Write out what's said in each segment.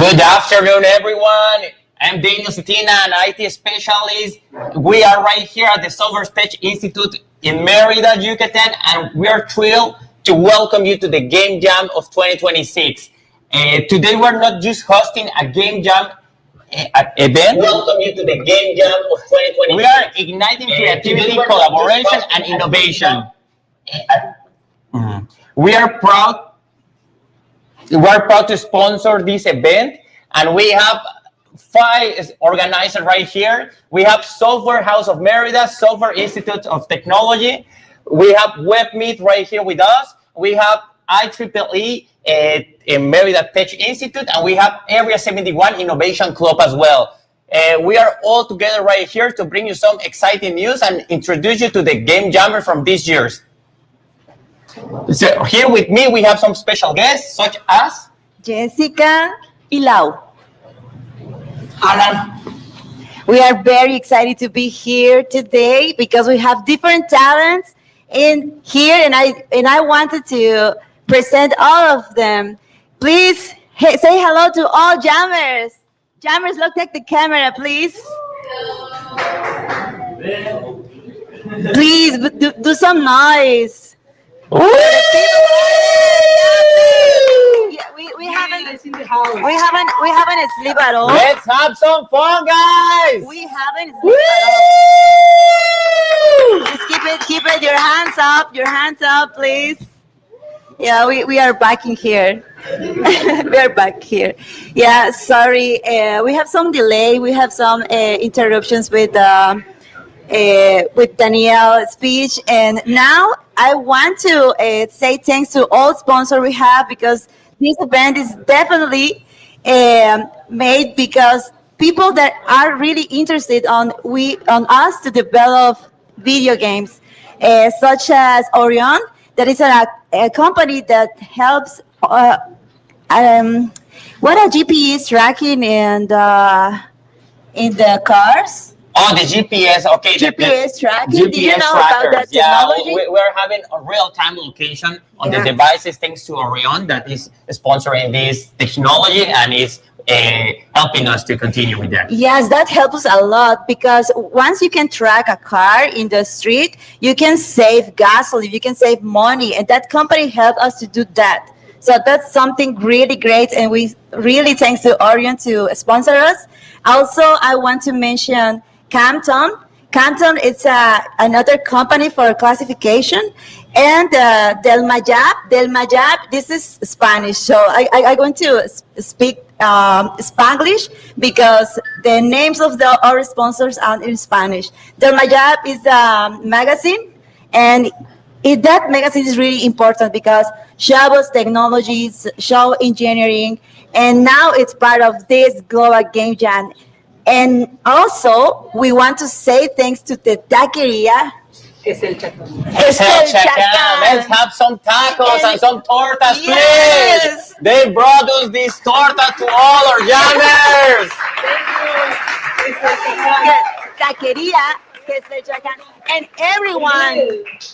Good afternoon, everyone. I'm Daniel Cetina, an IT specialist. We are right here at the Software Stage Institute in Mérida, Yucatan, and we are thrilled to welcome you to the Game Jam of 2026. Today, we're not just hosting a Game Jam event. Welcome you to the Game Jam of 2026. We are igniting creativity, collaboration, and innovation. We are proud to sponsor this event, and we have 5 organizers right here. We have Software House of Mérida, Software Institute of Technology. We have WebMeet right here with us. We have IEEE in Mérida Tech Institute, and we have Area 71 Innovation Club as well. We are all together right here to bring you some exciting news and introduce you to the Game Jammer from this year's. So here with me, we have some special guests, such as Jessica y Lau. Alan. We are very excited to be here today because we have different talents in here, and I wanted to present all of them. Please say hello to all jammers. Jammers, look at the camera, please. Please do some noise. Yeah, we haven't sleep at all. Let's have some fun, guys. We haven't sleep at all. Just keep it. Your hands up, please. Yeah, we are back in here. We are back here. Yeah, sorry. We have some delay. We have some interruptions with Danielle's speech, and now I want to say thanks to all sponsors we have, because this event is definitely made because people that are really interested on us to develop video games, such as Orion, that is a company that helps what are GPS tracking and in the cars. Oh, the GPS, okay. GPS tracking. GPS Do you know trackers. about that technology? Yeah, we're having a real-time location on the devices thanks to Orion that is sponsoring this technology and is helping us to continue with that. Yes, that helps a lot, because once you can track a car in the street, you can save gasoline, you can save money, and that company helped us to do that. So that's something really great, and we really thanks to Orion to sponsor us. Also, I want to mention Campton. Campton is another company for classification, and Del Mayab, this is Spanish, so I'm going to speak Spanglish because the names of our sponsors are in Spanish. Del Mayab is a magazine, and that magazine is really important because shows technologies, show engineering, and now it's part of this global game jam. And also, we want to say thanks to the taqueria. Es el Chacal. Let's have some tacos and some tortas, please. They brought us this torta to all our jammers. Taqueria, and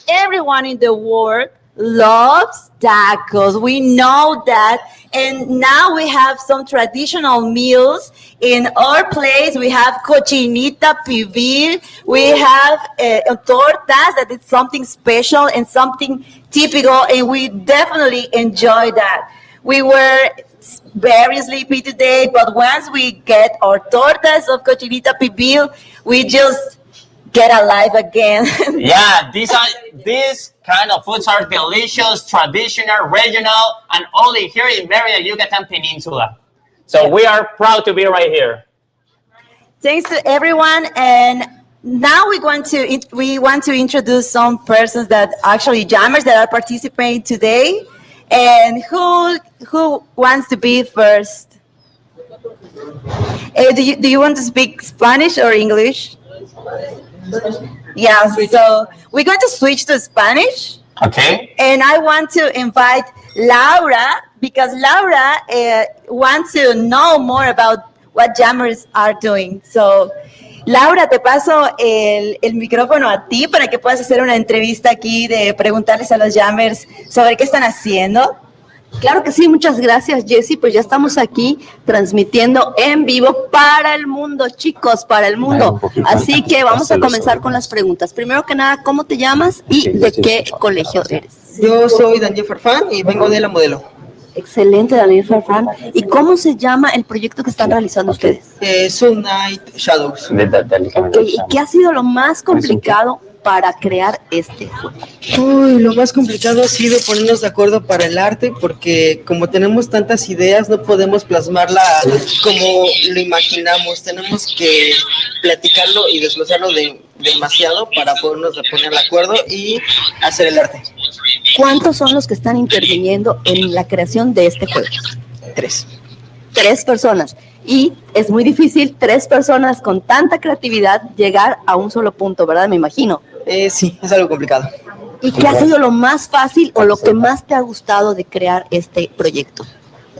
everyone in the world loves tacos. We know that. And now we have some traditional meals in our place. We have cochinita pibil. We have tortas, that is something special and something typical, and we definitely enjoy that. We were very sleepy today, but once we get our tortas of cochinita pibil, we just get alive again. Yeah, these kind of foods are delicious, traditional, regional, and only here in Mérida, Yucatan Peninsula. So we are proud to be right here. Thanks to everyone, and now we want to introduce some persons that actually jammers that are participating today. And who wants to be first? Do you want to speak Spanish or English? Yeah, so we're going to switch to Spanish. Okay. And I want to invite Laura, because Laura wants to know more about what jammers are doing. So, Laura, te paso el micrófono a ti para que puedas hacer una entrevista aquí de preguntarles a los jammers sobre qué están haciendo. Claro que sí, muchas gracias, Jessy. Pues ya estamos aquí transmitiendo en vivo para el mundo, chicos, para el mundo. Así que vamos a comenzar con las preguntas. Primero que nada, ¿cómo te llamas y de qué colegio eres? Yo soy Daniel Farfán y vengo de la Modelo. Excelente, Daniel Farfán. ¿Y cómo se llama el proyecto que están realizando ustedes? Sun Knight Shadows. Okay. ¿Y qué ha sido lo más complicado para crear este juego? Uy, lo más complicado ha sido ponernos de acuerdo para el arte, porque como tenemos tantas ideas, no podemos plasmarla como lo imaginamos. Tenemos que platicarlo y desglosarlo demasiado para podernos poner de acuerdo y hacer el arte. ¿Cuántos son los que están interviniendo en la creación de este juego? 3. 3 personas. Y es muy difícil 3 personas con tanta creatividad llegar a un solo punto, ¿verdad? Me imagino. Sí, es algo complicado. ¿Y qué ha sido lo más fácil o lo que más te ha gustado de crear este proyecto?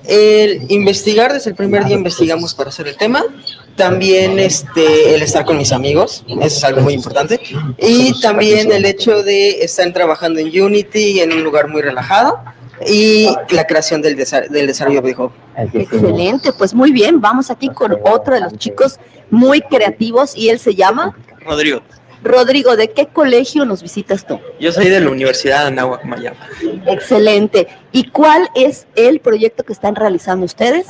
El investigar, desde el primer día investigamos para hacer el tema. También el estar con mis amigos, eso es algo muy importante. Y también el hecho de estar trabajando en Unity en un lugar muy relajado. Y la creación del desarrollo de videojuego. Excelente, pues muy bien. Vamos aquí con otro de los chicos muy creativos y él se llama... Rodrigo. Rodrigo, ¿de qué colegio nos visitas tú? Yo soy de la Universidad de Anáhuac, Mayapa. Excelente. ¿Y cuál es el proyecto que están realizando ustedes?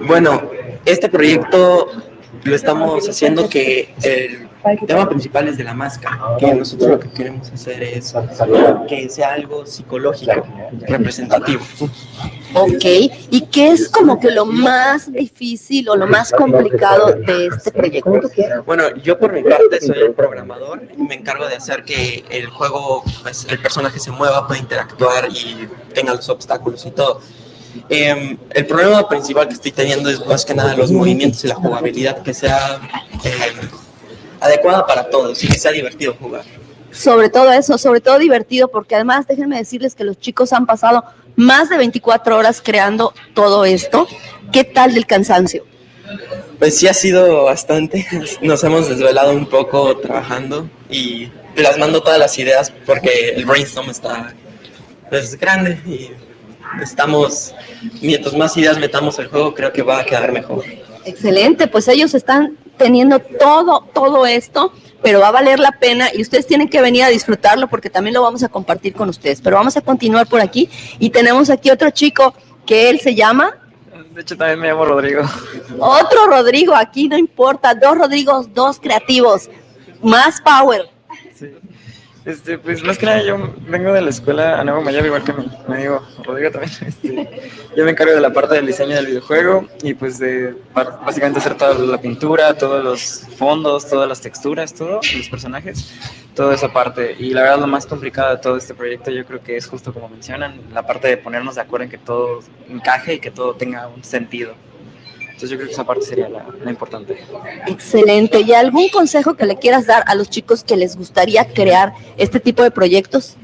Bueno, este proyecto lo estamos haciendo que el tema principal es de la máscara, que nosotros lo que queremos hacer es que sea algo psicológico, representativo. Ok, ¿y qué es como que lo más difícil o lo más complicado de este proyecto? Bueno, yo por mi parte soy el programador y me encargo de hacer que el juego, pues, el personaje se mueva, pueda interactuar y tenga los obstáculos y todo. El problema principal que estoy teniendo es más que nada los movimientos y la jugabilidad, que sea adecuada para todos y que sea divertido jugar. Sobre todo eso, sobre todo divertido, porque además déjenme decirles que los chicos han pasado más de 24 horas creando todo esto. ¿Qué tal del cansancio? Pues sí ha sido bastante, nos hemos desvelado un poco trabajando y plasmando todas las ideas porque el brainstorm está pues grande y mientras más ideas metamos al juego creo que va a quedar mejor. Excelente, pues ellos están teniendo todo esto, pero va a valer la pena y ustedes tienen que venir a disfrutarlo porque también lo vamos a compartir con ustedes. Pero vamos a continuar por aquí y tenemos aquí otro chico que él se llama... De hecho, también me llamo Rodrigo. Otro Rodrigo, aquí no importa, 2 Rodrigos, 2 creativos, más power. Sí. Pues más que nada yo vengo de la escuela Anáhuac Mayapa, igual que mi amigo Rodrigo también. Yo me encargo de la parte del diseño del videojuego y pues de básicamente hacer toda la pintura, todos los fondos, todas las texturas, todos los personajes, toda esa parte. Y la verdad lo más complicado de todo este proyecto yo creo que es justo como mencionan, la parte de ponernos de acuerdo en que todo encaje y que todo tenga un sentido. Entonces yo creo que esa parte sería la importante. Excelente. ¿Y algún consejo que le quieras dar a los chicos que les gustaría crear este tipo de proyectos?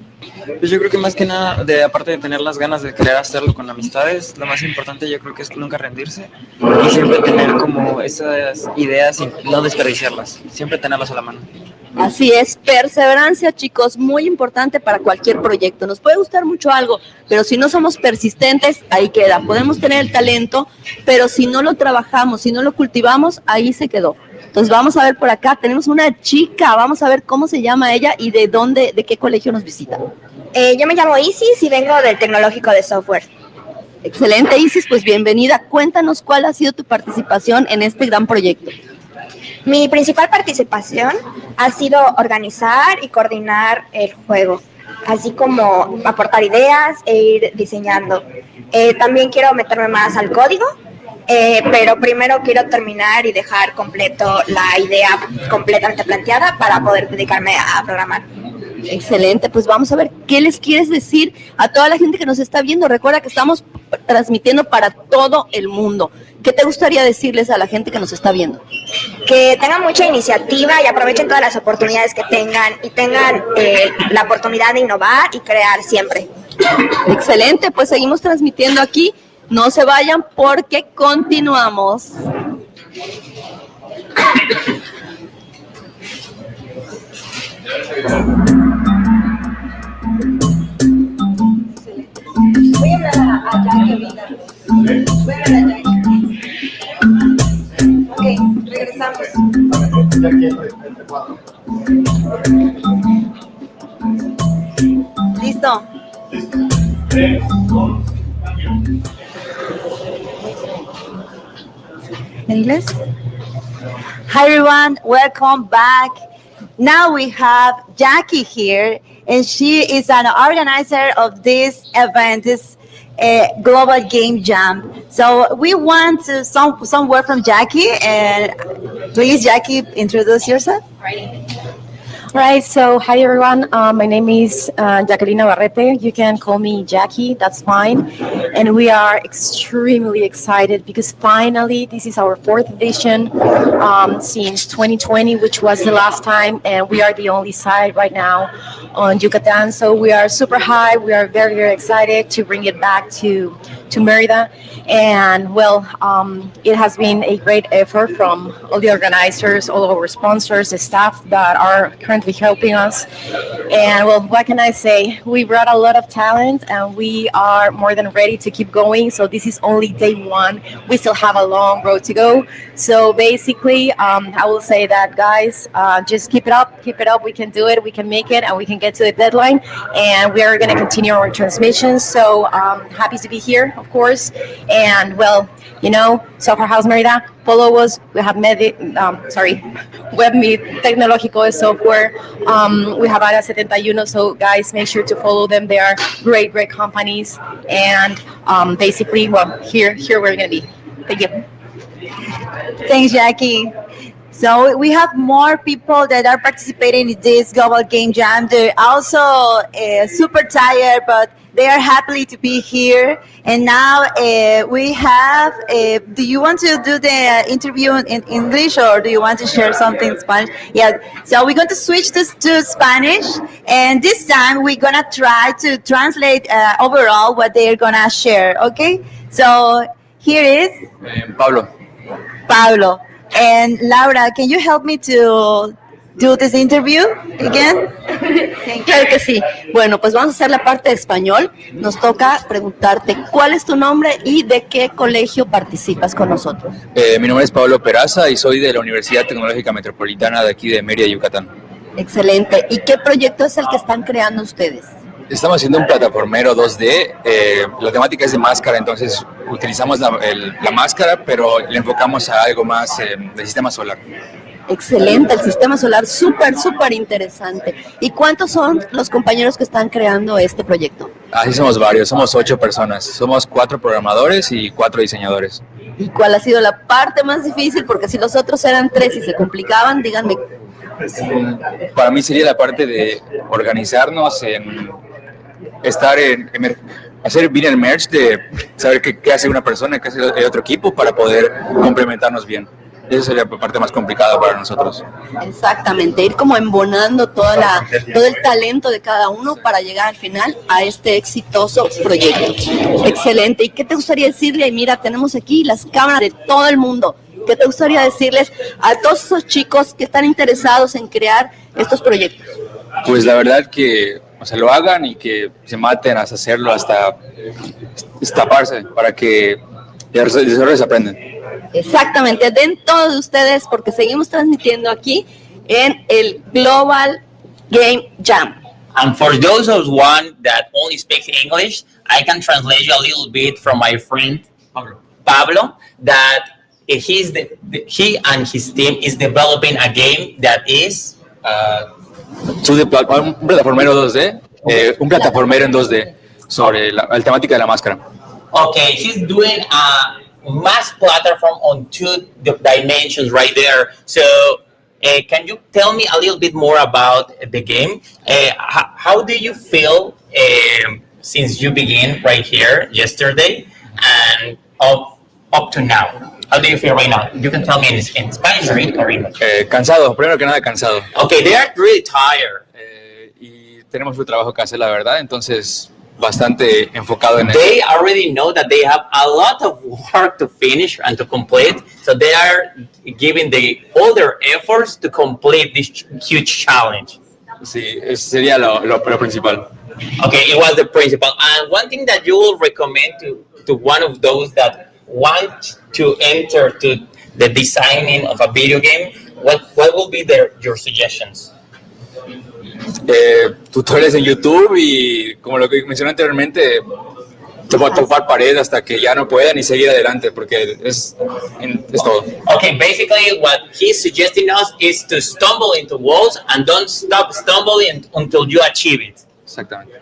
Pues yo creo que más que nada, aparte de tener las ganas de querer hacerlo con amistades, lo más importante yo creo que es nunca rendirse y siempre tener como esas ideas y no desperdiciarlas, siempre tenerlas a la mano. Así es, perseverancia, chicos, muy importante para cualquier proyecto. Nos puede gustar mucho algo, pero si no somos persistentes, ahí queda. Podemos tener el talento, pero si no lo trabajamos, si no lo cultivamos, ahí se quedó. Entonces vamos a ver por acá, tenemos una chica, vamos a ver cómo se llama ella y de qué colegio nos visita. Yo me llamo Isis y vengo del Tecnológico de Software. Excelente, Isis, pues bienvenida. Cuéntanos cuál ha sido tu participación en este gran proyecto. Mi principal participación ha sido organizar y coordinar el juego, así como aportar ideas e ir diseñando. También quiero meterme más al código, pero primero quiero terminar y dejar completo la idea completamente planteada para poder dedicarme a programar. Excelente, pues vamos a ver qué les quieres decir a toda la gente que nos está viendo. Recuerda que estamos transmitiendo para todo el mundo. ¿Qué te gustaría decirles a la gente que nos está viendo? Que tengan mucha iniciativa y aprovechen todas las oportunidades que tengan y tengan la oportunidad de innovar y crear siempre. Excelente, pues seguimos transmitiendo aquí. No se vayan porque continuamos. Voy a hablar. Ok, regresamos. Listo. ¿En inglés? Hi everyone, welcome back. Now we have Jackie here, and she is an organizer of this event, this Global Game Jam. So we want some word from Jackie, and please, Jackie, introduce yourself. Right, so hi everyone. My name is Jacqueline Navarrete. You can call me Jackie, that's fine. And we are extremely excited because finally this is our fourth edition since 2020, which was the last time, and we are the only site right now on Yucatan. So we are super high. We are very, very excited to bring it back to Merida. And well, it has been a great effort from all the organizers, all of our sponsors, the staff that are currently helping us. And well, what can I say? We brought a lot of talent and we are more than ready to keep going. So this is only day one. We still have a long road to go. So basically, I will say that, guys, just keep it up. We can do it. We can make it, and we can get to the deadline. And we are going to continue our transmissions. So happy to be here, of course. And well, you know, Software House Merida, follow us. We have WebMeet Tecnológico de Software. We have Área 71. So guys, make sure to follow them. They are great companies. And basically, well, here we're going to be. Thank you. Thanks, Jackie. So we have more people that are participating in this Global Game Jam. They're also super tired, but they are happy to be here. And now we have, do you want to do the interview in English, or do you want to share something in Spanish? Yeah, so we're going to switch to Spanish. And this time we're going to try to translate overall what they're going to share, okay? So here is Pablo. And Laura, can you help me to do this interview again? Claro que sí. Bueno, pues vamos a hacer la parte de español. Nos toca preguntarte cuál es tu nombre y de qué colegio participas con nosotros. Mi nombre es Pablo Peraza y soy de la Universidad Tecnológica Metropolitana de aquí de Mérida, Yucatán. Excelente. ¿Y qué proyecto es el que están creando ustedes? Estamos haciendo un plataformero 2D. La temática es de máscara, entonces utilizamos la máscara, pero le enfocamos a algo más del sistema solar. Excelente, el sistema solar súper interesante. ¿Y cuántos son los compañeros que están creando este proyecto? Así somos varios, somos 8 personas. Somos 4 programadores y 4 diseñadores. ¿Y cuál ha sido la parte más difícil? Porque si los otros eran 3 y se complicaban, díganme. Para mí sería la parte de organizarnos, en estar hacer bien el merge, de saber qué hace una persona, qué hace el otro equipo para poder complementarnos bien. Esa sería la parte más complicada para nosotros. Exactamente, ir como embonando todo el talento de cada uno para llegar al final a este exitoso proyecto. Excelente. ¿Y qué te gustaría decirle? Y mira, tenemos aquí las cámaras de todo el mundo. ¿Qué te gustaría decirles a todos esos chicos que están interesados en crear estos proyectos? Pues la verdad que lo hagan y que se maten hasta hacerlo, hasta taparse, para que los errores aprendan. Exactamente, den todos ustedes porque seguimos transmitiendo aquí en el Global Game Jam. And for those of one that only speaks English, I can translate you a little bit from my friend Pablo, that he and his team is developing a game that is Un plataformero 2D, un plataformero en 2D sobre la temática de la máscara. okay. He's doing a mass platform on 2 dimensions right there. So can you tell me a little bit more about the game? How do you feel since you began right here yesterday and up to now? How do you feel right now? You can tell me in Spanish or in Korean. Cansado, primero que nada cansado. Okay, they are really tired. Y tenemos mucho trabajo que hacer, la verdad, entonces bastante enfocado en They already know that they have a lot of work to finish and to complete, so they are giving all their efforts to complete this huge challenge. Sí, eso sería lo principal. Okay, it was the principal. And one thing that you will recommend to one of those that want to enter to the designing of a video game, what will be your suggestions? Tutoriales en YouTube y como lo que mencioné anteriormente, topar pared hasta que ya no puedan y seguir adelante porque es todo. Okay, basically what he's suggesting us is to stumble into walls and don't stop stumbling until you achieve it. Exactamente.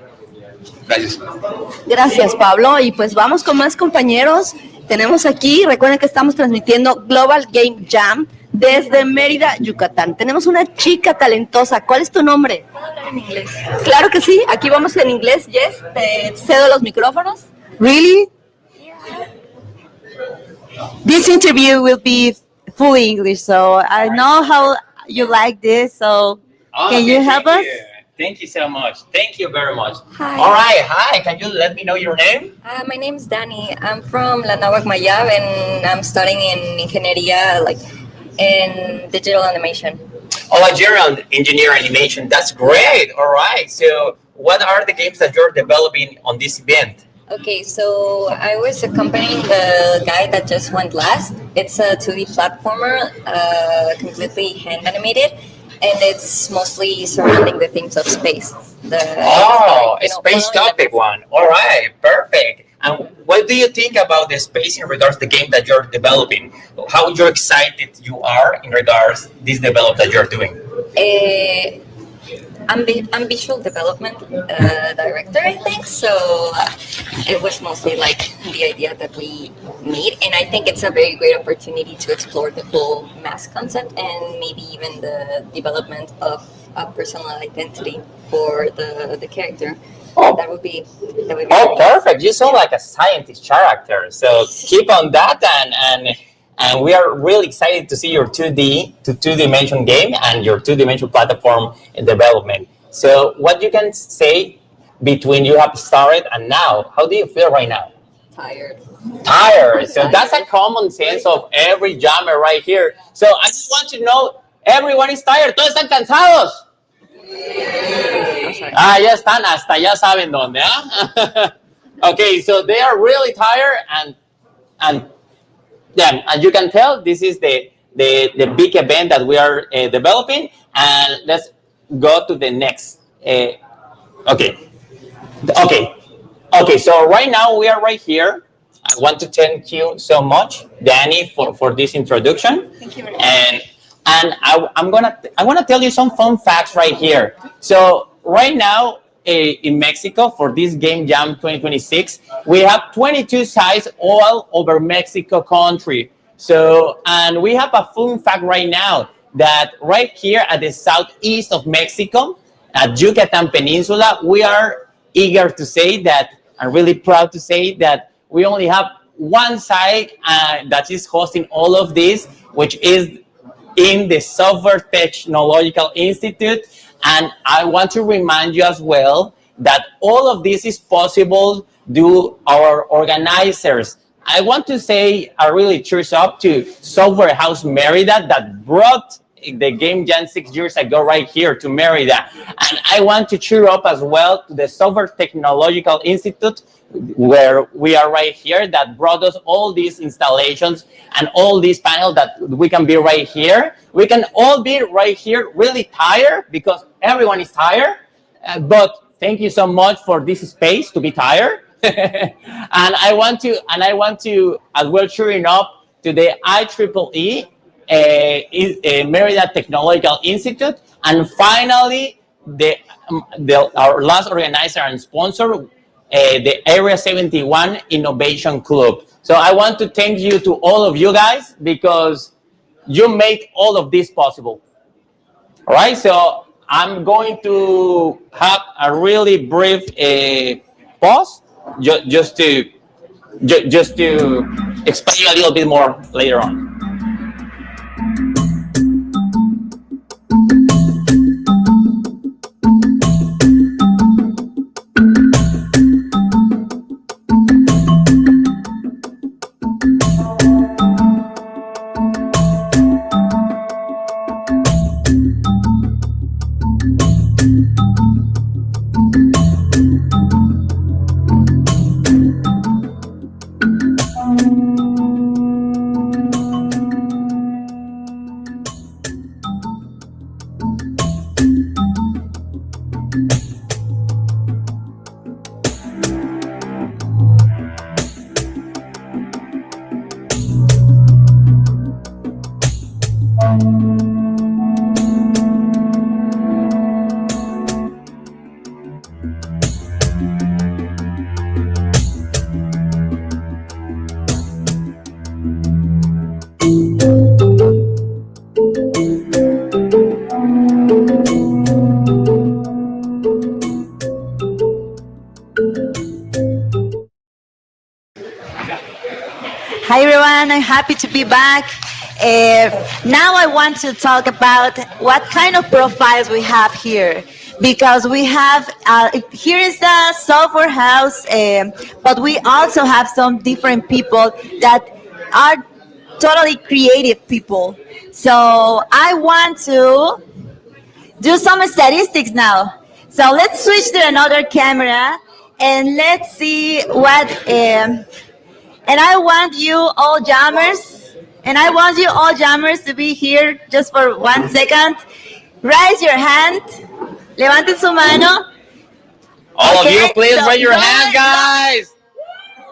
Gracias. Gracias, Pablo. Y pues vamos con más compañeros. Tenemos aquí, recuerden que estamos transmitiendo Global Game Jam desde Mérida, Yucatán. Tenemos una chica talentosa. ¿Cuál es tu nombre? En inglés. Claro que sí. Aquí vamos en inglés. Jess, te cedo los micrófonos. Really? This interview will be fully English, so I know how you like this. So can you help us? Thank you so much. Thank you very much. Hi. All right, hi. Can you let me know your name? My name is Dani. I'm from La Náhuac Mayab, and I'm studying in Ingeniería, like in digital animation. Oh, a general engineer animation. That's great. All right. So, what are the games that you're developing on this event? Okay, so I was accompanying the guy that just went last. It's a 2D platformer, completely hand animated, and it's mostly surrounding the themes of space. A space topic one. All right, perfect. And what do you think about the space in regards to the game that you're developing? How you're excited you are in regards to this develop that you're doing? I'm visual development director, I think. So it was mostly like the idea that we made, and I think it's a very great opportunity to explore the whole mass concept and maybe even the development of a personal identity for the character. Oh. That would be. Oh, perfect. You sound like a scientist character. So keep on that, and we are really excited to see your 2D game and your 2D platform in development. So what you can say between you have started and now, how do you feel right now? Tired. So that's a common sense of every jammer right here. So I just want to know, everyone is tired. ¿Todos están cansados? Ya están, hasta ya saben dónde, ¿ah? Okay, so they are really tired and yeah, as you can tell, this is the big event that we are developing, and let's go to the next. Okay. So right now we are right here. I want to thank you so much, Danny, for this introduction. Thank you very much. And I'm gonna tell you some fun facts right here. So right now in Mexico for this Game Jam 2026, we have 22 sites all over Mexico country. So, and we have a fun fact right now that right here at the southeast of Mexico, at Yucatan Peninsula, we are eager to say that, and really proud to say that we only have one site that is hosting all of this, which is in the Software Technological Institute. And I want to remind you as well that all of this is possible due our organizers. I want to say a really cheers up to Software House Merida that brought the Game Jam 6 years ago right here to Merida. And I want to cheer up as well to the Software Technological Institute, where we are right here, that brought us all these installations and all these panels that we can be right here. We can all be right here really tired because everyone is tired, but thank you so much for this space to be tired. and I want to as well cheering up to the IEEE Merida Technological Institute, and finally our last organizer and sponsor, the Area 71 Innovation Club. So I want to thank you to all of you guys because you make all of this possible. All right, so I'm going to have a really brief pause just to explain you a little bit more later on. Hi everyone, I'm happy to be back. Now I want to talk about what kind of profiles we have here. Because we have, here is the software house, but we also have some different people that are totally creative people. So I want to do some statistics now. So let's switch to another camera and let's see what, and I want you all jammers, to be here just for 1 second. Raise your hand. Levanten su mano. All of Okay, you, please so raise your lower- hand, guys.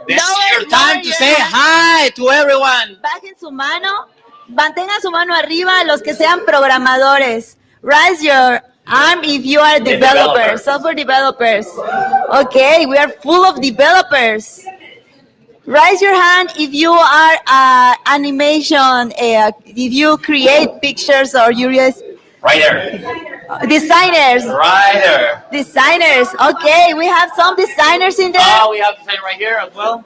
This is lower- your time lower to your say hand. hi to everyone. Bajen su mano. Mantengan su mano arriba los que sean programadores. Raise your arm if you are developers, software developers. Okay, we are full of developers. Raise your hand if you are animation, if you create pictures or you just Right there. designers. Right there. Designers. Okay, we have some designers in there. Oh, we have to say right here as well.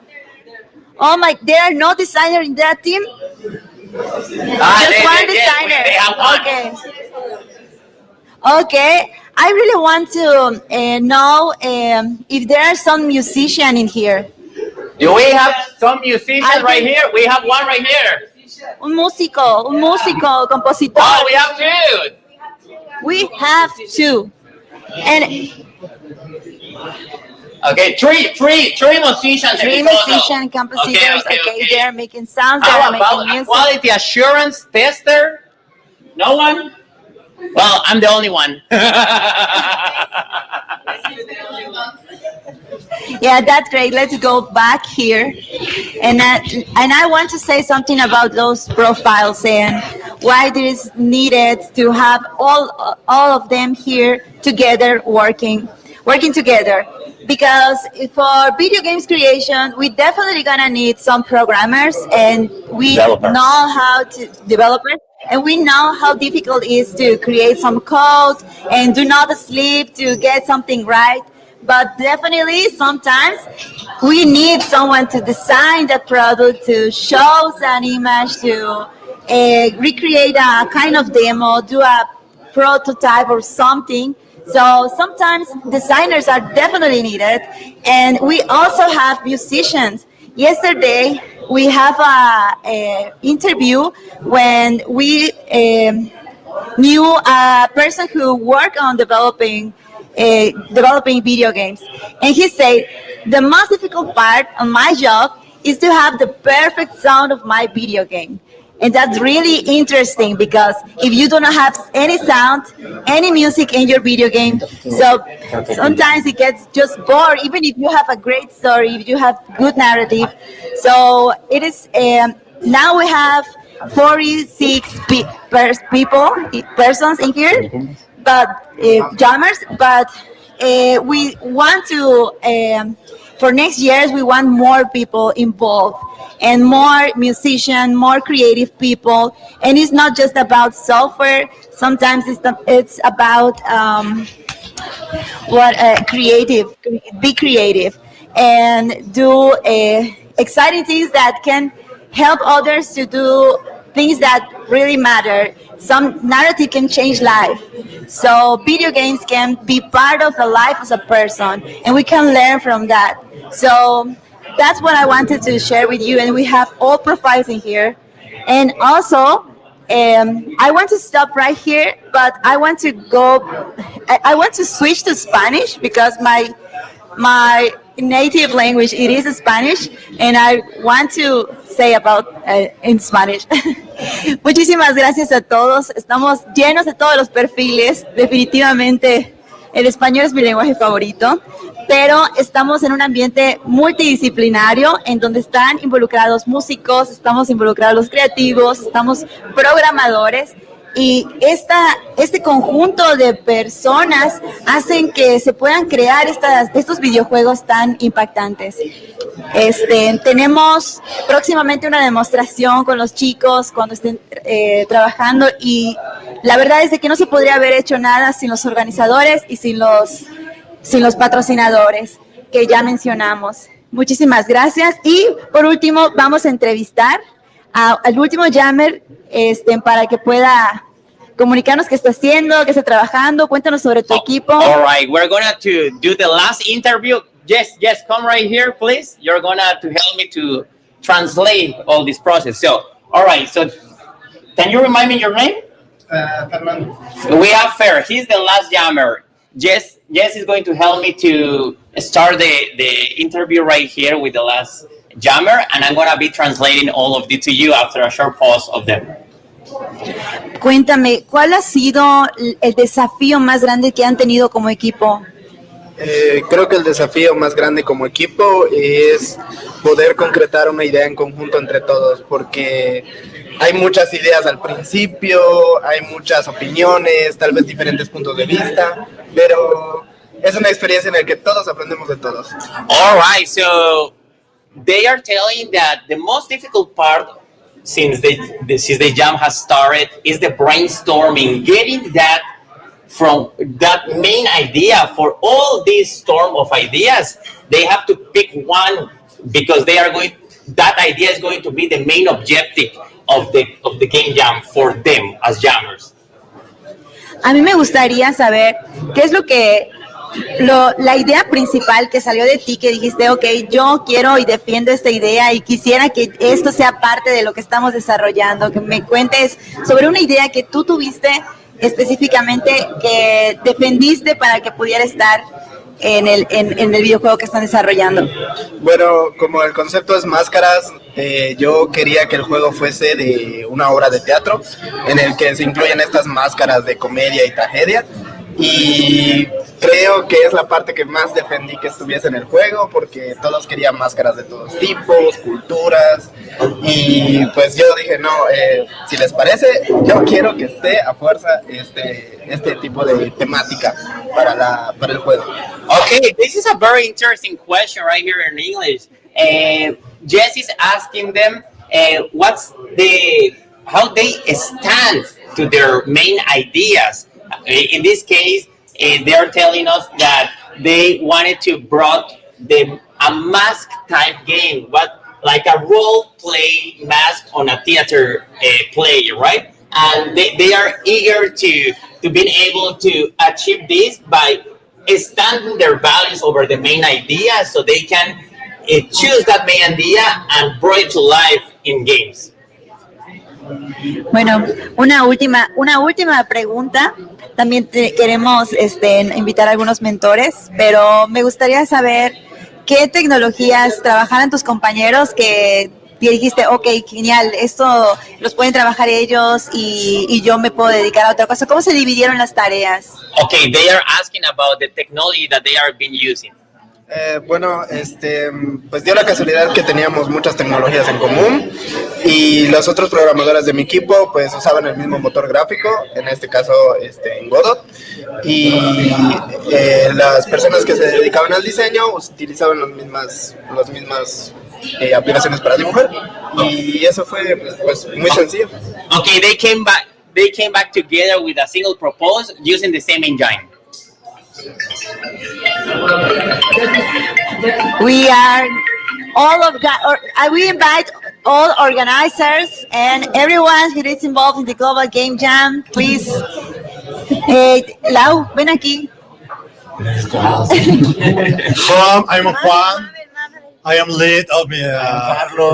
Oh my, there are no designers in that team. Just one designer. They have one. Okay. Okay. I really want to know if there are some musicians in here. Do we have some musicians right here? We have one right here. Un músico, compositor. Oh, we have two. We have two. And Okay, three musicians. three in total. musician compositors. Okay, they're making sounds, How they're about making a music. quality assurance tester? No one? Well, I'm the only one. Yeah, that's great. Let's go back here. And I want to say something about those profiles and why it is needed to have all of them here together working together. Because for video games creation, we definitely gonna need some programmers and we Developers. know how to developers. And we know how difficult it is to create some code and do not sleep to get something right. But definitely, sometimes we need someone to design the product, to show an image, to recreate a kind of demo, do a prototype or something. So sometimes designers are definitely needed. And we also have musicians. Yesterday, we have a interview when we knew a person who worked on developing video games, and he said the most difficult part of my job is to have the perfect sound of my video game. And that's really interesting because if you do not have any sound, any music in your video game, so sometimes it gets just bored, even if you have a great story, if you have good narrative. So it is, now we have 46 persons in here, but jammers, but we want to, for next years, we want more people involved and more musicians, more creative people. And it's not just about software. Sometimes it's about creative, be creative and do exciting things that can help others to do things that really matter. Some narrative can change life. So video games can be part of the life of a person and we can learn from that. So that's what I wanted to share with you, and we have all profiles in here. And also, I want to stop right here, but I want to switch to Spanish because my native language, it is Spanish, and I want to say about in Spanish. Muchísimas gracias a todos. Estamos llenos de todos los perfiles. Definitivamente el español es mi lenguaje favorito, pero estamos en un ambiente multidisciplinario en donde están involucrados músicos, estamos involucrados los creativos, estamos programadores. Y este conjunto de personas hacen que se puedan crear estos videojuegos tan impactantes. Tenemos próximamente una demostración con los chicos cuando estén trabajando, y la verdad es de que no se podría haber hecho nada sin los organizadores y sin los patrocinadores. que ya mencionamos. Muchísimas gracias. Y por último, vamos a entrevistar al último jammer para que pueda comunicarnos qué está haciendo, qué está trabajando. Cuéntanos sobre tu equipo. All right, we're gonna to do the last interview. Yes, come right here, please. You're gonna to help me to translate all this process. So, all right, so can you remind me your name? Fernando. We have Fer. He's the last jammer. Jess is going to help me to start the interview right here with the last jammer, and I'm gonna be translating all of it to you after a short pause of them. Cuéntame, ¿cuál ha sido el desafío más grande que han tenido como equipo? Creo que el desafío más grande como equipo es poder concretar una idea en conjunto entre todos, porque hay muchas ideas al principio, hay muchas opiniones, tal vez diferentes puntos de vista, pero es una experiencia en la que todos aprendemos de todos. All right, so they are telling that the most difficult part since the jam has started is the brainstorming, getting that from that main idea for all this storm of ideas. They have to pick one because that idea is going to be the main objective of the game jam for them as jammers. A mí me gustaría saber qué es la idea principal que salió de ti, que dijiste, ok, yo quiero y defiendo esta idea y quisiera que esto sea parte de lo que estamos desarrollando, que me cuentes sobre una idea que tú tuviste específicamente, que defendiste para que pudiera estar en el videojuego que están desarrollando. Bueno, como el concepto es máscaras, yo quería que el juego fuese de una obra de teatro en el que se incluyen estas máscaras de comedia y tragedia, y creo que es la parte que más defendí que estuviese en el juego, porque todos querían máscaras de todos tipos, culturas, y pues yo dije, no, si les parece, yo quiero que esté a fuerza este tipo de temática para el juego. Okay, this is a very interesting question right here in English. Jess is asking them how they stand to their main ideas. In this case, they're telling us that they wanted to brought a mask type game, but like a role play mask on a theater play, right? And they are eager to being able to achieve this by standing their values over the main idea, so they can choose that main idea and bring it to life in games. Bueno, una última pregunta. También queremos invitar a algunos mentores, pero me gustaría saber qué tecnologías trabajaran tus compañeros que dijiste, ok, genial, esto los pueden trabajar ellos y yo me puedo dedicar a otra cosa. ¿Cómo se dividieron las tareas? Okay, they are asking about the technology that they are been using. Bueno, pues dio la casualidad que teníamos muchas tecnologías en común y los otros programadores de mi equipo pues usaban el mismo motor gráfico, en este caso en Godot, y las personas que se dedicaban al diseño utilizaban las mismas aplicaciones para dibujar, y eso fue pues muy sencillo. Okay, they came back together with a single proposal using the same engine. We invite all organizers and everyone who is involved in the Global Game Jam. Please, Lau, ven aquí. Hello, I'm Juan. I am lead of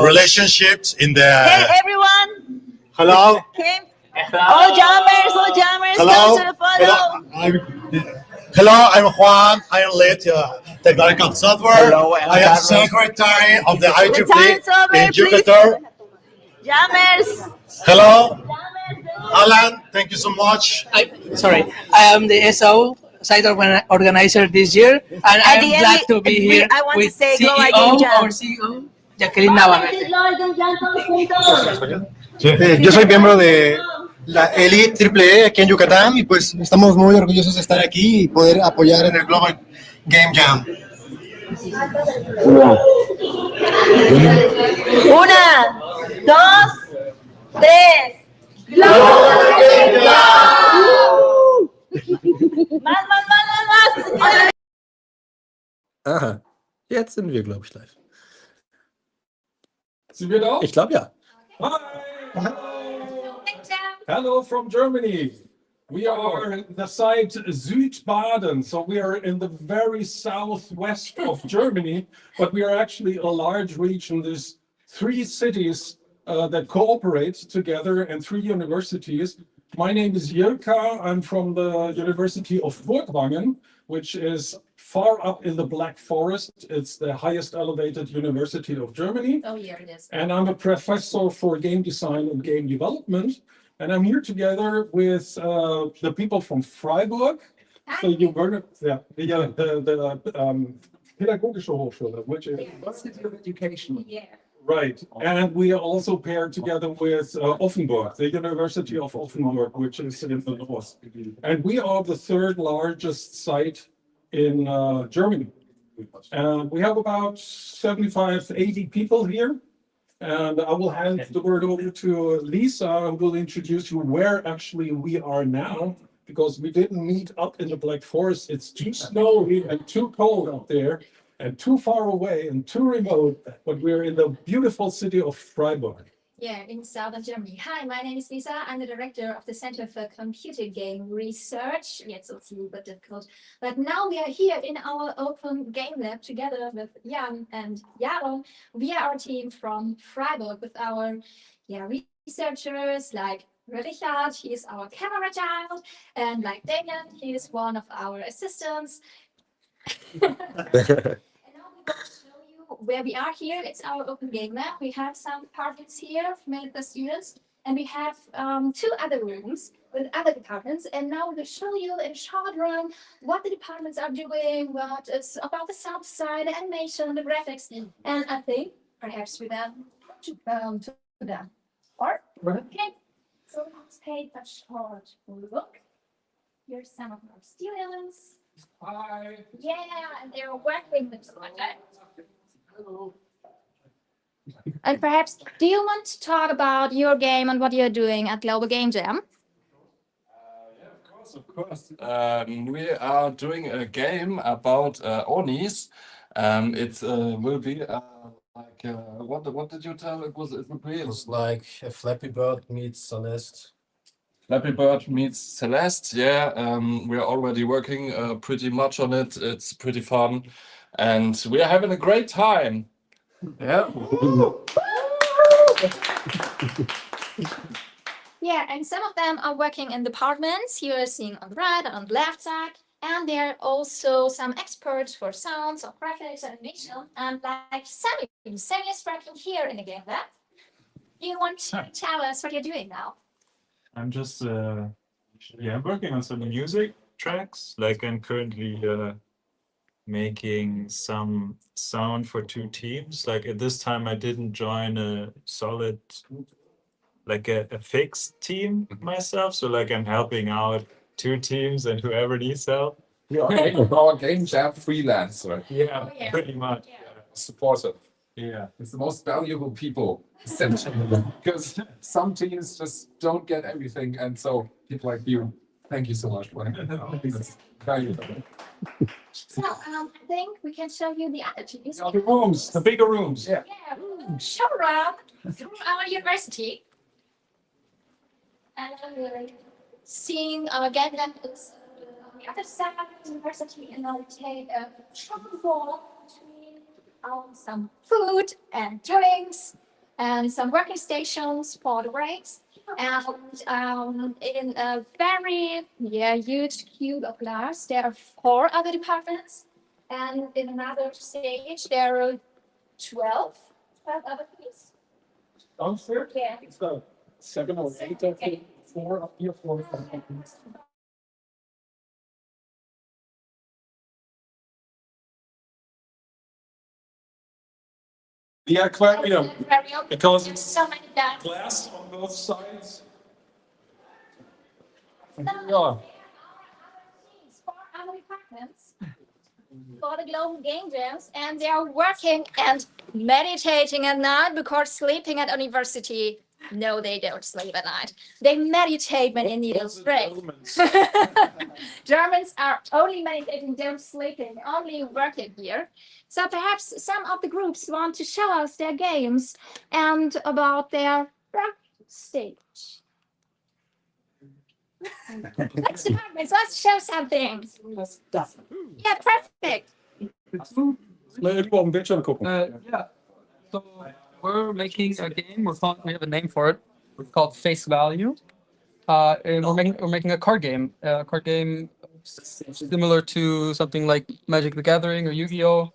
relationships in the. Hey, everyone. Hello. All jammers, Hello. come to the photo. Hello, I'm Juan. I am lead technical software. Hello, I am secretary of the IEEE in Jupiter. Jammers. Hello, Alan. Thank you so much. I am the SO site organizer this year, and I am glad to be here with our CEO, Jacqueline Navarrete. Yo soy miembro de la Elite AAA aquí en Yucatán y pues estamos muy orgullosos de estar aquí y poder apoyar en el Global Game Jam. Una, dos, tres. Global Game Jam. Más. Ajá. Jetzt sind wir, glaube ich, live. Sind wir da? Ich glaube ja. Hi! Hello from Germany. We are at the site Südbaden, so we are in the very southwest of Germany, but we are actually a large region. There's 3 cities that cooperate together and 3 universities. My name is Jirka. I'm from the University of Furtwangen, which is far up in the Black Forest. It's the highest elevated university of Germany. Oh, yeah, it is. And I'm a professor for game design and game development. And I'm here together with the people from Freiburg. So you were the Pädagogische Hochschule, which is University of Education. Yeah. Right. And we are also paired together with Offenburg, the University of Offenburg, which is in the north. And we are the 3rd largest site in Germany. And we have about 75, 80 people here. And I will hand the word over to Lisa, who will introduce you where actually we are now, because we didn't meet up in the Black Forest. It's too snowy and too cold up there, and too far away and too remote, but we're in the beautiful city of Freiburg. Yeah, in southern Germany. Hi, my name is Lisa. I'm the director of the Center for Computer Game Research. Yeah, so it's a little bit difficult. But now we are here in our open game lab together with Jan and Jaron. We are our team from Freiburg with our researchers like Richard, he is our camera child, and like Damien, he is one of our assistants. Where we are here, it's our open game lab. We have some departments here made the students, and we have 2 other rooms with other departments. And now we'll show you in a short run what the departments are doing, what is about the sound side, the animation, the graphics, and I think perhaps we then to them. Or okay, so let's take a short look. Here's some of our students. Hi. Yeah, and they're working with the project. And perhaps, do you want to talk about your game and what you're doing at Global Game Jam? Of course. We are doing a game about Onis. It will be like what did you tell it was? It would be. It's like a Flappy Bird meets Celeste. Flappy Bird meets Celeste. Yeah, we are already working pretty much on it. It's pretty fun, and we are having a great time. Yeah. Yeah, and some of them are working in departments. Here, seeing on the right and on the left side. And there are also some experts for sounds or graphics and animation. And like Sammy is working here in the game lab. Do you want to tell us what you're doing now? I'm just I'm working on some music tracks. Like I'm currently making some sound for 2 teams. Like at this time I didn't join a solid, like a fixed team myself. So like I'm helping out 2 teams and whoever needs help. You are our game jam freelancer. Yeah, pretty much. Supportive. Yeah. It's the most valuable people, essentially. Because some teams just don't get everything. And so people like you, thank you so much for it. Valuable. So I think we can show you the other teams. The rooms, the bigger rooms. Yeah. Show around through our university. And seeing our game lab is on the other side of the university, and I'll take a shopping mall between some food and drinks and some working stations for the breaks. And in a very huge cube of glass, there are 4 other departments. And in another stage, there are 12 other things. Downstairs? Yeah. It's got 7 or 8 of them, 4 up here, 4 up here. The aquarium, because it's so many glass on both sides. Yeah. 4 other departments for the global game jams, and they are working and meditating at night because sleeping at university No, they don't sleep at night. They meditate when they need a break. Germans are only meditating, don't sleep, and only working here. So perhaps some of the groups want to show us their games and about their stage. Next department, let's show something. Yeah, perfect. Yeah. So we're making a game. We have a name for it. It's called Face Value. And we're making a card game. A card game similar to something like Magic the Gathering or Yu-Gi-Oh!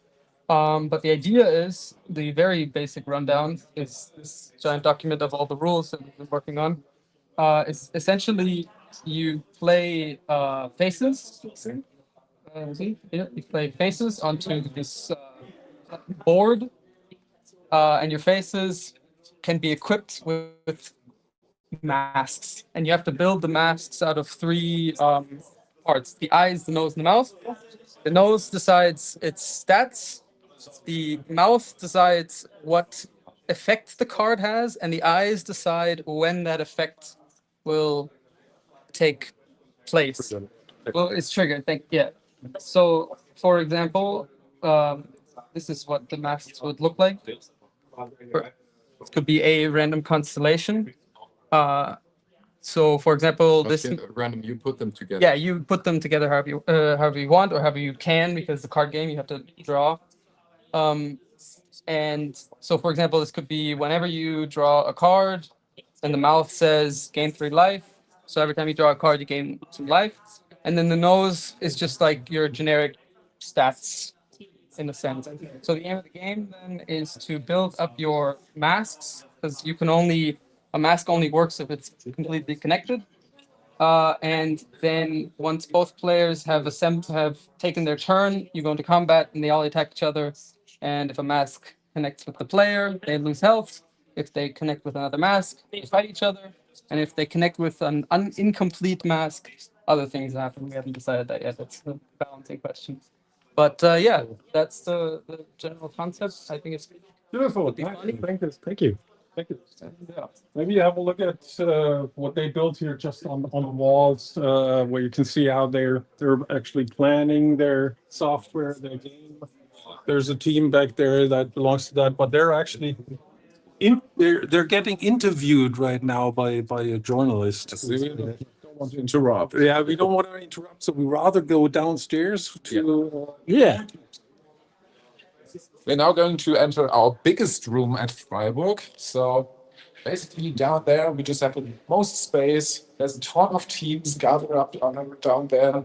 But the idea is the very basic rundown is this giant document of all the rules that we've been working on. It's essentially you play faces. See? Yeah, you play faces onto this board, and your faces can be equipped with masks, and you have to build the masks out of three parts: the eyes, the nose, and the mouth. The nose decides its stats. The mouth decides what effect the card has, and the eyes decide when that effect will take place. Well, it's triggered. Yeah. So, for example, this is what the masks would look like. It could be a random constellation. So, for example, this random. You put them together. yeah, you put them together however you want or however you can, because the card game you have to draw. And so, for example, this could be whenever you draw a card, and the mouth says gain 3 life. So every time you draw a card, you gain 2 life. And then the nose is just like your generic stats in a sense. So the aim of the game then is to build up your masks, because a mask only works if it's completely connected. And then once both players have taken their turn, you go into combat and they all attack each other. And if a mask connects with the player, they lose health. If they connect with another mask, they fight each other. And if they connect with an incomplete mask, other things happen. We haven't decided that yet. That's a balancing question. But yeah, that's the general concept. I think it's Beautiful. Thank you. Yeah. Maybe have a look at what they built here just on the walls, where you can see how they're actually planning their software, their game. There's a team back there that belongs to that, but they're actually they're getting interviewed right now by a journalist. We don't want to interrupt. Yeah, we don't want to interrupt, so we rather go downstairs to Yeah. We're now going to enter our biggest room at Freiburg. So basically down there, we just have the most space. There's a ton of teams gathered up down there.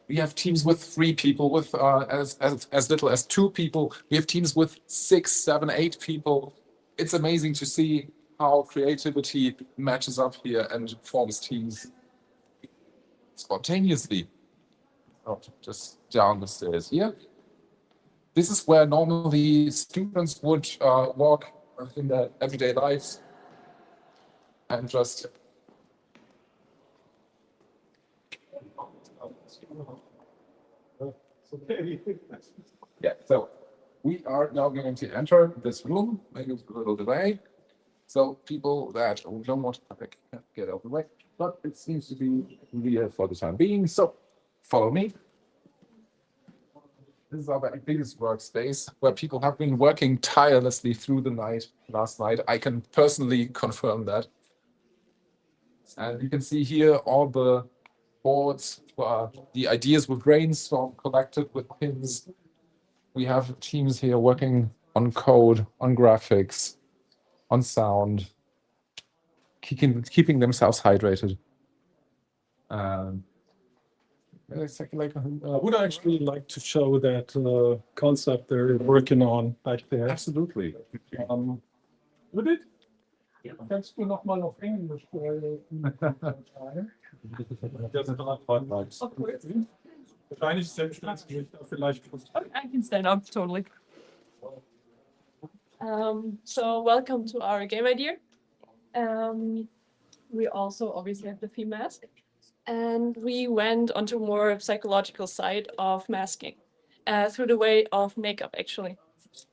We have teams with 3 people, with as little as 2 people. We have teams with 6, 7, 8 people. It's amazing to see how creativity matches up here and forms teams spontaneously. Oh, just down the stairs here. This is where normally students would walk in their everyday lives and just yeah. So we are now going to enter this room, maybe a little delay. So people that don't want to get out of the way, but it seems to be here for the time being. So follow me. This is our biggest workspace where people have been working tirelessly through the night last night. I can personally confirm that. And you can see here all the boards, the ideas were brainstormed, collected with pins. We have teams here working on code, on graphics, on sound, keeping themselves hydrated. I would actually like to show that concept they're working on back there. Absolutely. Would it? Kannst du noch mal auf Englisch Wahrscheinlich selbstständig, vielleicht. I can stand up totally. So welcome to our game idea. We also obviously have the theme mask, and we went onto a more psychological side of masking through the way of makeup, actually.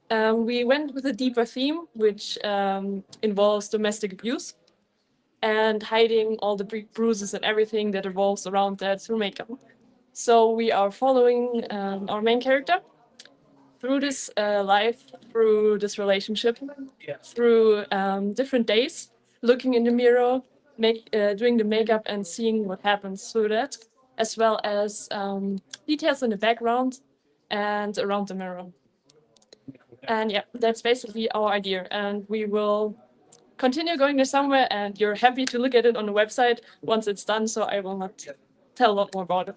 We went with a deeper theme, which involves domestic abuse. and hiding all the bruises and everything that revolves around that through makeup. So we are following our main character through this life, through this relationship, through different days, looking in the mirror, doing the makeup and seeing what happens through that, as well as details in the background and around the mirror. And yeah, that's basically our idea. And we will continue going there somewhere, and you're happy to look at it on the website once it's done, so I will not tell a lot more about it.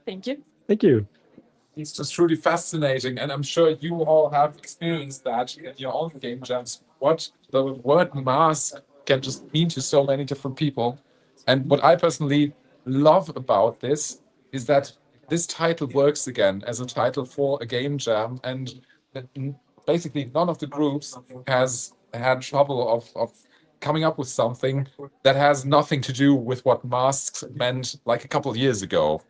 Thank you. Thank you. It's just truly fascinating, and I'm sure you all have experienced that in your own game jams. What the word mask can just mean to so many different people. And what I personally love about this is that this title works again as a title for a game jam, and basically none of the groups has had trouble of coming up with something that has nothing to do with what masks meant like a couple of years ago.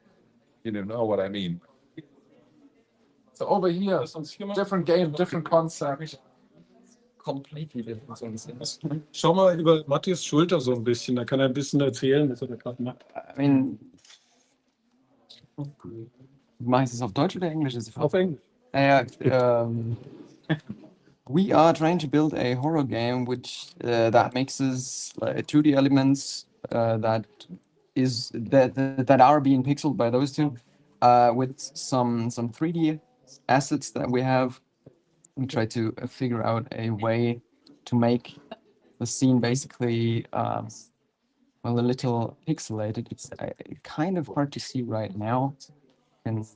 You know what I mean? So over here, different game, different concept. Completely different things. Schau mal über Matthias Schulter so ein bisschen, da kann er ein bisschen erzählen, was er da gerade macht. I mean, meinst du es auf Deutsch oder Englisch? Auf Englisch. We are trying to build a horror game which that mixes 2D elements that are being pixeled by those two with some 3D assets that we have, and try to figure out a way to make the scene basically a little pixelated. It's kind of hard to see right now, and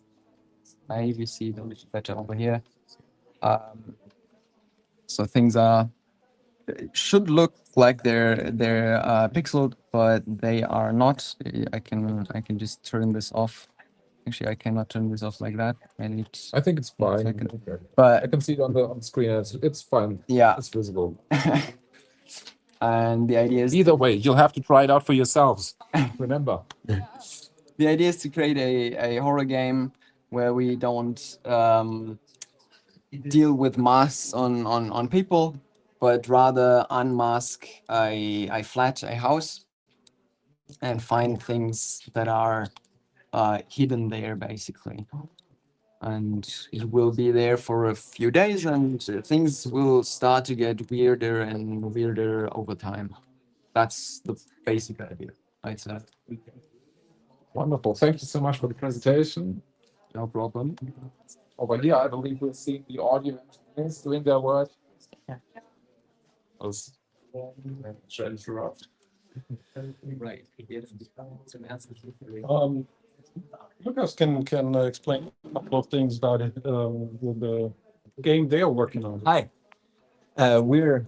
maybe see it a little better over here. So things should look like they're pixeled, but they are not. I can just turn this off. Actually, I cannot turn this off like that. I think it's fine. But I can see it on the screen. It's fine. Yeah, it's visible. And the idea is either way, you'll have to try it out for yourselves. Remember, the idea is to create a horror game where we don't deal with masks on people, but rather unmask a house and find things that are hidden there, basically. And it will be there for a few days, and things will start to get weirder and weirder over time. That's the basic idea, I'd say. Wonderful. Thank you so much for the presentation. No problem. Over here, I believe we'll see the audio engineers doing their work. Should I interrupt? Right. Lucas can explain a couple of things about it, with the game they are working on. Hi. We're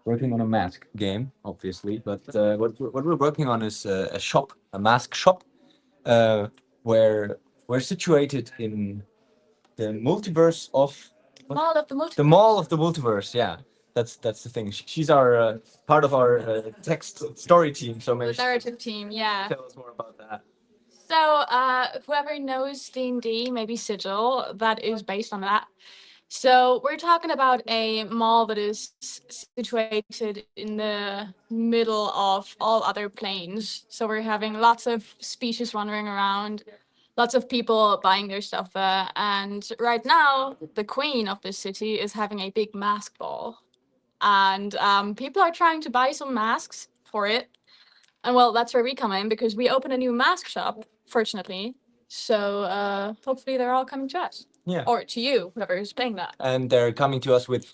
working on a mask game, obviously, but what we're working on is a shop, a mask shop, where we're situated in the multiverse of Mall of the Multiverse. the mall of the multiverse. Yeah, that's the thing. She's our part of our text story team. So maybe The narrative team, yeah. tell us more about that. So whoever knows D&D, maybe Sigil, that is based on that. So we're talking about a mall that is situated in the middle of all other planes. So we're having lots of species wandering around, lots of people buying their stuff there. And right now, the queen of this city is having a big mask ball. And people are trying to buy some masks for it. And well, that's where we come in, because we open a new mask shop, fortunately. So hopefully they're all coming to us. Yeah. Or to you, whoever is playing that. And they're coming to us with,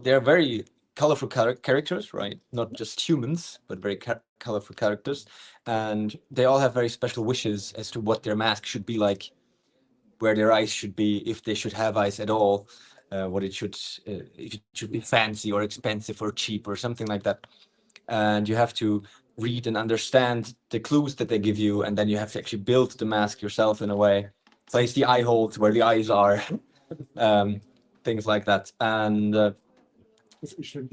they're very colorful characters, right? Not just humans, but very colorful characters. And they all have very special wishes as to what their mask should be like, where their eyes should be, if they should have eyes at all, what it should, if it should be fancy or expensive or cheap or something like that. And you have to read and understand the clues that they give you, and then you have to actually build the mask yourself in a way. Place the eye holes where the eyes are, things like that. And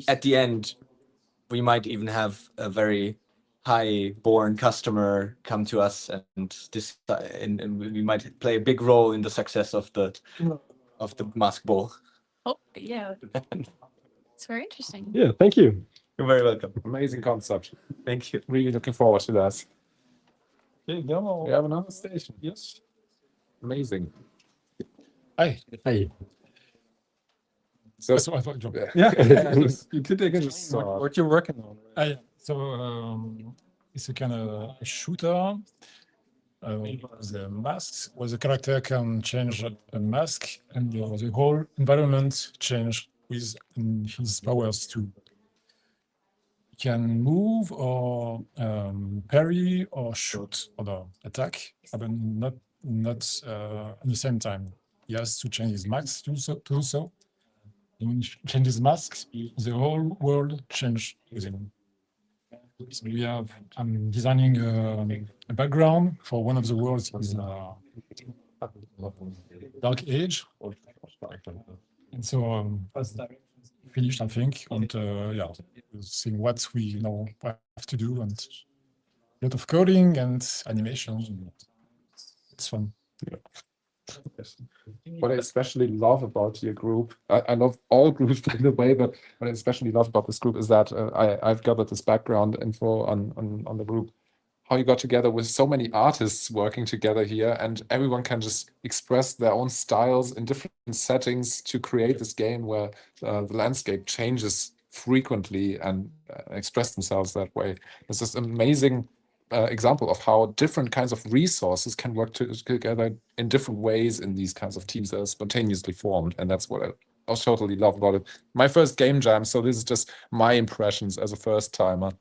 at the end, we might even have a very high-born customer come to us, and we might play a big role in the success of the mask ball. Oh, yeah. It's very interesting. Yeah, thank you. You're very welcome. Amazing concept. Thank you. Really looking forward to that. Okay, Guillermo. We have another station. Yes. Amazing. Hi. Hi. So, That's what I thought, John. Yeah, you could explain what you're working on. Yeah. So it's a kind of a shooter. The masks, where the character can change a mask, and the whole environment change with his powers too. He can move or parry or shoot or attack, but not at the same time. He has to change his mask to do so. And when he changes masks, the whole world changes with him. So I'm designing a background for one of the worlds in Dark Age. And so finished, I think, and yeah, seeing what we now have to do, and a lot of coding and animation. It's fun. what I especially love about your group, I love all groups by the way, but what I especially love about this group is that I've gathered this background info on the group, how you got together with so many artists working together here, and everyone can just express their own styles in different settings to create this game where the landscape changes frequently and express themselves that way. It's just amazing example of how different kinds of resources can work together in different ways in these kinds of teams that are spontaneously formed, and that's what I totally love about it. My first game jam, so this is just my impressions as a first timer.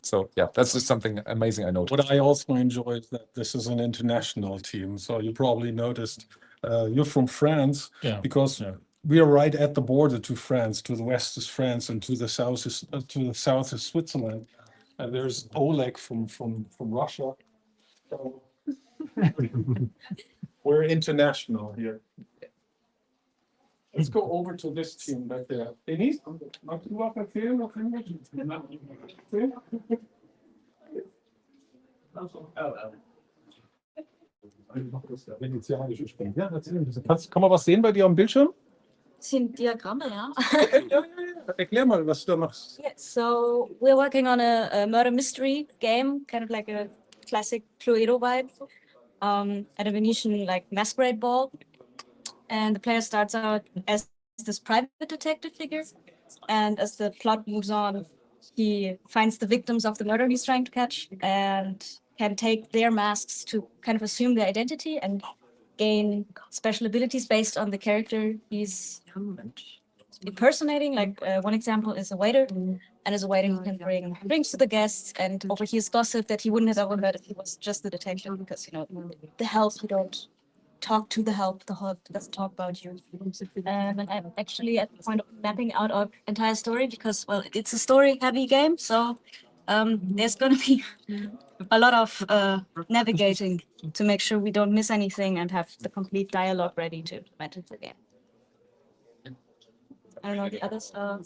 So yeah, that's just something amazing I noticed. What I also enjoy is that this is an international team. So you probably noticed you're from France, because we are right at the border to France. To the west is France, and to the south is Switzerland. And there's Oleg from Russia. So we're international here. Let's go over to this team back there. Denise, magst du was erzählen auf Englisch? Venezianische Springen. Ja, erzähl ein bisschen. Kann man was sehen bei dir am Bildschirm? Sind Diagramme, ja. Erklär mal, was du da machst. Yeah, so we're working on a murder mystery game, kind of like a classic Cluedo vibe, at a Venetian like masquerade ball. And the player starts out as this private detective figure, and as the plot moves on, he finds the victims of the murder he's trying to catch and can take their masks to kind of assume their identity and gain special abilities based on the character he's impersonating. Like one example is a waiter, and as a waiter he can bring drinks to the guests and overhears gossip that he wouldn't have overheard if he was just the detective, because the help, you don't talk to the help doesn't talk about you. And I'm actually at the point of mapping out our entire story, because well, it's a story heavy game, so there's going to be a lot of navigating to make sure we don't miss anything and have the complete dialogue ready to implement into the game. I don't know, the others are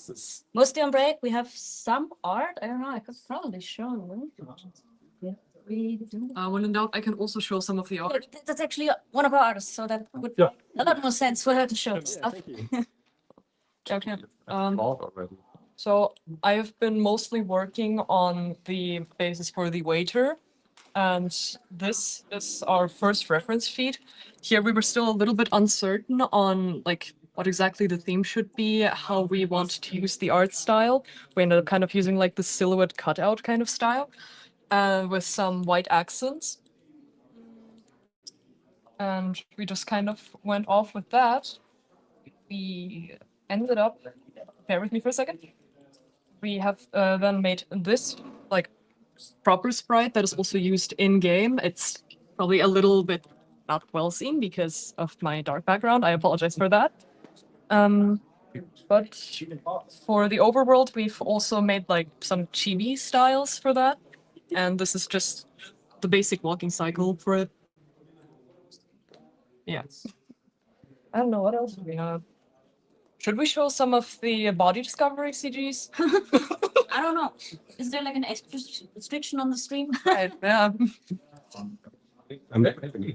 mostly on break. We have some art. I don't know, I could probably show them. When in doubt, I can also show some of the art. That's actually one of our artists, so that would make a lot more sense for her to show stuff. Okay. So I have been mostly working on the basis for the waiter, and this is our first reference feed. Here we were still a little bit uncertain on like what exactly the theme should be, how we want to use the art style. We ended up kind of using like the silhouette cutout kind of style, with some white accents. And we just kind of went off with that. We ended up, bear with me for a second. We have then made this like proper sprite that is also used in game. It's probably a little bit not well seen because of my dark background. I apologize for that. But for the overworld, we've also made like some chibi styles for that. And this is just the basic walking cycle for it. Yeah. I don't know, what else do we have? Should we show some of the body discovery CGs? I don't know. Is there like an restriction on the stream? Right, yeah.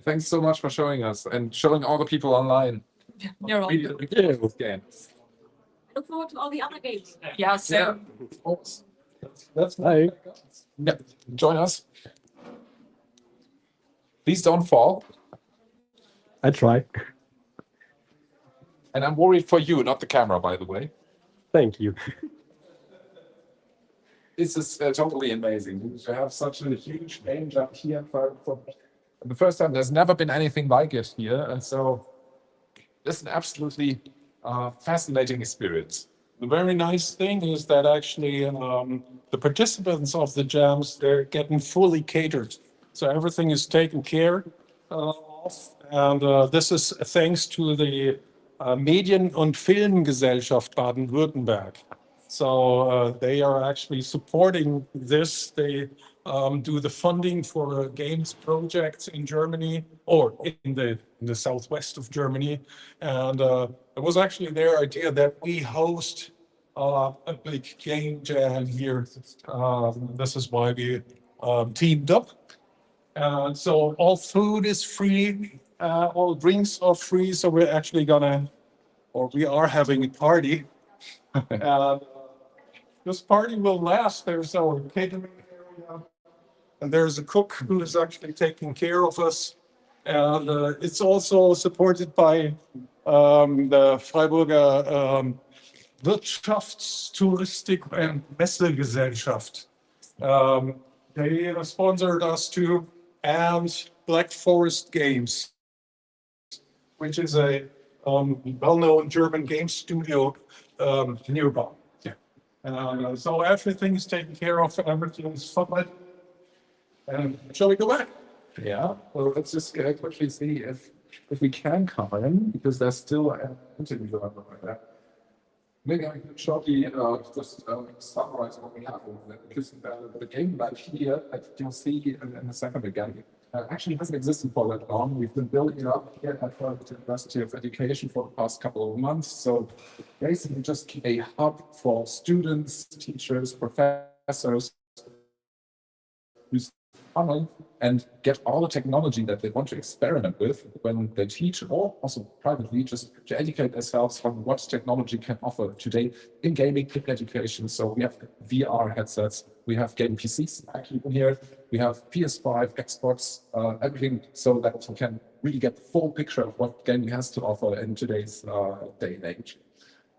Thanks so much for showing us and showing all the people online. You're welcome. Look forward to all the other games. Yeah, same. That's hi. Yeah, join us. Please don't fall. I try. And I'm worried for you, not the camera, by the way. Thank you. This is totally amazing to have such a huge game jump here for the first time. There's never been anything like it here, and so it's an absolutely fascinating experience. The very nice thing is that actually the participants of the jams, they're getting fully catered. So everything is taken care of. And this is thanks to the Medien- und Filmgesellschaft Baden-Württemberg. So they are actually supporting this. They do the funding for games projects in Germany or in the southwest of Germany. And it was actually their idea that we host a big game jam here. This is why we teamed up. And so all food is free, all drinks are free. So we're actually we are having a party. And this party will last. There's our catering area, and there's a cook who is actually taking care of us. And it's also supported by the Freiburger Wirtschaftstouristik- und Messegesellschaft. They sponsored us too, and Black Forest Games, which is a well-known German game studio nearby. So everything is taken care of, everything is fine. Shall we go back? Yeah, well, let's just quickly see if we can come in, because there's still an interview going on right there. Maybe I can shortly just summarize what we have over there, because the game back here, that you'll see in a second again, actually hasn't existed for that long. We've been building it up here at the University of Education for the past couple of months. So basically just a hub for students, teachers, professors, who's funnel and get all the technology that they want to experiment with when they teach, or also privately, just to educate themselves on what technology can offer today in gaming, in education. So we have VR headsets, we have game PCs actually in here, we have PS5, Xbox, everything, so that you can really get the full picture of what gaming has to offer in today's day and age.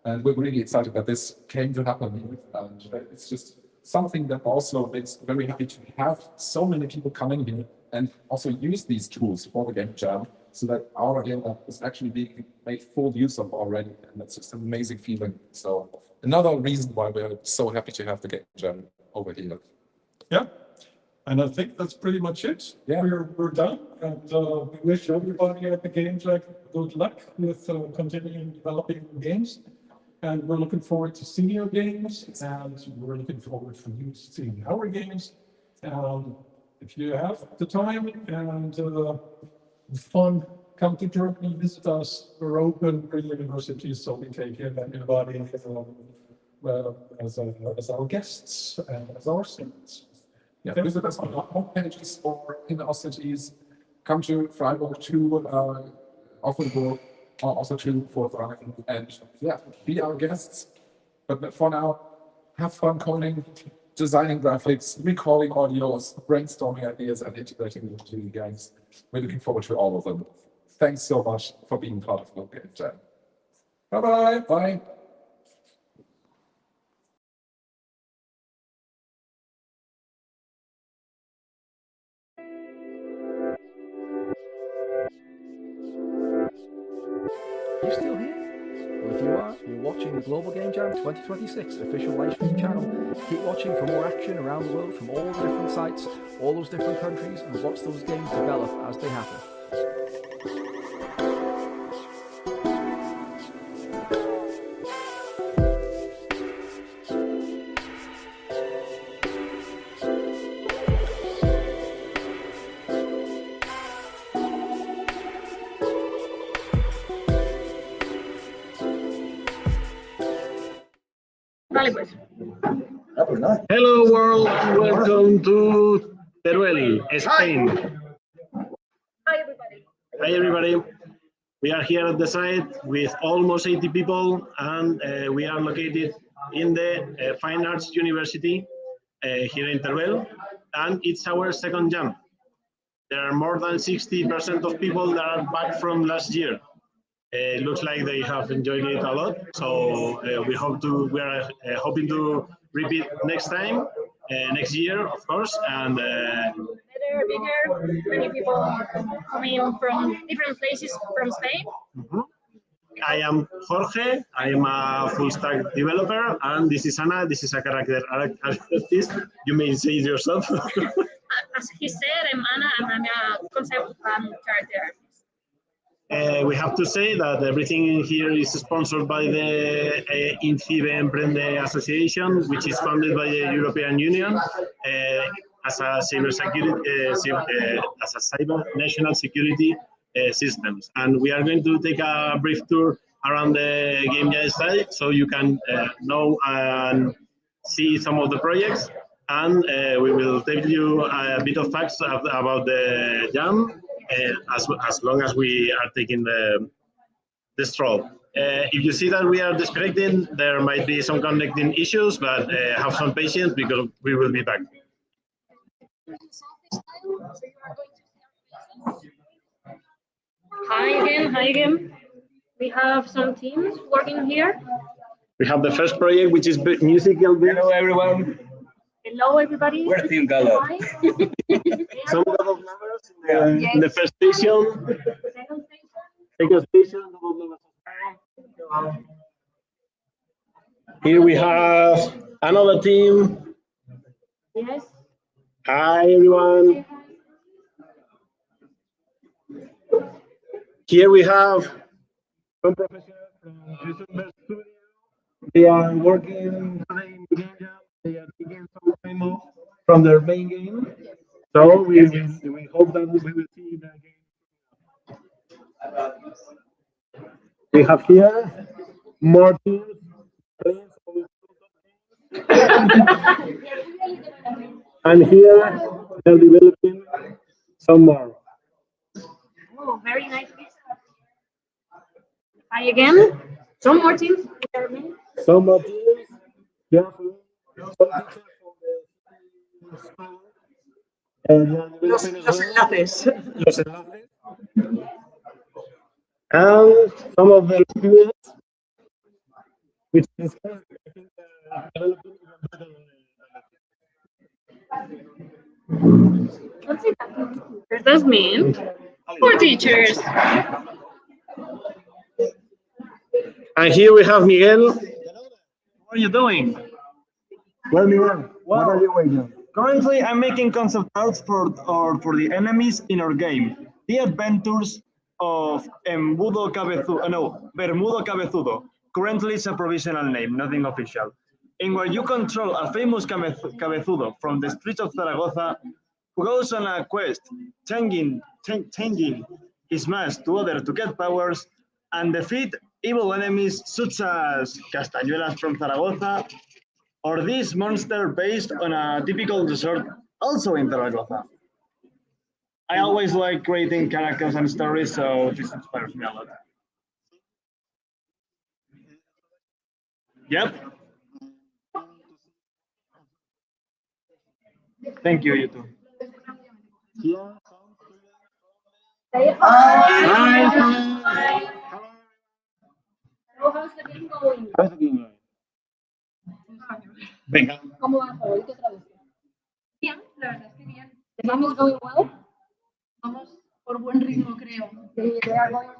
And we're really excited that this came to happen, and it's just something that also makes me very happy to have so many people coming here and also use these tools for the game jam, so that our area is actually being made full use of already, and that's just an amazing feeling. So another reason why we're so happy to have the game jam over here. Yeah, and I think that's pretty much it. Yeah. We're done, and we wish everybody at the game jam good luck with continuing developing games. And we're looking forward to seeing your games, and we're looking forward for you to seeing our games. If you have the time and fun, come to Germany, visit us. We're open for universities, so we take in anybody as our guests and as our students. Yeah, visit us on our homepages or in our cities. Come to Freiburg, to Offenburg, also to Vortragen, and yeah, be our guests. But for now, have fun coding, designing graphics, recalling audios, brainstorming ideas, and integrating them into the games. We're looking forward to all of them. Thanks so much for being part of the Game Jam. Bye-bye. Bye. You still here? Well, if you are, you're watching the Global Game Jam 2026 official livestream channel. Keep watching for more action around the world from all the different sites, all those different countries, and watch those games develop as they happen. Hello world, and welcome to Teruel, Spain. Hi everybody. We are here at the site with almost 80 people, and we are located in the Fine Arts University here in Teruel, and it's our second jam. There are more than 60% of people that are back from last year. It looks like they have enjoyed it a lot. So we are hoping to repeat next time, next year, of course. And better, bigger, many people coming from different places from Spain. I am Jorge. I am a full stack developer, and this is Ana. This is a character artist. You may say it yourself. As he said, I'm Ana, and I'm a concept character. We have to say that everything in here is sponsored by the INCIBE Emprende Association, which is funded by the European Union as a cyber national security systems. And we are going to take a brief tour around the Game Jam site so you can know and see some of the projects. And we will tell you a bit of facts about the Jam as long as we are taking the stroll. If you see that we are disconnecting, there might be some connecting issues, but have some patience because we will be back. Hi again. We have some teams working here. We have the first project, which is musical. Hello, everyone. Hello, everybody. We're Team Gala. Some Gala members in the first station. Second station. Here we have another team. Yes. Hi, everyone. Here we have some professionals from December Studio. They are working today in the game jam. They are taking some time off from their main game. So we hope that we will see the game. We have here more teams. And here they're developing some more. Oh, very nice. Hi again. Some more teams. Some more teams. Yeah. Los enlaces. Los enlaces. And some of the students, which is developing even better What does that mean? For teachers. And here we have Miguel. What are you doing? Well, Miguel, what are you doing? Currently, I'm making concept arts for the enemies in our game. The Adventures of Bermudo Cabezudo. Currently, it's a provisional name, nothing official. In where you control a famous cabezudo from the streets of Zaragoza, who goes on a quest, changing his mask to others to get powers and defeat evil enemies such as Castañuelas from Zaragoza, or this monster based on a typical dessert also in Zaragoza. I always like creating characters and stories, so this inspires me a lot. Yep. Thank you, you too. Hi. How's the game going? How's the game going? Venga. ¿Cómo va favorito otra vez? Bien, la verdad es que bien. The game is going well. Vamos por buen ritmo, creo. They are going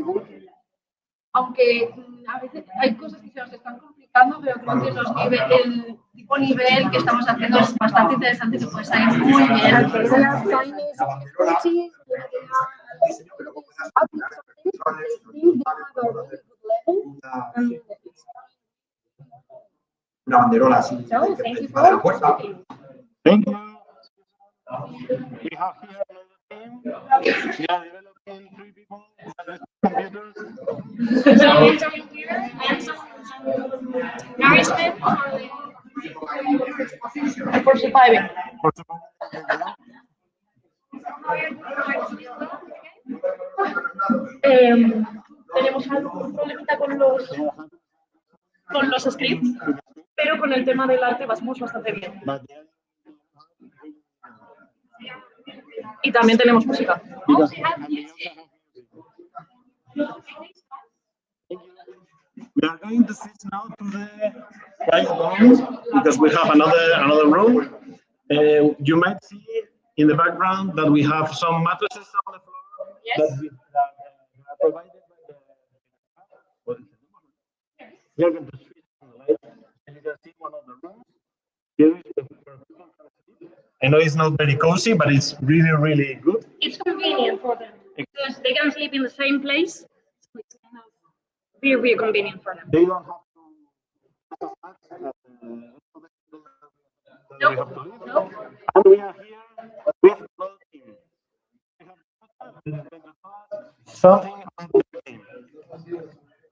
good rhythm. Aunque a veces hay cosas que se nos están complicando, pero creo que el tipo nivel que estamos haciendo es bastante interesante, que puede salir muy bien. Una banderola así. So, thank you for watching. Thank you. We have here another team. We are developing 3 people with computers. Nourishment for surviving. Tenemos algún problemita con los scripts. pero con el tema del arte vamos bastante bien. Y también tenemos música. We are going to switch now to the right room because we have another room. You might see in the background that we have some mattresses on the floor that are provided by the. We are going to switch on the light, and you can see one of the rooms. Here is where people can sleep. I know it's not very cozy, but it's really, really good. It's convenient for them because they can sleep in the same place. So it's kind of really convenient for them. They don't have Nope. And we are here with another team. Something about the game.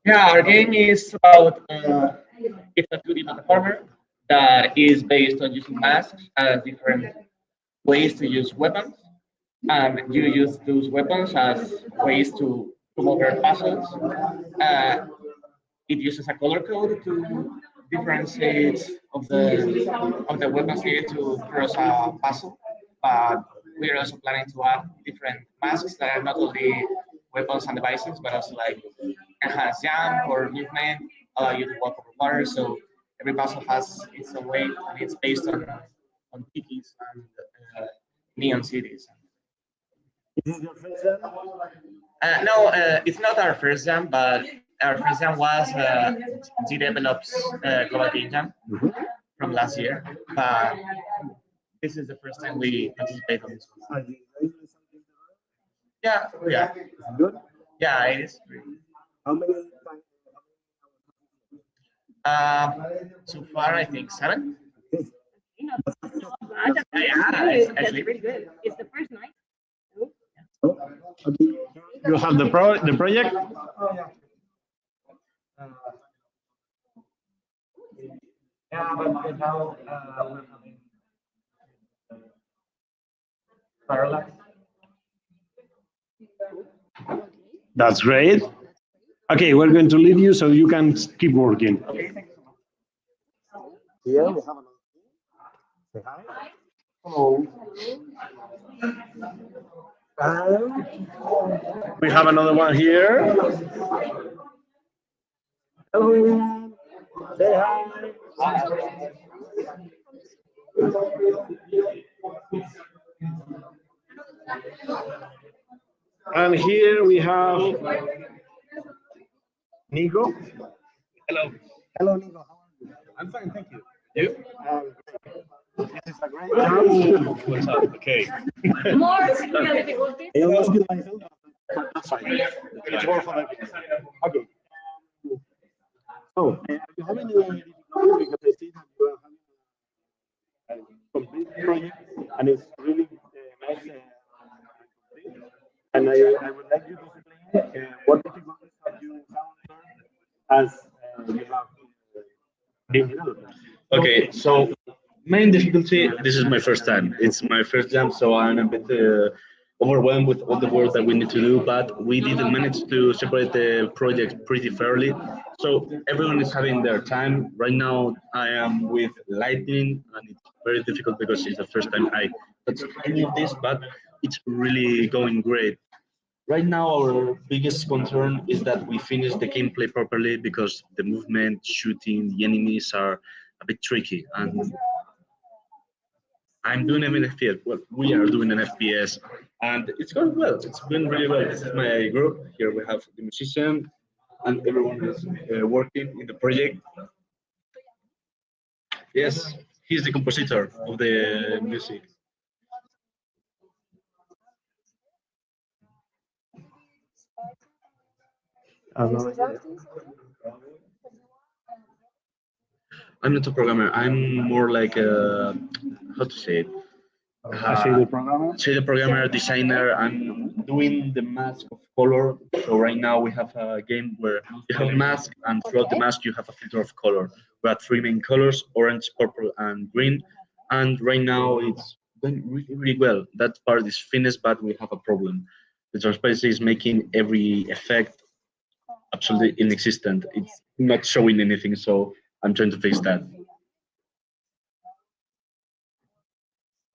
Yeah, our game is about it's a 2D platformer that is based on using masks as different ways to use weapons, and you use those weapons as ways to over puzzles. It uses a color code to differentiate of the weapons needed to cross a puzzle, but we're also planning to add different masks that are not only weapons and devices, but also like enhanced jump or movement, allow you to walk over water. So every puzzle has its own way, and it's based on tikis and neon cities. Is this your first jam? No, it's not our first jam, but our first jam was G-Develop's Global Game Jam from last year. But this is the first time we participate on this one. Yeah, yeah. Good? Yeah, it is. How many So far, I think 7. Yeah, it's actually really good. It's the first night. Okay. You have the project? Yeah, but now we're having parallax. That's great. Okay, we're going to leave you so you can keep working. Okay, thank you so much. Here we have another team. Say hi. Hello. We have another one here. Hello, everyone. Say hi. And here we have Nico. Hello. Hello, Nico. How are you? I'm fine, thank you. You? This is a great job. What's up? Okay. More technical difficulties. I almost killed myself, but that's fine. It's more fun. Okay. So, do you have any difficulty? Because I see that you are having a complete project, and it's really nice and complete. And I would like you to explain what difficulties have you encountered as you have been developing. Okay, so main difficulty, this is my first time. It's my first jam, so I'm a bit overwhelmed with all the work that we need to do, but we did manage to separate the project pretty fairly. So everyone is having their time. Right now, I am with lighting, and it's very difficult because it's the first time I touch any of this, but it's really going great. Right now, our biggest concern is that we finish the gameplay properly because the movement, shooting, the enemies are a bit tricky. And I'm doing an FPS. Well, we are doing an FPS, and it's going well. It's been really well. This is my group. Here we have the musician, and everyone is working in the project. Yes, he's the compositor of the music. I'm not a programmer. I'm more like a, how to say it? Shader programmer, designer. I'm doing the mask of color. So right now we have a game where you have a mask, and throughout the mask you have a filter of color. We have 3 main colors: orange, purple, and green. And right now it's going really, really well. That part is finished, but we have a problem. The transparency is making every effect absolutely inexistent. It's not showing anything, so I'm trying to fix that.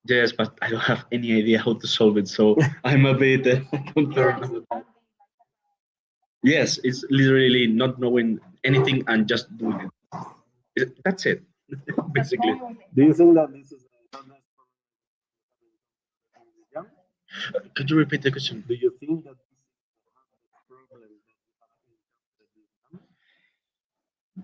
Yes, but I don't have any idea how to solve it, so I'm a bit concerned. Yes, it's literally not knowing anything and just doing it. That's it, basically. Do you think that this is Could you repeat the question? Do you think that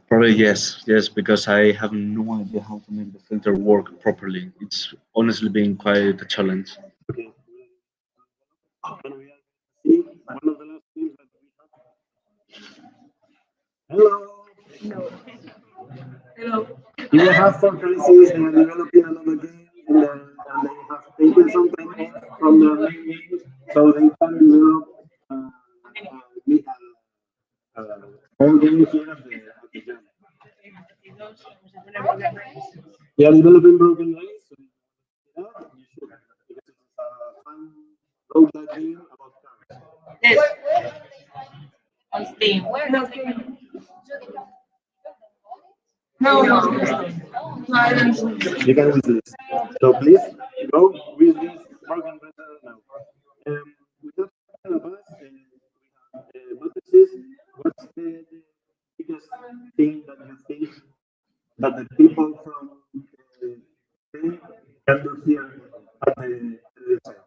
Probably yes, yes, because I have no idea how to make the filter work properly. It's honestly been quite a challenge. okay? When we are seeing one of the last things that we have. Hello. No. Hello. You will have four crises and developing another game, and they have taken some time off from the main game, so they can develop whole game here at the jam. They are developing broken lines, so you should, because it's a fun roguelike game about cars. Yes. On Steam. No, no. No, I don't. You can wishlist. So please go wishlist broken better now. We have a bus, notices. What's the biggest thing that you think that the people from Spain can do here at the site?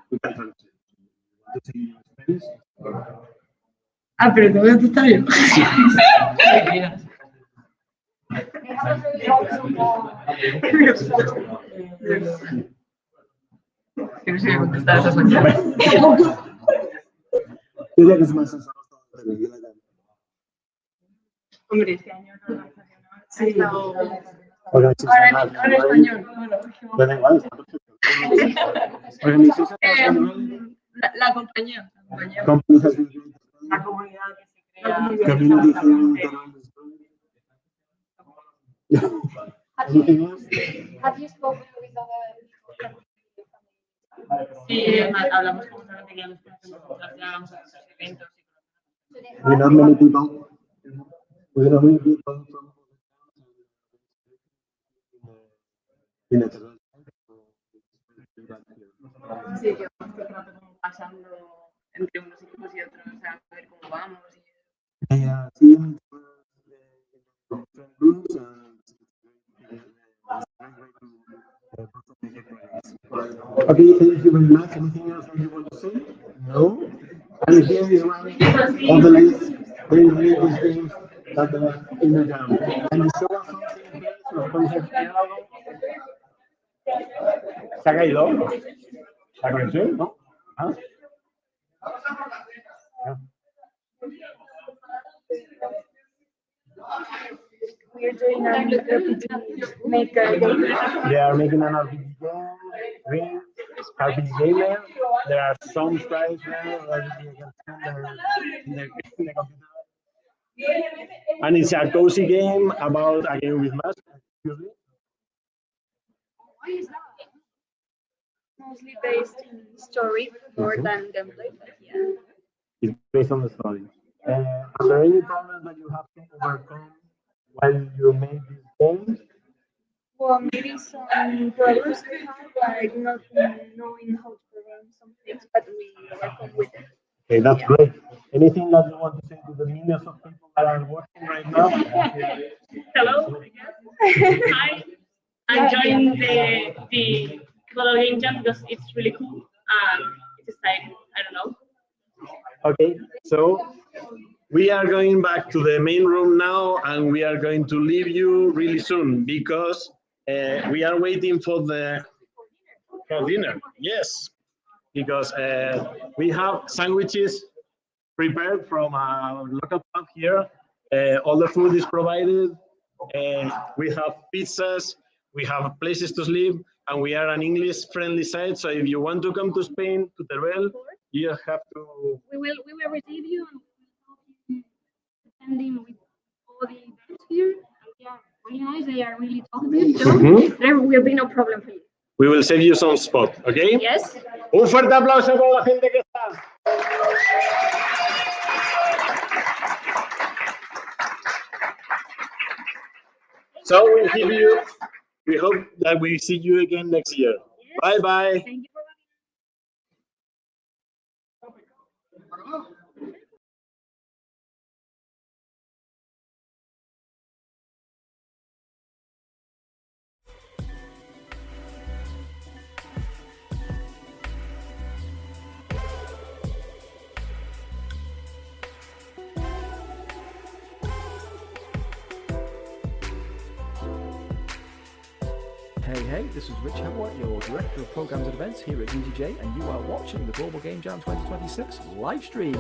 We can translate. To say in Spanish. Ah, pero te voy a contestar yo. Que no sé qué contestar esas cosas. Diría que es más sensato, pero yo la gano. Hombre, este año no lo ha estado. Ahora Ahora español. Da igual, está perfecto. Organización La compañía. Communication. La comunidad que se crea. Community around the story. Anything else? Have you spoken with other? Sí, hablamos con otra gente que ya nos conocemos, ya vamos a hacer eventos. We know many people. We know many people from in the Sí, que vamos todo el rato como pasando entre unos equipos y otros, o sea, a ver cómo vamos. They are teams different groups and okay, thank you very much. Anything else that you want to say? No? And here is one of the list. There is these things that are in the jam. And you show us something here, los puedes enseñar algo. ¿Se ha caído? ¿La conexión? ¿No? ¿Ah? We're doing an RPG maker game. They are making an RPG game, RPG gamer. There are some sprites there that you can see in the computer. And it's a cozy game about a game with mask. Excuse Why is that? Mostly based in story more than gameplay, but yeah. It's based on the story. Are there any problems that you have to overcome while you make this game? Well, maybe some problems we have, like not knowing how to program some things, but we overcome with it. Okay, that's great. Anything that you want to say to the millions of people that are watching right now? Hello. Hi. I'm joining the Global Game Jam because it's really cool. It's exciting. I don't know. Okay, so we are going back to the main room now, and we are going to leave you really soon because we are waiting for dinner. Yes, because we have sandwiches prepared from a local pub here. All the food is provided. We have pizzas. We have places to sleep, and we are an English-friendly site. So if you want to come to Spain, to Teruel, you have to. We will receive you and attending with all the events here. Yeah, really nice. They are really talkative, so there will be no problem for you. We will save you some spot, okay? Yes. Un fuerte aplauso para la gente que está. So we hope that we see you again next year. Bye bye. Thank you for Hey, this is Rich Hemwatt, your Director of Programs and Events here at GGJ, and you are watching the Global Game Jam 2026 live stream.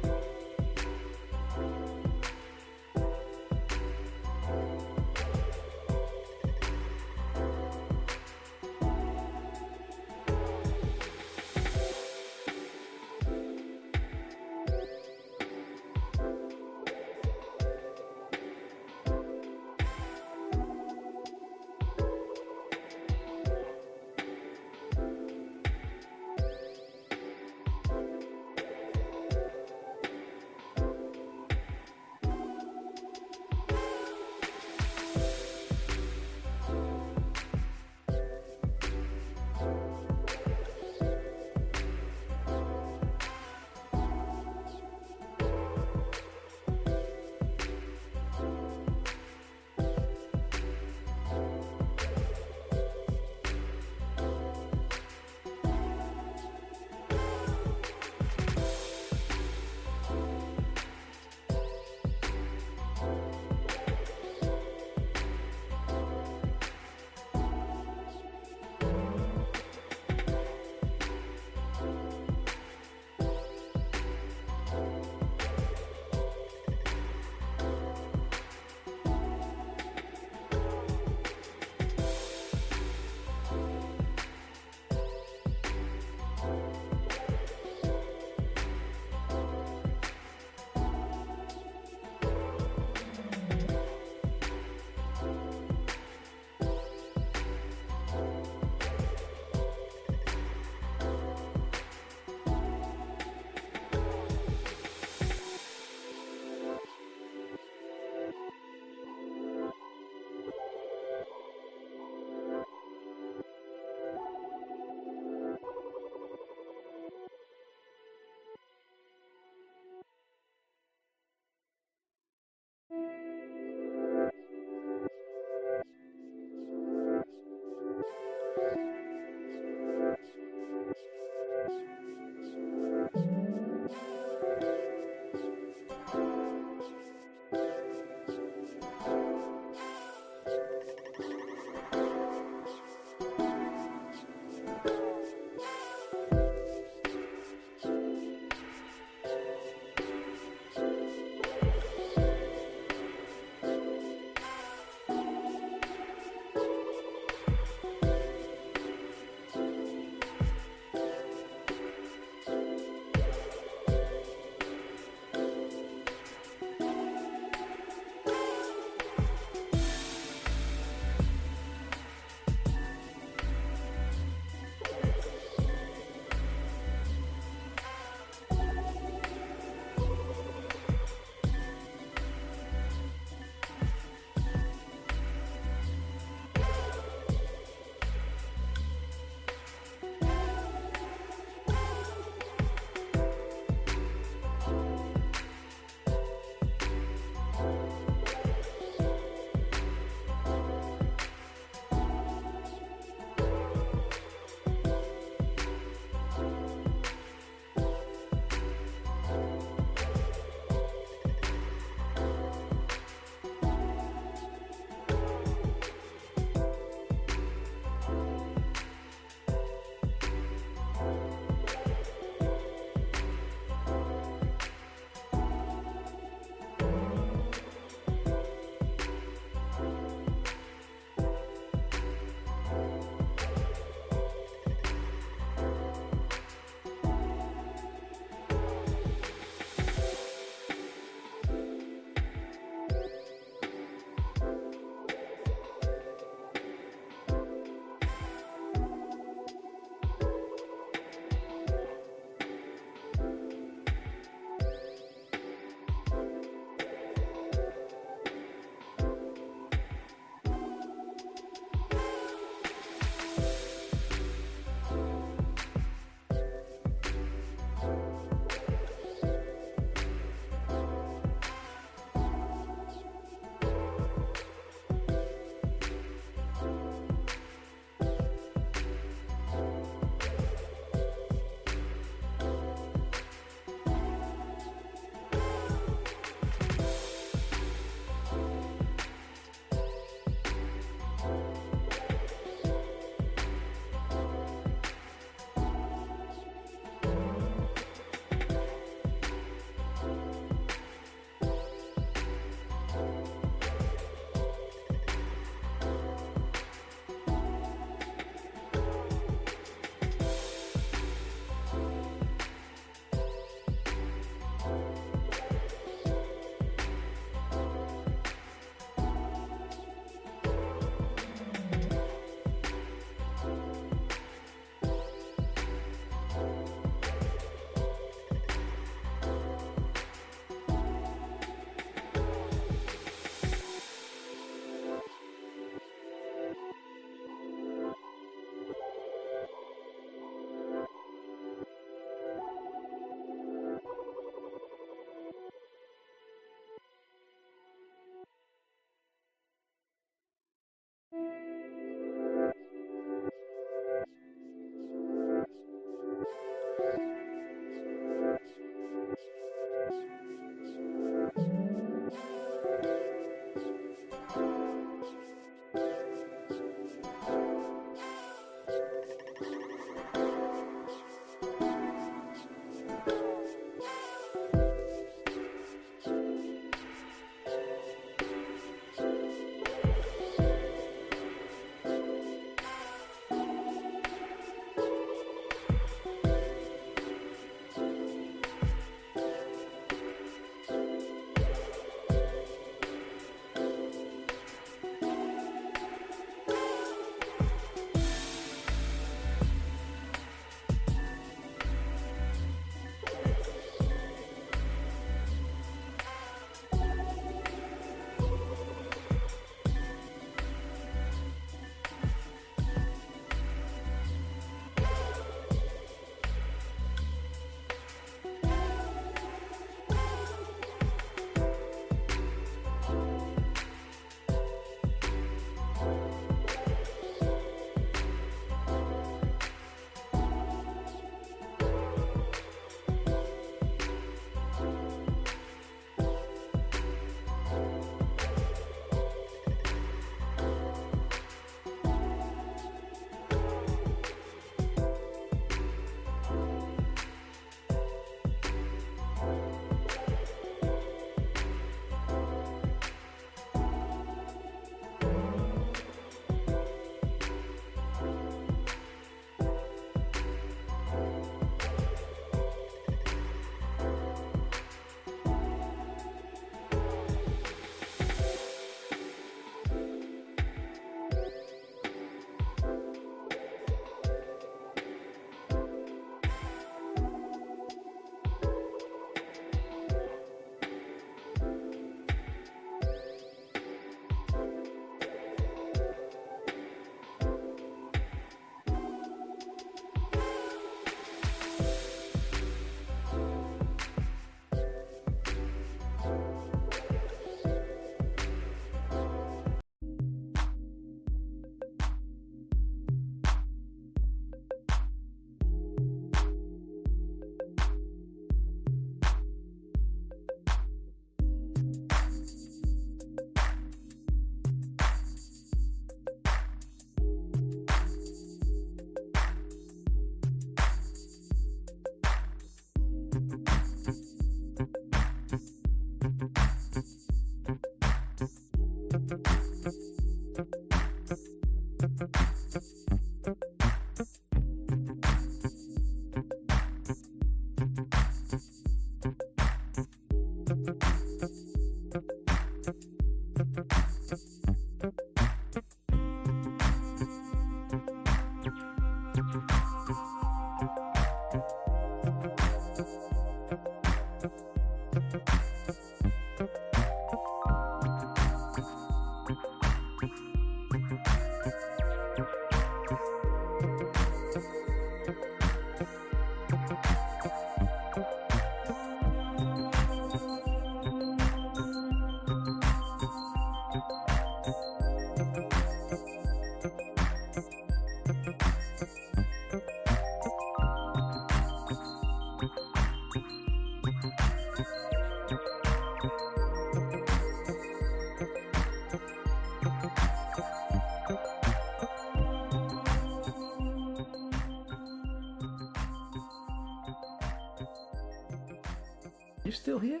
You still here?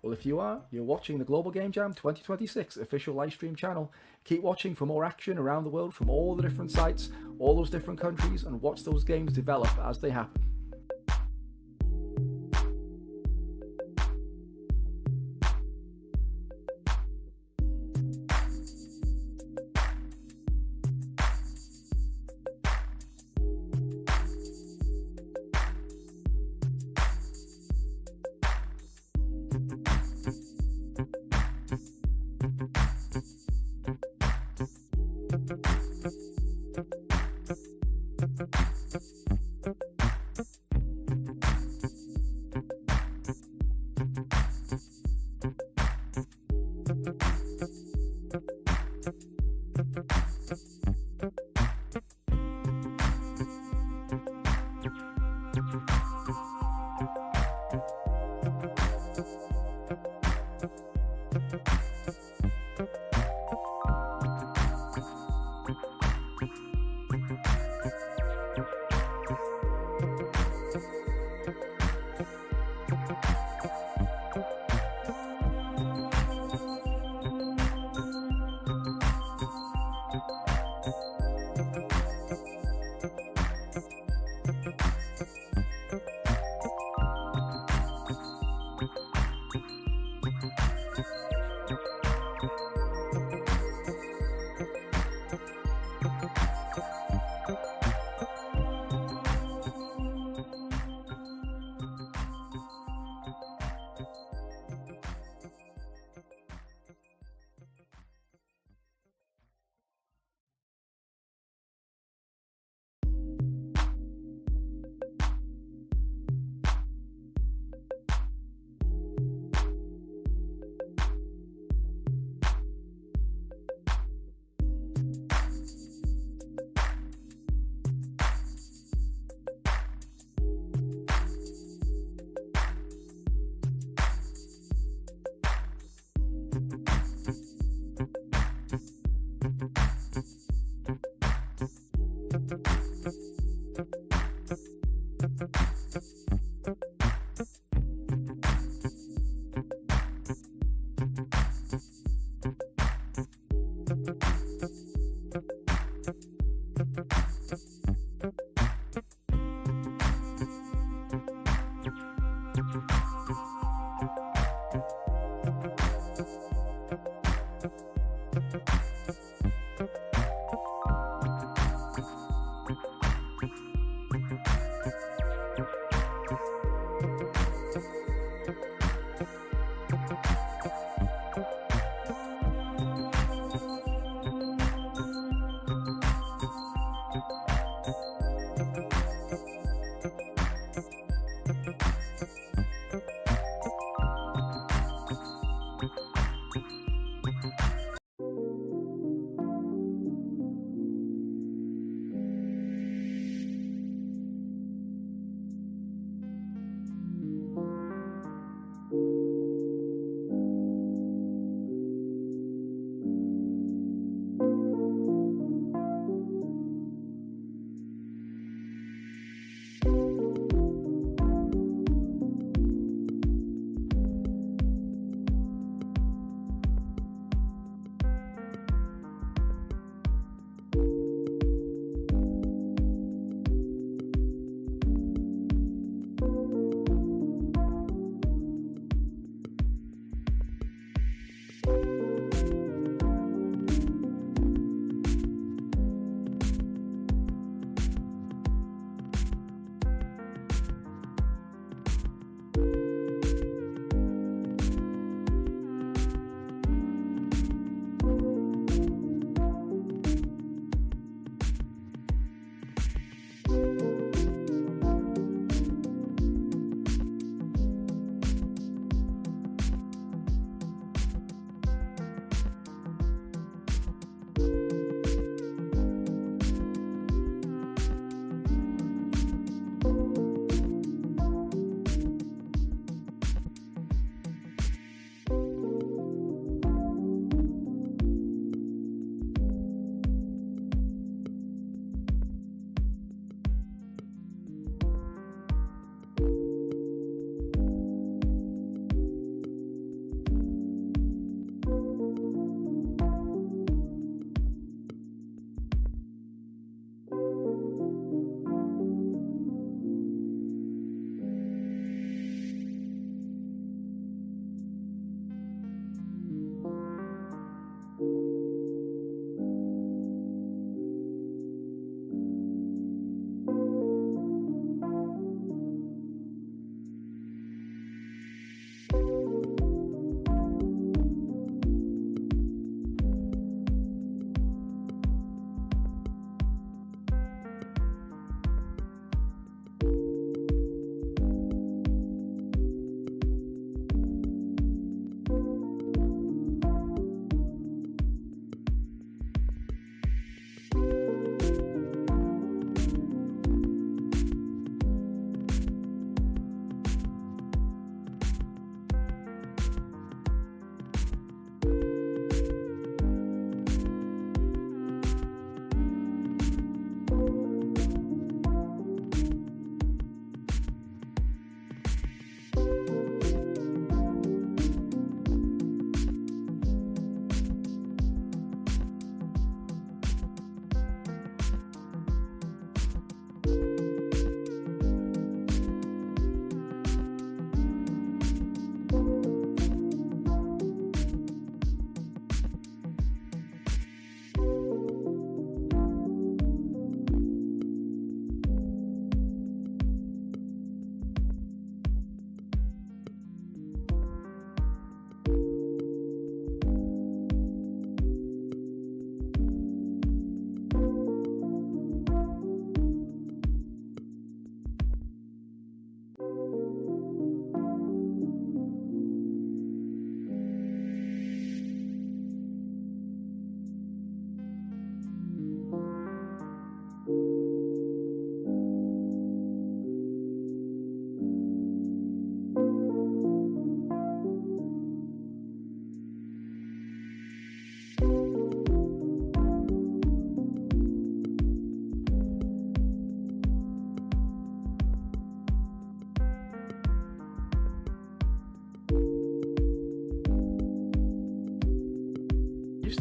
Well, if you are, you're watching the Global Game Jam 2026 official live stream channel. Keep watching for more action around the world from all the different sites, all those different countries, and watch those games develop as they happen.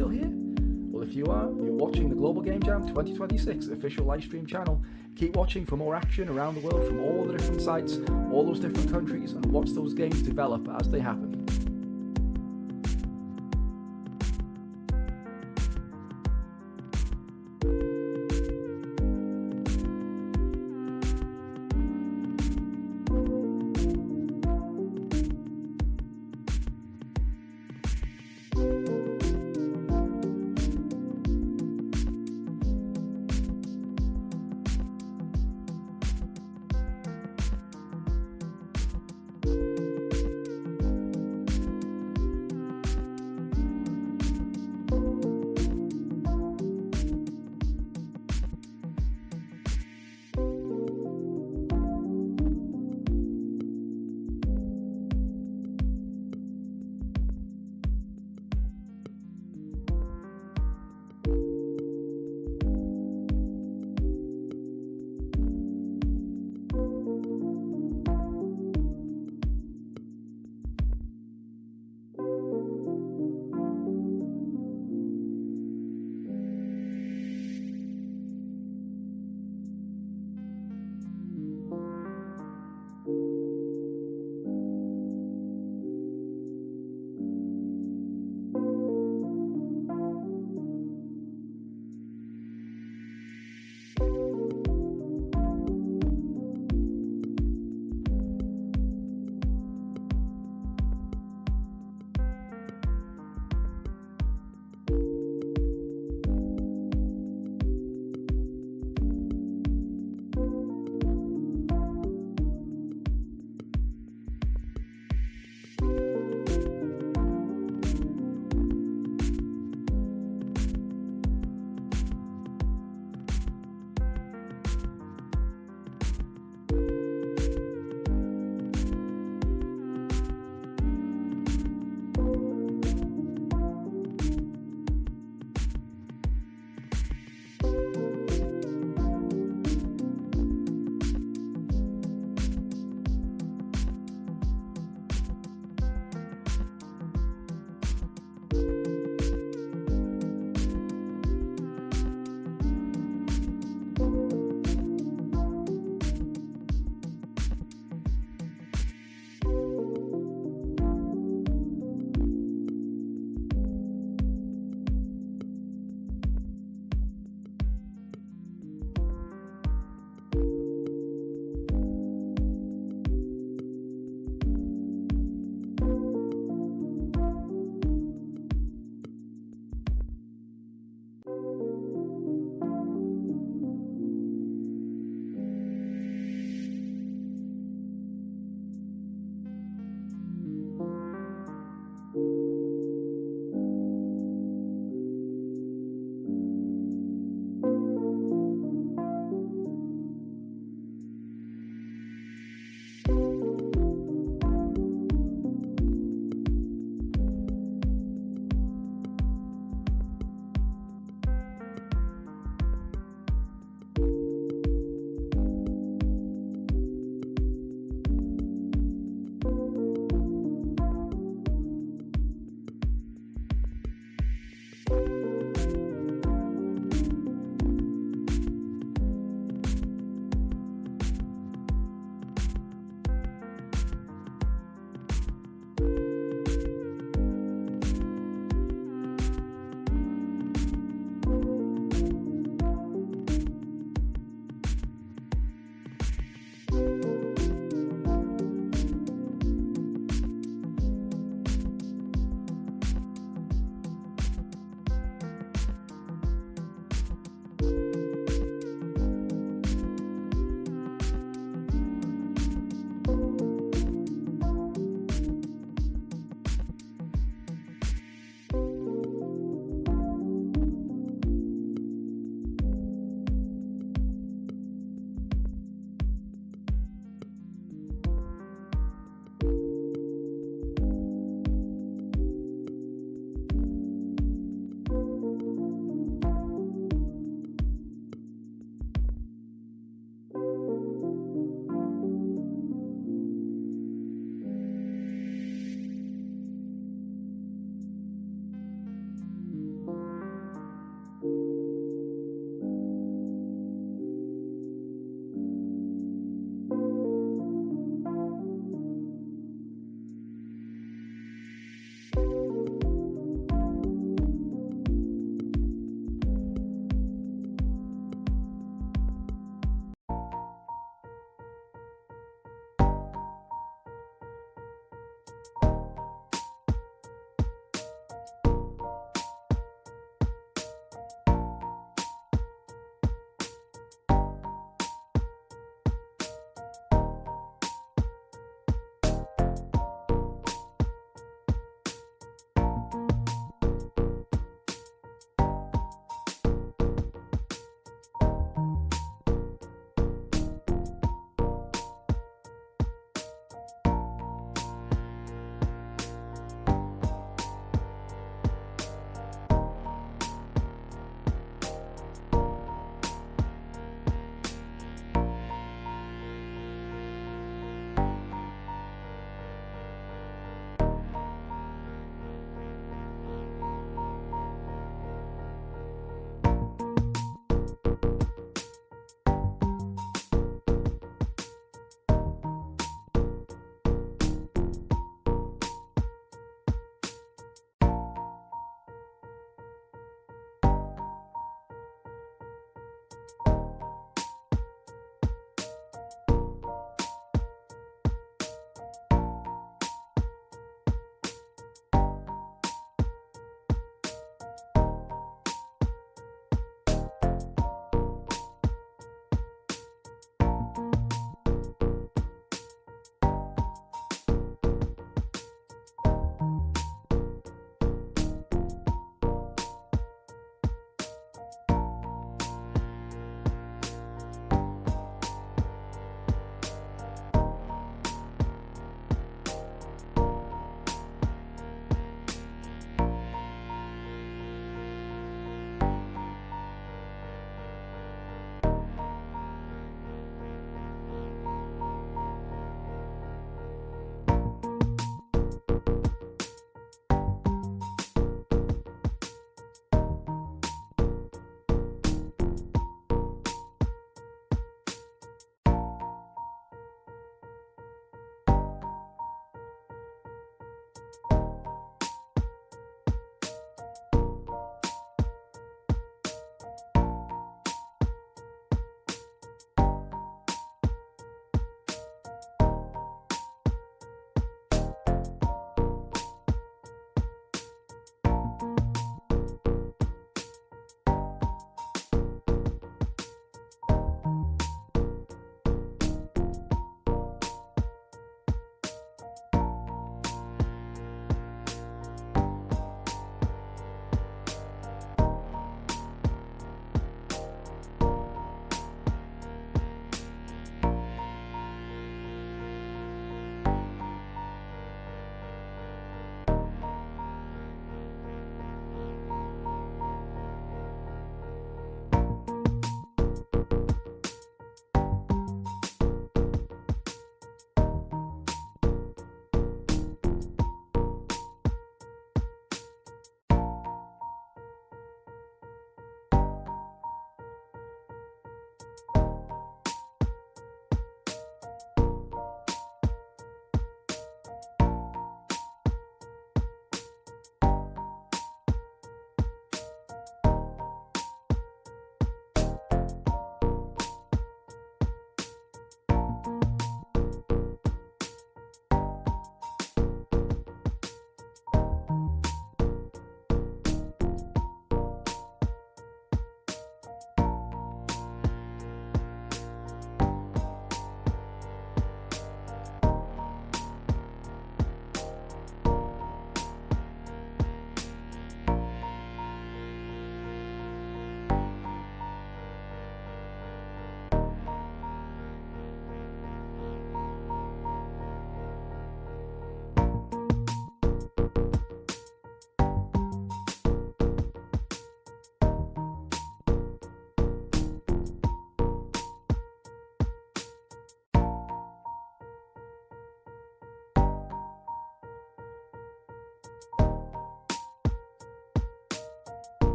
still here? Well, if you are, you're watching the Global Game Jam 2026 official live stream channel. Keep watching for more action around the world from all the different sites, all those different countries, and watch those games develop as they happen.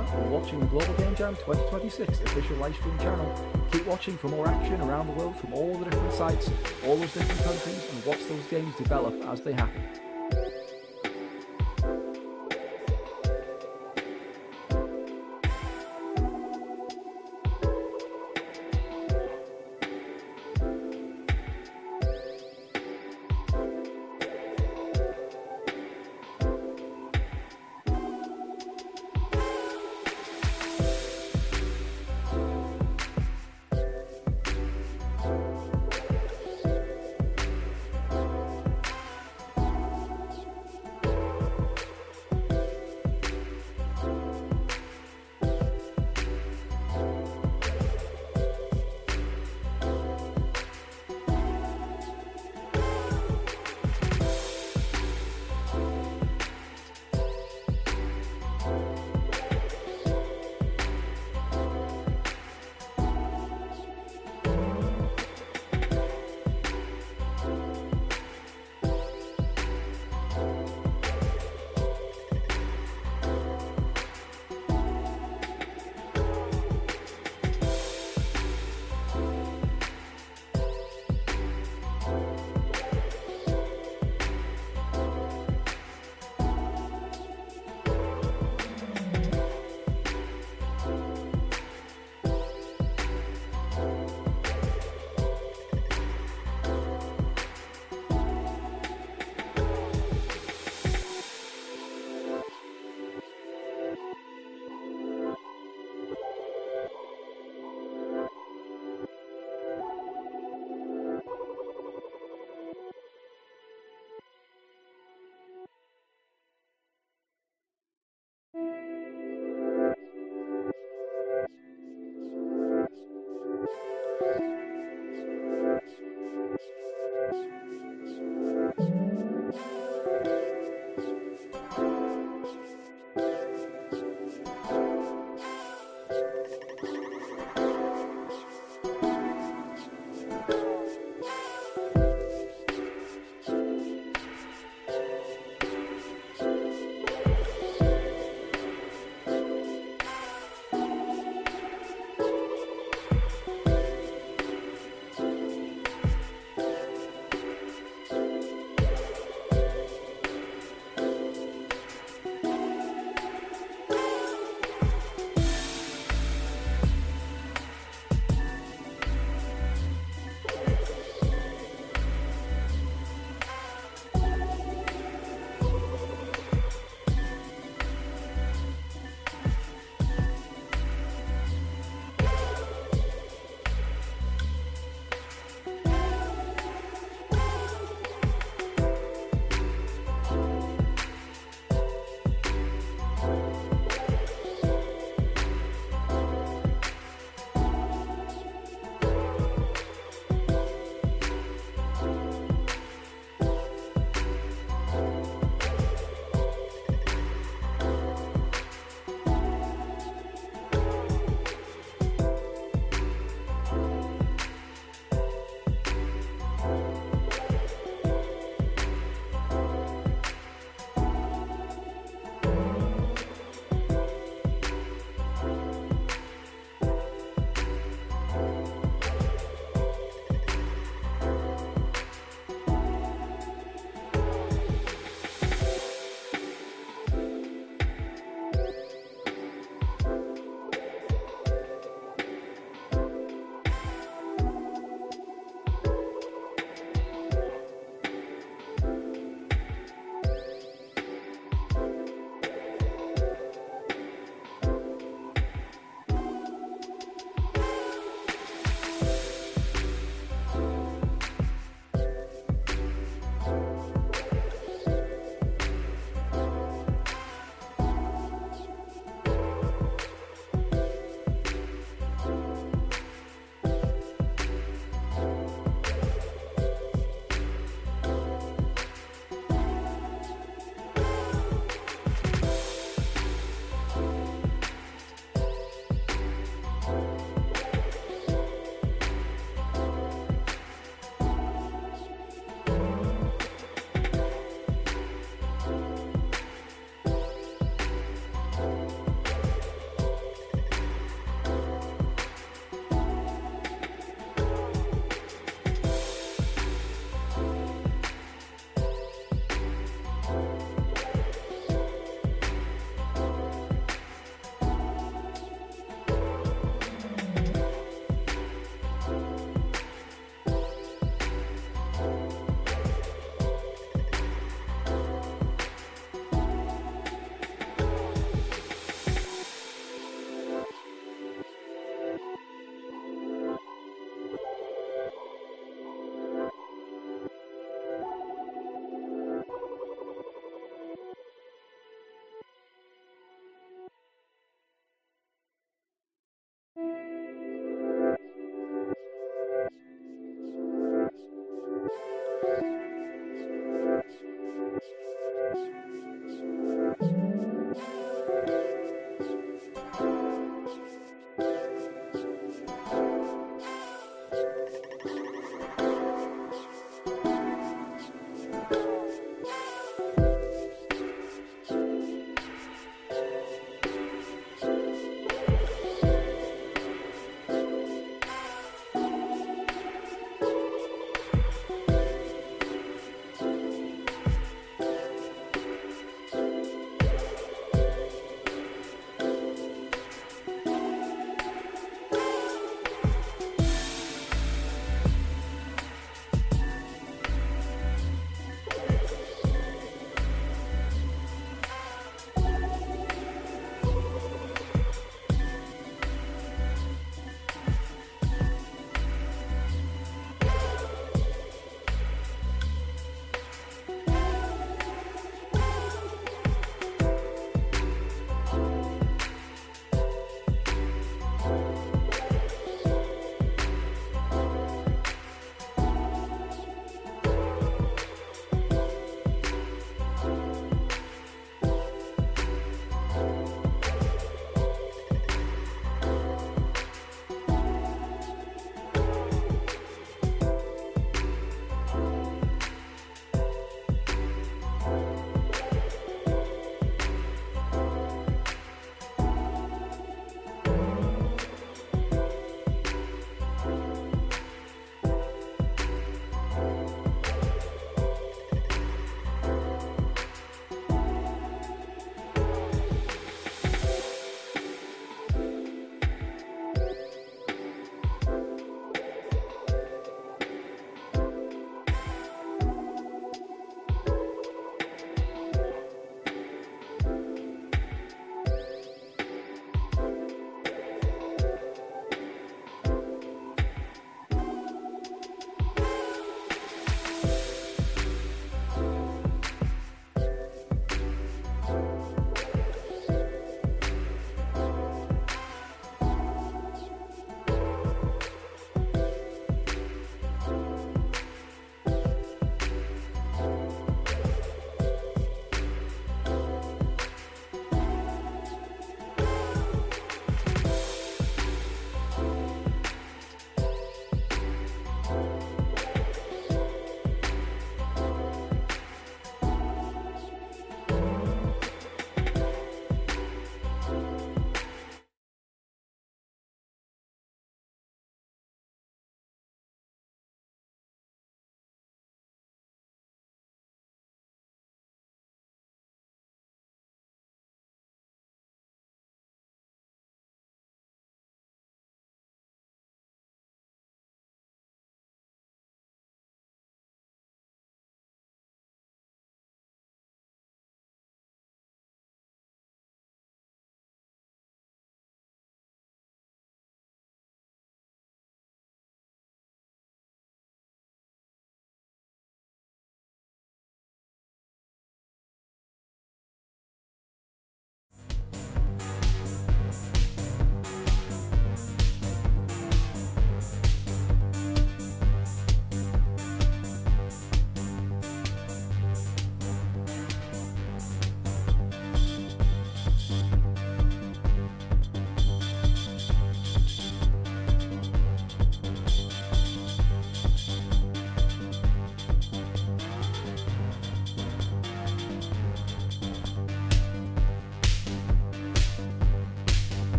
are, you're watching the Global Game Jam 2026 official live stream channel. Keep watching for more action around the world from all the different sites, all those different countries, and watch those games develop as they happen.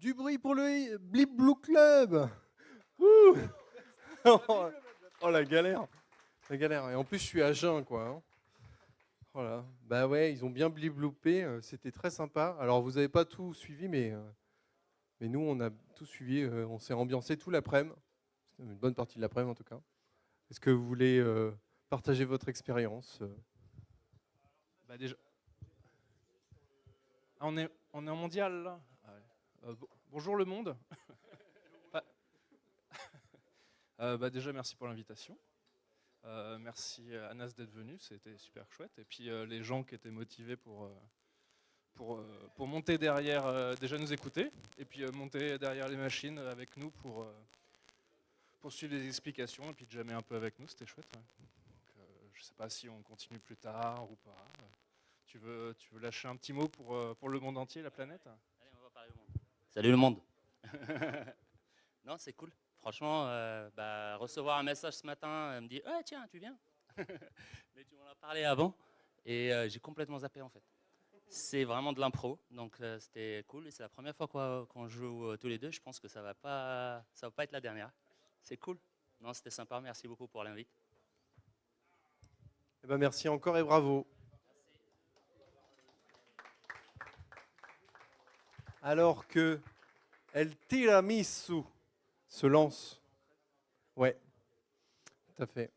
Du bruit pour le Blip Blue Club. Ouh. Oh la galère. La galère. Et en plus, je suis à jeun, quoi. Hein. Voilà. Bah ouais, ils ont bien blibloupé. C'était très sympa. Alors, vous n'avez pas tout suivi, mais nous, on a tout suivi. On s'est ambiancé tout l'après-midi. Une bonne partie de l'après-midi, en tout cas. Est-ce que vous voulez partager votre expérience Bah déjà, on est en mondial là. Ah ouais. Bonjour le monde. Bah déjà merci pour l'invitation. Merci Anas d'être venu, c'était super chouette. Et puis les gens qui étaient motivés pour monter derrière, déjà nous écouter, et puis monter derrière les machines avec nous pour suivre les explications, et puis de jammer un peu avec nous, c'était chouette. Ouais. Donc, je sais pas si on continue plus tard ou pas. Tu veux lâcher un petit mot pour le monde entier, la planète? Allez, on va parler au monde. Salut le monde. Non, c'est cool. Franchement, recevoir un message ce matin, me dit ouais, tiens, tu viens. Mais tu m'en as parlé avant et j'ai complètement zappé en fait. C'est vraiment de l'impro, donc c'était cool et c'est la première fois qu'on joue tous les deux. Je pense que ça va pas être la dernière. C'est cool. Non, c'était sympa. Merci beaucoup pour l'invite. Eh ben, merci encore et bravo. Alors que El Tiramisu se lance. Ouais, tout à fait.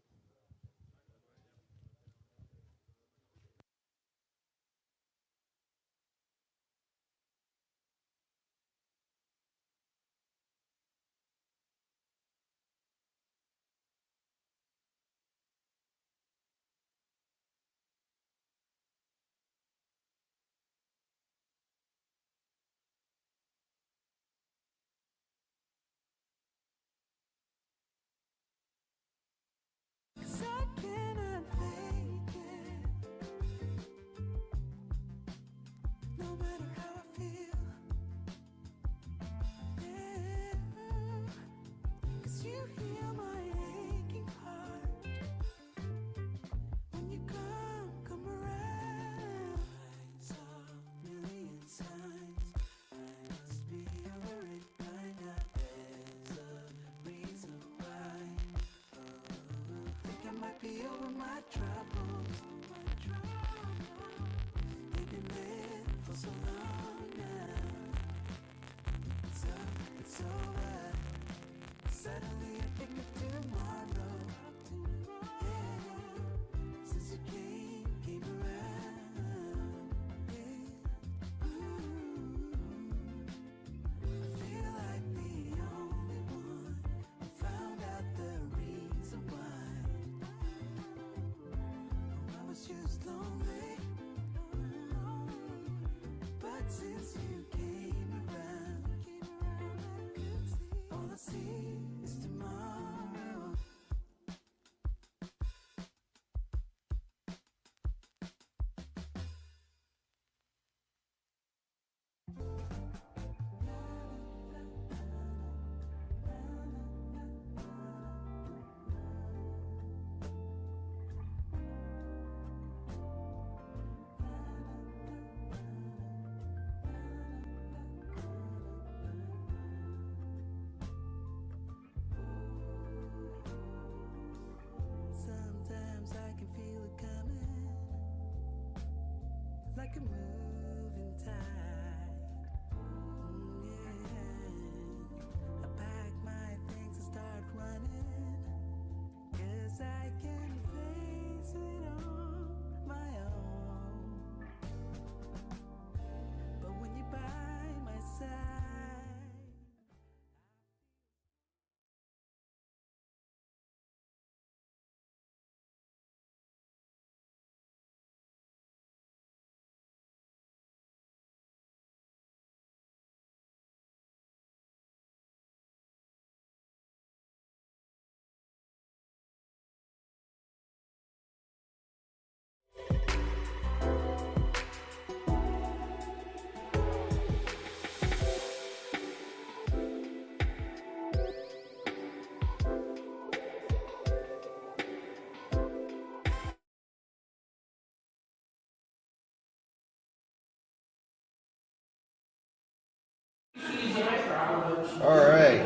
All right.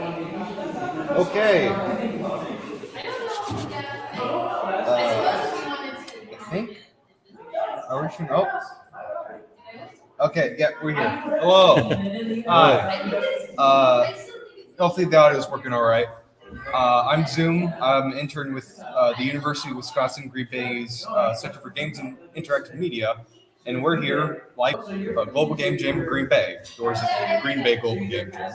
Okay. I think. Are we sure? Oh. Okay. Yeah, we're here. Hello. Hi. Hopefully the audio is working all right. I'm Zoom. I'm an intern with the University of Wisconsin Green Bay's Center for Games and Interactive Media, and we're here live Global Game Jam Green Bay, or is it Green Bay Global Game Jam?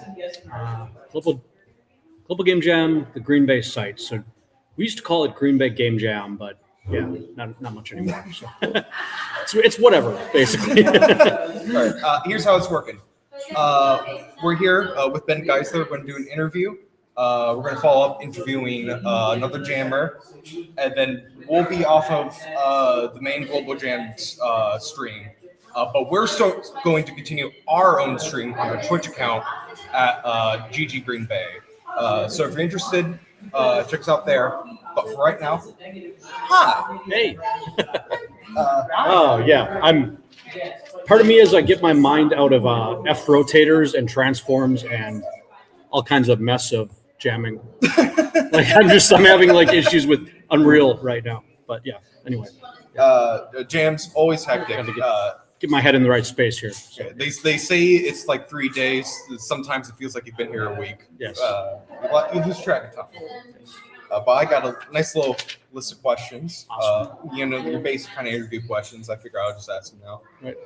Global Game Jam, the Green Bay site. So we used to call it Green Bay Game Jam, but yeah, not much anymore. So it's whatever, basically. All right. Here's how it's working. We're here with Ben Geisler. We're going to do an interview. We're going to follow up interviewing another jammer, and then we'll be off of the main Global Jam stream. But we're still going to continue our own stream on our Twitch account at GG Green Bay. So if you're interested, check us out there. But for right now, hi. Hey. Oh yeah, part of me is I get my mind out of F rotators and transforms and all kinds of mess of jamming. I'm having like issues with Unreal right now. But yeah, anyway. Jam's always hectic. Get my head in the right space here. So. They say it's like 3 days. Sometimes it feels like you've been here a week. Yes. You lose track of time. But I got a nice little list of questions. Awesome. Your basic kind of interview questions. I figure I'll just ask them now. Right.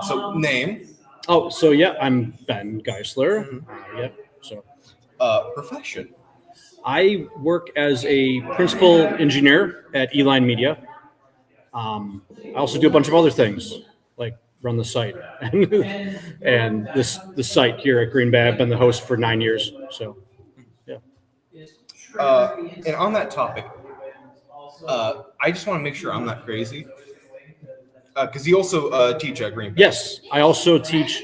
So name. Oh, so yeah, I'm Ben Geisler. Mm-hmm. Yeah. So. Profession. I work as a principal engineer at Eline Media. I also do a bunch of other things, like run the site and the site here at Green Bay. I've been the host for 9 years. So, yeah. And on that topic, I just want to make sure I'm not crazy. Because you also teach at Green Bay. Yes, I also teach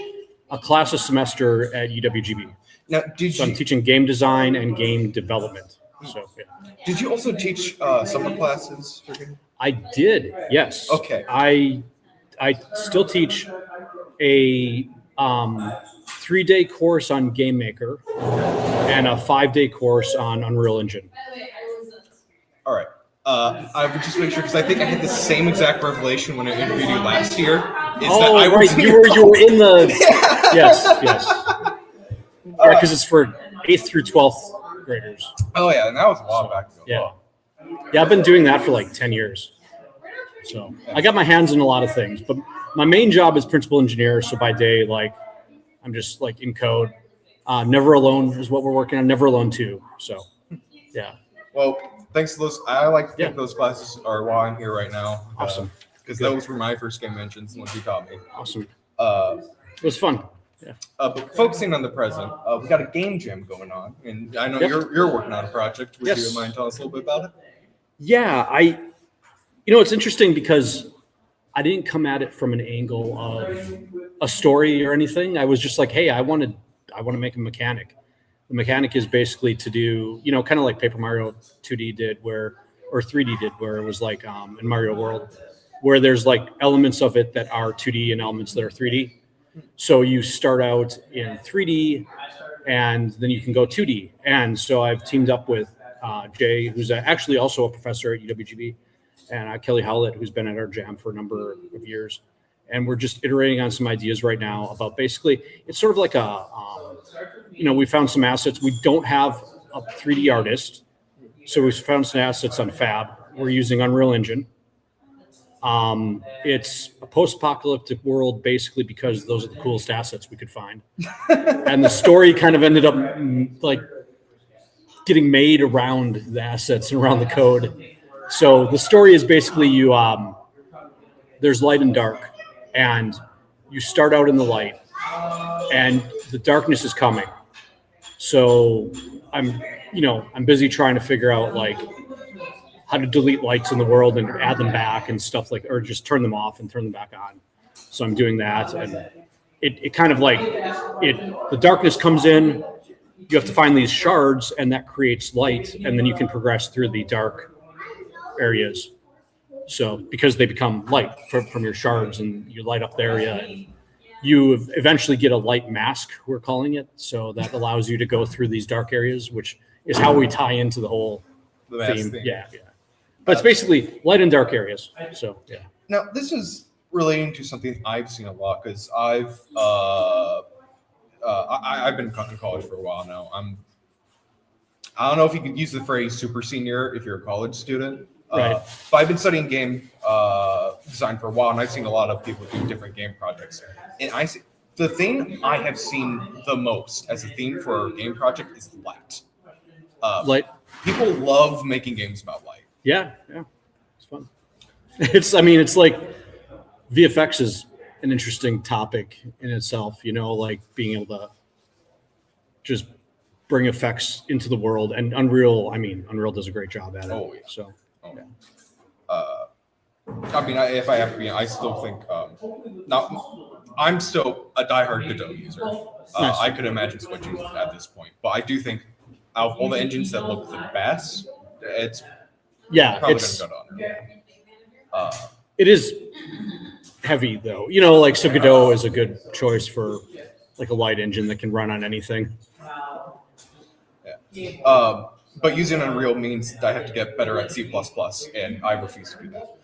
a class a semester at UWGB. Now, I'm teaching game design and game development. So, yeah. Did you also teach summer classes? I did, yes. Okay. I still teach a 3-day course on Game Maker and a 5-day course on Unreal Engine. All right. I would just make sure, because I think I had the same exact revelation when I interviewed you last year. Right. You were in the... Yes. Right, because it's for 8th through 12th graders. Oh, yeah, and that was a while back ago. Yeah, I've been doing that for like 10 years. So I got my hands in a lot of things, but my main job is principal engineer. So by day, like I'm just like in code. Never Alone is what we're working on. Never Alone 2. So, yeah. Well, thanks to those. I like to think those classes are why I'm here right now. Awesome. Because those were my first game mentions, the ones you taught me. Awesome. It was fun. Yeah. But focusing on the present, we got a game jam going on, and I know you're working on a project. Would you mind telling us a little bit about it? Yeah, it's interesting because I didn't come at it from an angle of a story or anything. I was just like, hey, I want to make a mechanic. The mechanic is basically to do, kind of like Paper Mario 2D did, or 3D did, where it was like in Mario World, where there's like elements of it that are 2D and elements that are 3D. So you start out in 3D and then you can go 2D. And so I've teamed up with Jay, who's actually also a professor at UWGB, and Kelly Howlett, who's been at our jam for a number of years. And we're just iterating on some ideas right now about basically, it's sort of like we found some assets. We don't have a 3D artist. So we found some assets on Fab. We're using Unreal Engine. It's a post-apocalyptic world basically because those are the coolest assets we could find. And the story kind of ended up like getting made around the assets and around the code. So the story is basically there's light and dark, and you start out in the light and the darkness is coming. So I'm busy trying to figure out like how to delete lights in the world and add them back and stuff like, or just turn them off and turn them back on. So I'm doing that, and it kind of like the darkness comes in, you have to find these shards, and that creates light, and then you can progress through the dark areas. So because they become light from your shards, and you light up the area, you eventually get a light mask, we're calling it. So that allows you to go through these dark areas, which is how we tie into the whole The mask theme. theme. Yeah. But it's basically light and dark areas. So yeah. Now, this is relating to something I've seen a lot because I've been in college for a while now. I don't know if you could use the phrase super senior if you're a college student. Right. But I've been studying game design for a while, and I've seen a lot of people do different game projects. And the thing I have seen the most as a theme for a game project is light. Light. People love making games about light. Yeah. It's fun. It's like VFX is an interesting topic in itself, like being able to just bring effects into the world. And Unreal does a great job at it. Oh, yeah. So, yeah. If I have to be, I still think I'm still a diehard Godot user. Nice. I could imagine switching at this point, but I do think out of all the engines that look the best, it's probably going to go down. It is heavy though, so Godot is a good choice for like a light engine that can run on anything. But using Unreal means I have to get better at C++, and I refuse to do that.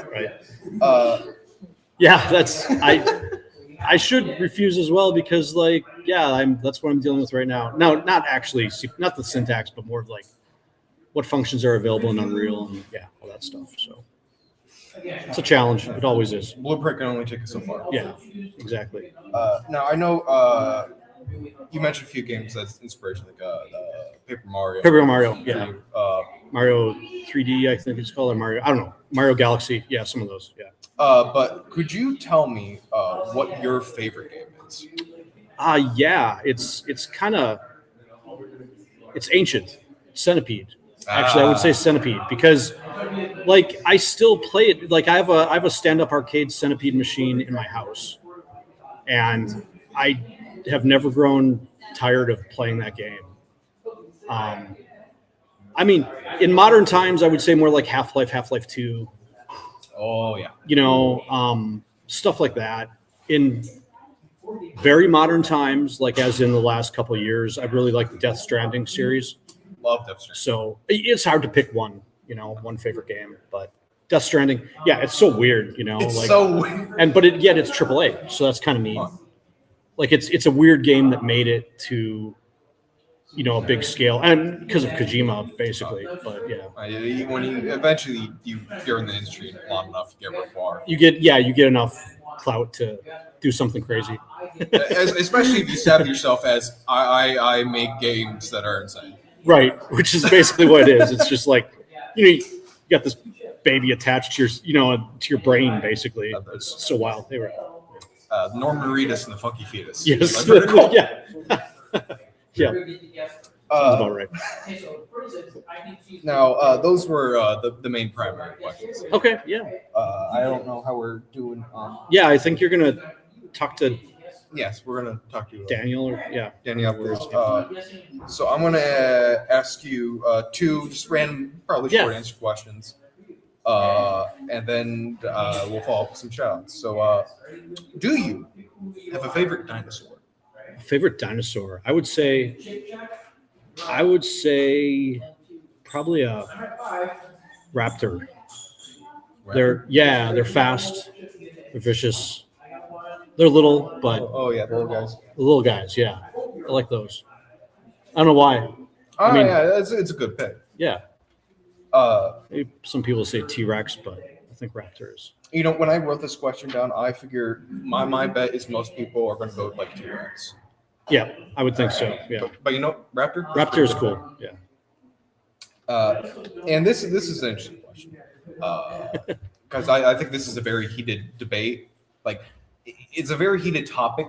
Right. I should refuse as well because that's what I'm dealing with right now. No, not actually, not the syntax, but more of like what functions are available in Unreal and all that stuff. So it's a challenge. It always is. Blueprint can only take us so far. Yeah, exactly. Now I know you mentioned a few games as inspiration, like Paper Mario. Paper Mario, yeah. Mario 3D, I think it's called, or Mario. I don't know. Mario Galaxy, yeah, some of those, yeah. But could you tell me what your favorite game is? It's ancient. Centipede. Actually, I would say Centipede because, I still play it. I have a stand-up arcade Centipede machine in my house, and I have never grown tired of playing that game. In modern times, I would say more like Half-Life, Half-Life 2. Oh yeah. Stuff like that. In very modern times, as in the last couple of years, I really like the Death Stranding series. Love Death Stranding. So it's hard to pick one favorite game, but Death Stranding, it's so weird, It's so weird. But it's AAA, so that's kind of neat. It's a weird game that made it to, a big scale, and because of Kojima, basically. But when you're in the industry long enough, you get required. You get enough clout to do something crazy. Especially if you stab yourself as I make games that are insane. Right, which is basically what it is. It's just you got this baby attached to your brain, basically. It's so wild. They were Norman Reedus and the Funky Fetus. Yes. Cool. Yeah. Yeah. Sounds about right. Now, those were the main primary questions. Okay, yeah. I don't know how we're doing. I think you're going to talk to... Yes, we're going to talk to Daniel. Daniel afterwards. So I'm going to ask you two just random, probably short answer questions. And then we'll follow up with some shout-outs. So do you have a favorite dinosaur? Favorite dinosaur? I would say probably a raptor. They're fast, they're vicious, they're little, but the little guys. The little guys, yeah, I like those. I don't know why. It's a good pick. Yeah. Some people say T-Rex, but I think raptors. When I wrote this question down, I figured my bet is most people are going to vote like T-Rex. Yeah, I would think so. Yeah, but Raptor. Raptor is cool. Yeah. And this is an interesting question because I think this is a very heated debate. It's a very heated topic.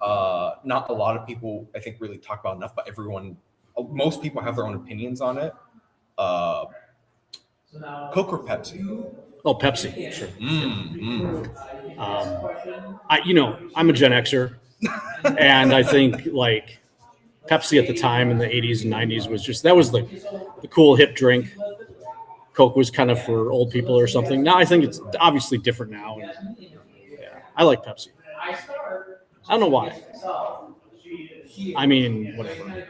Not a lot of people, I think, really talk about enough, but most people have their own opinions on it. Coke or Pepsi? Oh, Pepsi, sure. I'm a Gen Xer, and I think Pepsi at the time in the 80s and 90s was the cool hip drink. Coke was kind of for old people or something. Now I think it's obviously different now. And, I like Pepsi. I don't know why. I mean, whatever.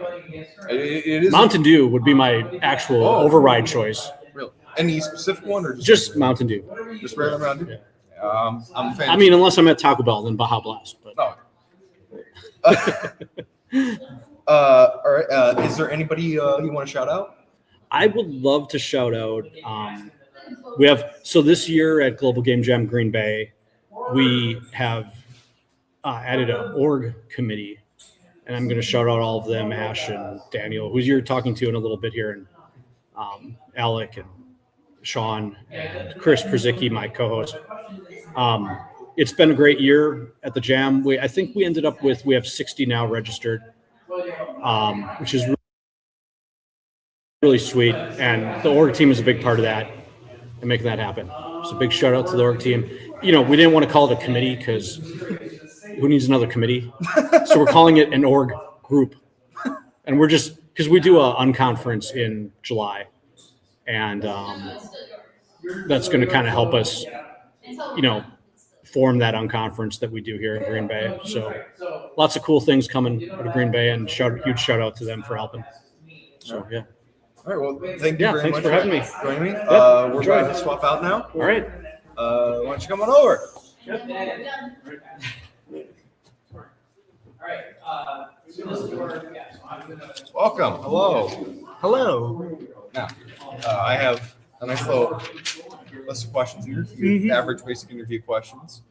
It is Mountain Dew would be my actual override choice. Really? Any specific one or Just Mountain Dew? Just regular Mountain Dew? I'm a fan. I mean, unless I'm at Taco Bell, then Baja Blast. But. All right. Is there anybody you want to shout out? I would love to shout out. We have this year at Global Game Jam Green Bay, we have added an org committee, and I'm going to shout out all of them: Ash and Daniel, who you're talking to in a little bit here, and Alec and Sean and Chris Przicki, my co-host. It's been a great year at the Jam. I think we ended up with we have 60 now registered, which is really sweet, and the org team is a big part of that and making that happen. So big shout out to the org team. We didn't want to call it a committee because who needs another committee? So we're calling it an org group, and we're just because we do a unconference in July, and that's going to kind of help us, form that unconference that we do here in Green Bay. So lots of cool things coming out of Green Bay, and huge shout out to them for helping. So yeah. All right. Well, thank you very thanks much for having me. Joining me. Yep, We're enjoy. going to swap out now. All right. Why don't you come on over? Welcome. Hello. Hello. Now, I have a nice little list of questions here. Average basic interview questions.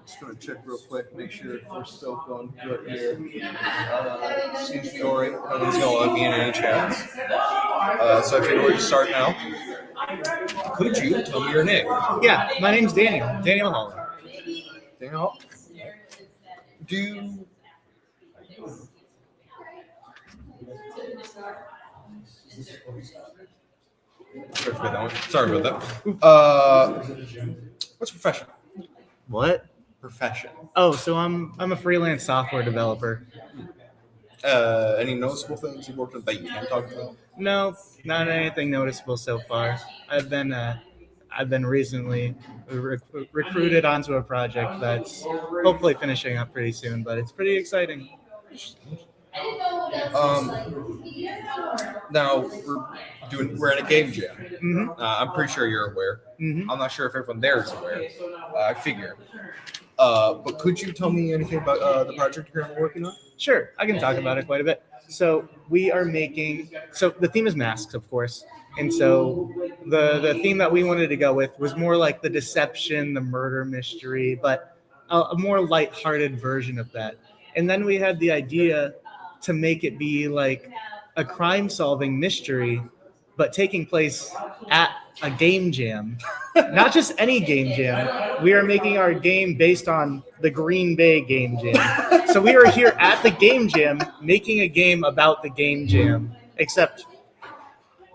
Just going to check real quick, make sure we're still going good here. Seems to be all right. Nothing's going to let me in any chats. So I figure we'll just start now. Could you tell me your name? Yeah, my name's Daniel. Daniel Holland. Daniel, Sorry about that. What's your profession? What? Profession. Oh, so I'm a freelance software developer. Any noticeable things you worked on that you can't talk about? No, not anything noticeable so far. I've been recently recruited onto a project that's hopefully finishing up pretty soon, but it's pretty exciting. Now we're at a game jam. Mm-hmm. I'm pretty sure you're aware. Mm-hmm. I'm not sure if everyone there is aware. I figure. But could you tell me anything about the project you're currently working on? Sure, I can talk about it quite a bit. So we are so the theme is masks, of course. And so the theme that we wanted to go with was more like the deception, the murder mystery, but a more lighthearted version of that. And then we had the idea to make it be like a crime-solving mystery, but taking place at a game jam. Not just any game jam. We are making our game based on the Green Bay game jam. So we are here at the game jam making a game about the game jam, except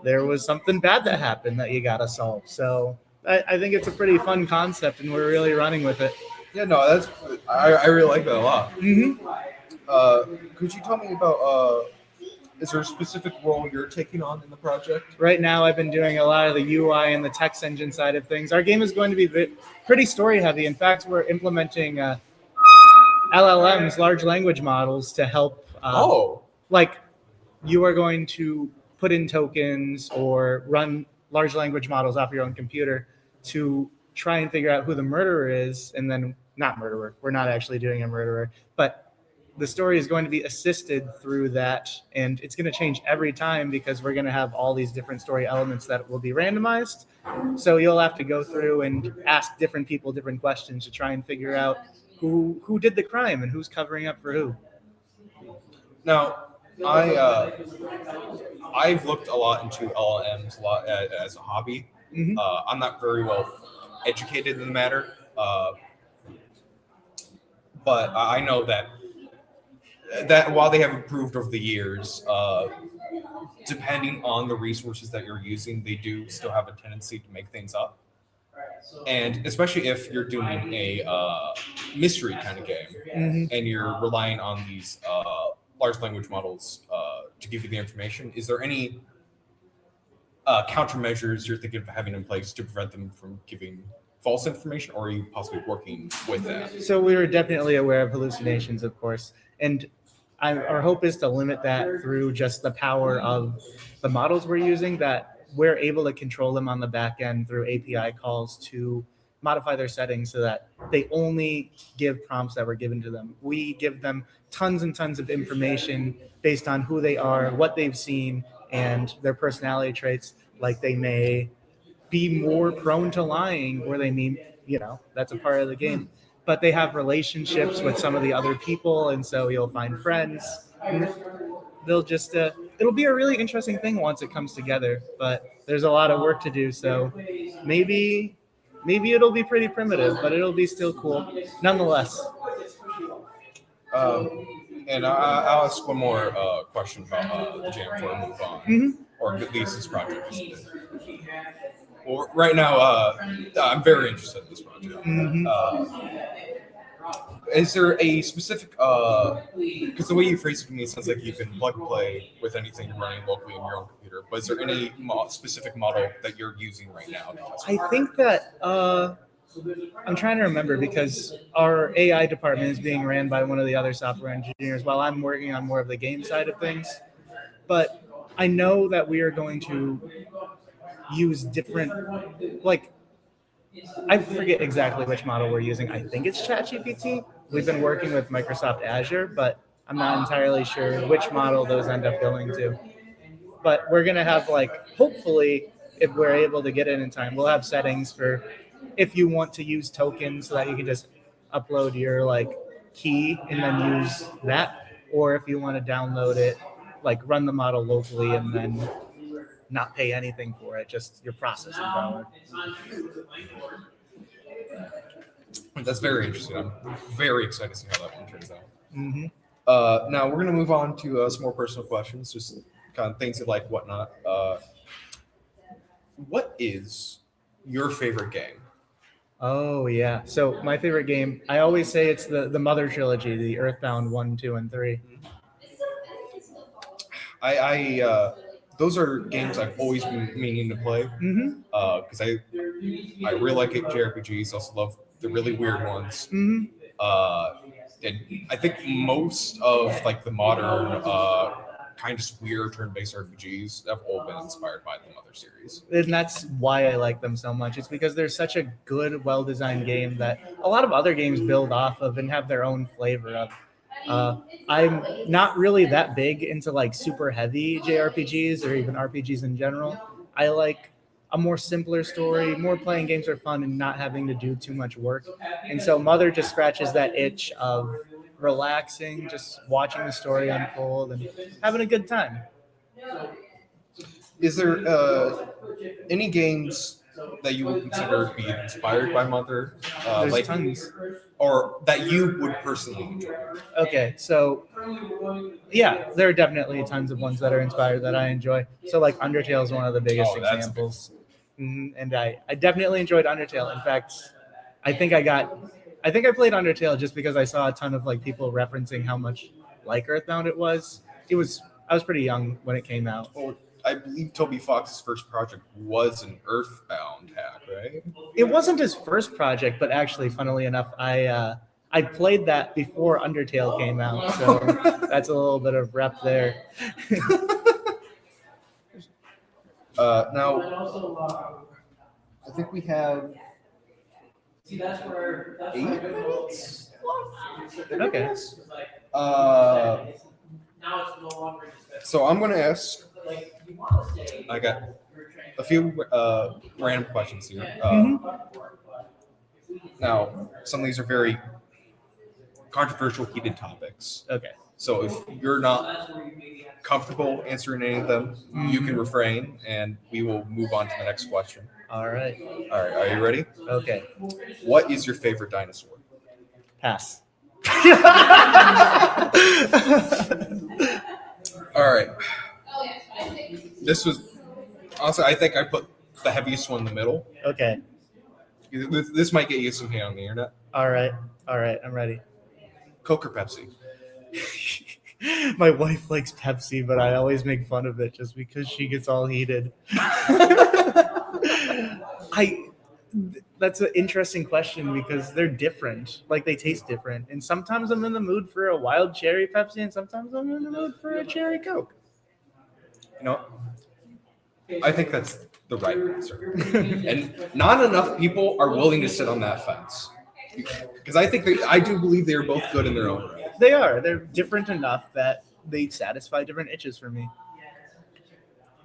there was something bad that happened that you gotta solve. So I think it's a pretty fun concept, and we're really running with it. Yeah, no, I really like that a lot. Mm-hmm. Could you tell me about is there a specific role you're taking on in the project? Right now, I've been doing a lot of the UI and the text engine side of things. Our game is going to be pretty story heavy. In fact, we're implementing LLMs, large language models, to help. Like you are going to put in tokens or run large language models off your own computer to try and figure out who the murderer is, and then not murderer. We're not actually doing a murderer, but the story is going to be assisted through that, and it's going to change every time because we're going to have all these different story elements that will be randomized. So you'll have to go through and ask different people different questions to try and figure out who did the crime and who's covering up for who. Now, I've looked a lot into LLMs as a hobby. Mm-hmm. I'm not very well educated in the matter, but I know that while they have improved over the years, depending on the resources that you're using, they do still have a tendency to make things up. And especially if you're doing a mystery kind of game, Mm-hmm. and you're relying on these large language models to give you the information, is there any countermeasures you're thinking of having in place to prevent them from giving false information, or are you possibly working with that? So we were definitely aware of hallucinations, of course, and our hope is to limit that through just the power of the models we're using, that we're able to control them on the back end through API calls to modify their settings so that they only give prompts that were given to them. We give them tons and tons of information based on who they are, what they've seen, and their personality traits. Like they may be more prone to lying, or they mean, that's a part of the game. But they have relationships with some of the other people, and so you'll find friends. And they'll just, it'll be a really interesting thing once it comes together. But there's a lot of work to do, so maybe it'll be pretty primitive, but it'll be still cool, nonetheless. And I'll ask one more question about the jam before I move on, or at least this project. Well, right now, I'm very interested in this project. Is there a specific, because the way you phrase it to me, it sounds like you can plug and play with anything you're running locally on your own computer, but is there any specific model that you're using right now? I think that, I'm trying to remember, because our AI department is being ran by one of the other software engineers while I'm working on more of the game side of things. But I know that we are going to use different, like, I forget exactly which model we're using. I think it's ChatGPT. We've been working with Microsoft Azure, but I'm not entirely sure which model those end up going to. But we're going to have, hopefully, if we're able to get it in time, we'll have settings for if you want to use tokens so that you can just upload your, key and then use that. Or if you want to download it, run the model locally and then not pay anything for it, just your processing power. That's very interesting. I'm very excited to see how that one turns out. Mm-hmm. Now we're going to move on to some more personal questions, just kind of things you like, whatnot. What is your favorite game? Oh, yeah. So my favorite game, I always say it's the Mother trilogy, the Earthbound 1, 2, and 3. Those are games I've always been meaning to play, because I really like JRPGs. Also love the really weird ones. And I think most of the modern kind of weird turn-based RPGs have all been inspired by the Mother series. And that's why I like them so much. It's because they're such a good, well-designed game that a lot of other games build off of and have their own flavor of. I'm not really that big into super heavy JRPGs or even RPGs in general. I like a more simpler story, more playing games for fun and not having to do too much work. And so Mother just scratches that itch of relaxing, just watching the story unfold and having a good time. Is there any games that you would consider to be inspired by Mother? There's tons. Or that you would personally enjoy? Okay, so yeah, there are definitely tons of ones that are inspired that I enjoy. So Undertale is one of the biggest examples. And I definitely enjoyed Undertale. In fact, I think I played Undertale just because I saw a ton of people referencing how much like Earthbound it was. I was pretty young when it came out. Well, I believe Toby Fox's first project was an Earthbound hack, right? It wasn't his first project, but actually, funnily enough, I played that before Undertale came out, so that's a little bit of rep there. Now, I think we have 8 minutes left. Okay. So I'm going to ask. I got a few random questions here. Now, some of these are very controversial, heated topics. Okay. So if you're not comfortable answering any of them, you can refrain, and we will move on to the next question. All right. All right. Are you ready? Okay. What is your favorite dinosaur? Pass. All right. This was also, I think I put the heaviest one in the middle. Okay. This might get you some hate on the internet. All right. I'm ready. Coke or Pepsi? My wife likes Pepsi, but I always make fun That's an interesting question because they're different. Like they taste different, and sometimes I'm in the mood for a wild cherry Pepsi, and sometimes I'm in the mood for a cherry Coke. You know, I think that's the right answer. And not enough people are willing to sit on that fence. Because I do believe they are both good in their own right. They are. They're different enough that they satisfy different itches for me.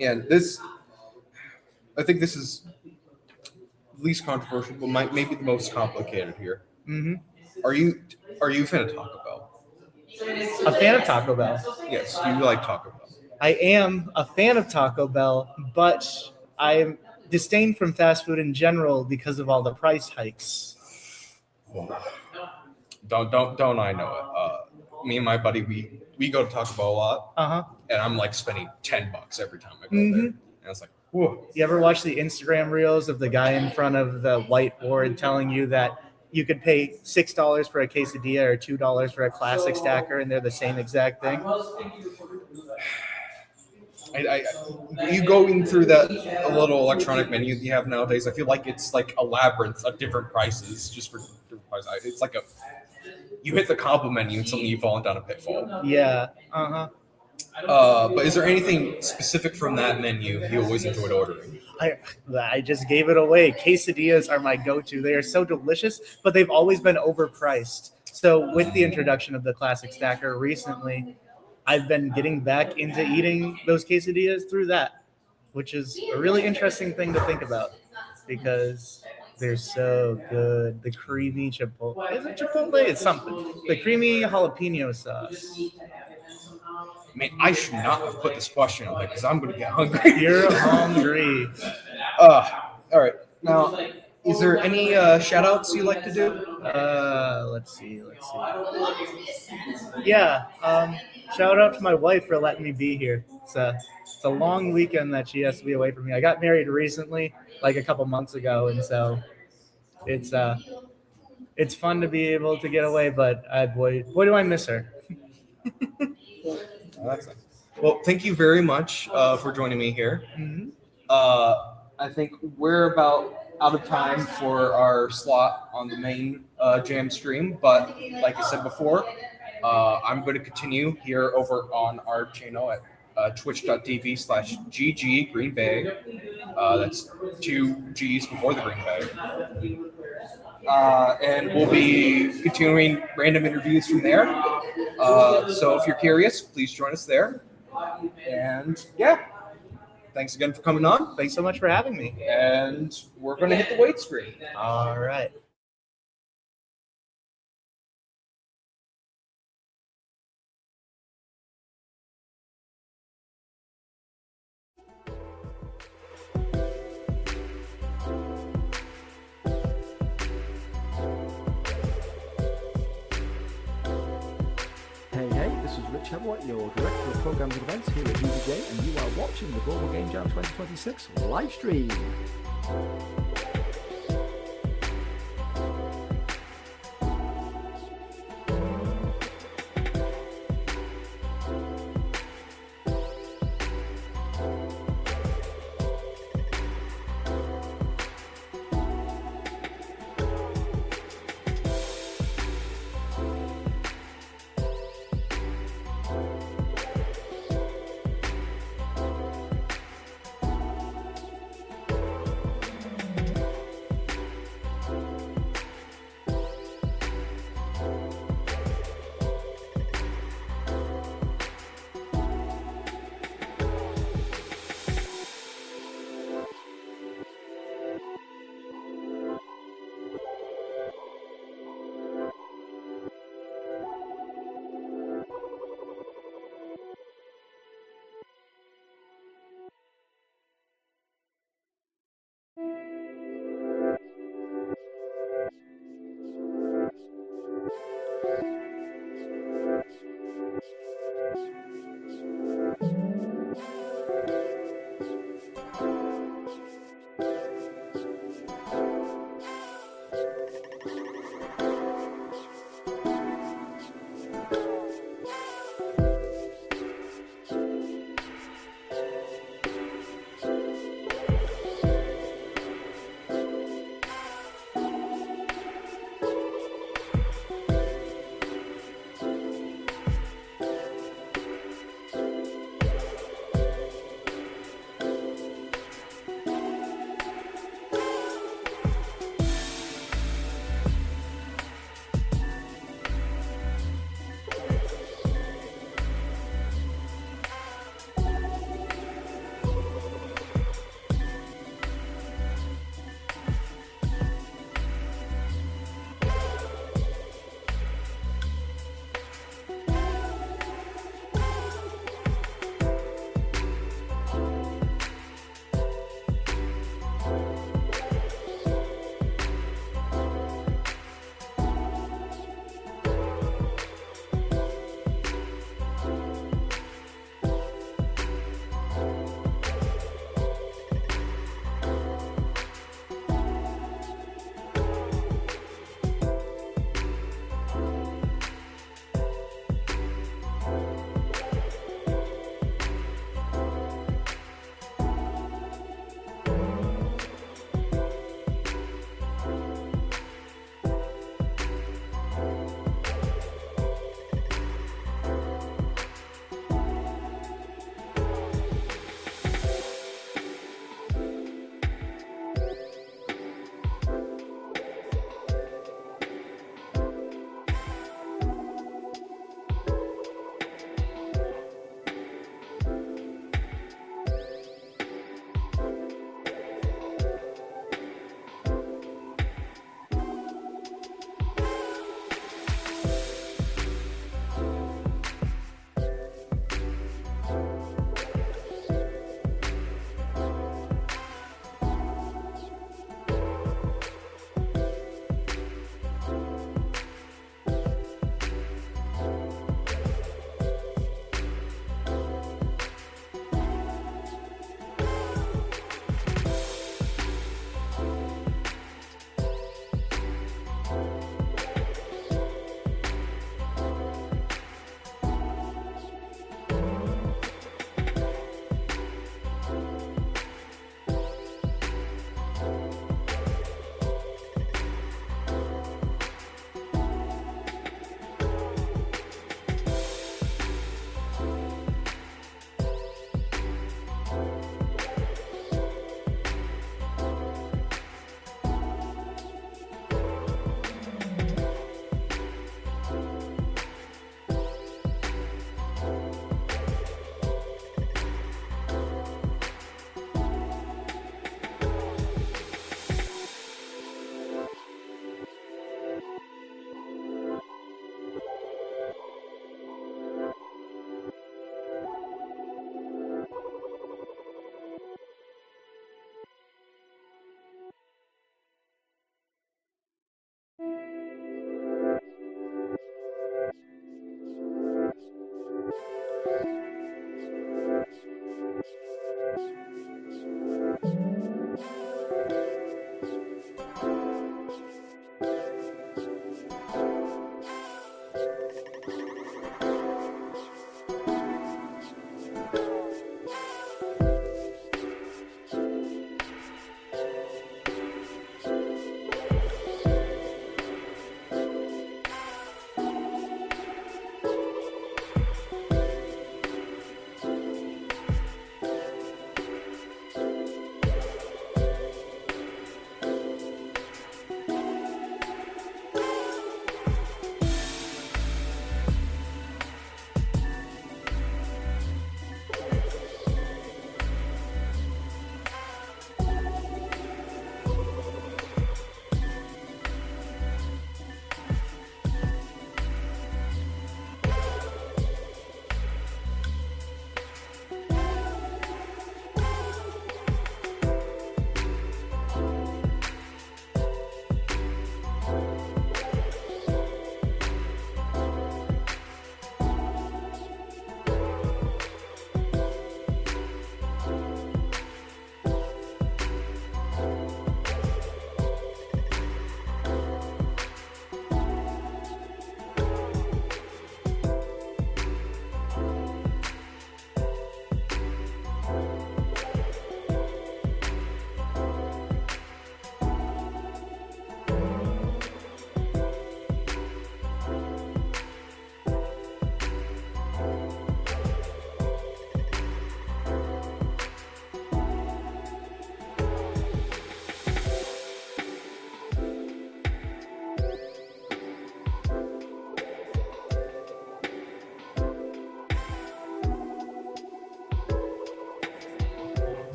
And I think this is least controversial, but maybe the most complicated here. Mm-hmm. Are you a fan of Taco Bell? A fan of Taco Bell? Yes. Do you like Taco Bell? I am a fan of Taco Bell, but I disdain from fast food in general because of all the price hikes. Don't I know it? Me and my buddy, we go to Taco Bell a lot, and I'm like spending $10 every time I go there, and it's like, whoa. You ever watch the Instagram reels of the guy in front of the whiteboard telling you that you could pay $6 for a quesadilla or $2 for a classic stacker, and they're the same exact thing? You going through that little electronic menu that you have nowadays, I feel like it's like a labyrinth of different prices just for different prices. It's like you hit the combo menu and suddenly you've fallen down a pitfall. Yeah. But is there anything specific from that menu you always enjoyed ordering? I just gave it away. Quesadillas are my go-to. They are so delicious, but they've always been overpriced. So with the introduction of the classic stacker recently, I've been getting back into eating those quesadillas through that, which is a really interesting thing to think about because they're so good. The creamy chipotle. Is it chipotle? It's something. The creamy jalapeno sauce. Man, I should not have put this question on there because I'm going to get hungry. You're hungry. All right. Now, is there any shout-outs you'd like to do? Let's see. Yeah. Shout out to my wife for letting me be here. It's a long weekend that she has to be away from me. I got married recently, like a couple months ago, and so it's fun to be able to get away. But boy, do I miss her. That's nice. Well, thank you very much for joining me here. Mm-hmm. I think we're about out of time for our slot on the main jam stream, but like I said before, I'm going to continue here over on our channel at twitch.tv/GG Green Bay. That's 2 G's before the Green Bay. And we'll be continuing random interviews from there. So if you're curious, please join us there. And yeah, thanks again for coming on. Thanks so much for having me. And we're going to hit the weight screen. All right. Hey, this is Rich Hemwhite, your Director of Programs and Events here at GGJ, and you are watching the Global Game Jam 2026 live stream.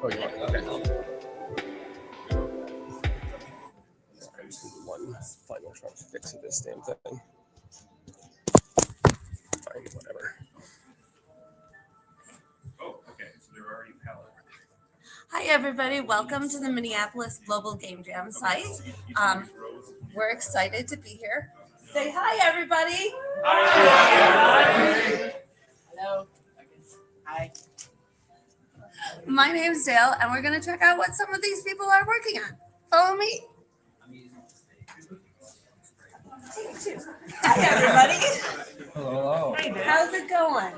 Oh, yeah. Okay. One final try to fix this damn thing. Fine, whatever. Oh, okay. So they're already palette. Hi, everybody. Welcome to the Minneapolis Global Game Jam site. We're excited to be here. Say hi, everybody. Hi. Hello. Hi. My name's Dale, and we're going to check out what some of these people are working on. Follow me. Hi, everybody. Hello. How's it going?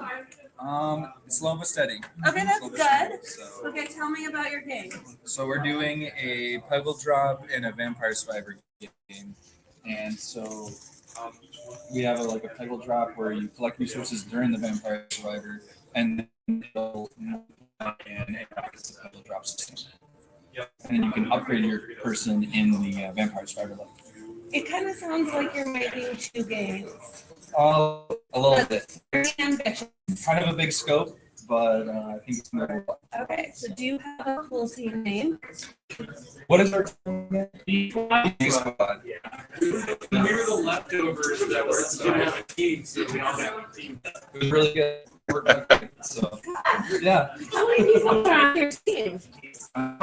Slow but steady. Okay, that's Slow but good. steady, so. Okay, tell me about your game. So we're doing a puzzle drop and a Vampire Survivor game, and so we have a puzzle drop where you collect resources during the Vampire Survivor, and then it'll and interact with the puzzle drop system. Yep. And then you can upgrade your person in the Vampire Survivor level. It kind of sounds like you're making two games. A little bit. Very ambitious. Kind of a big scope, but I think it's going to work. Okay, so do you have a cool team name? What is our team again? Squad. We were the leftovers that didn't have a team, so we all have a team. It was really good. So, yeah. How many people are on your team? 1,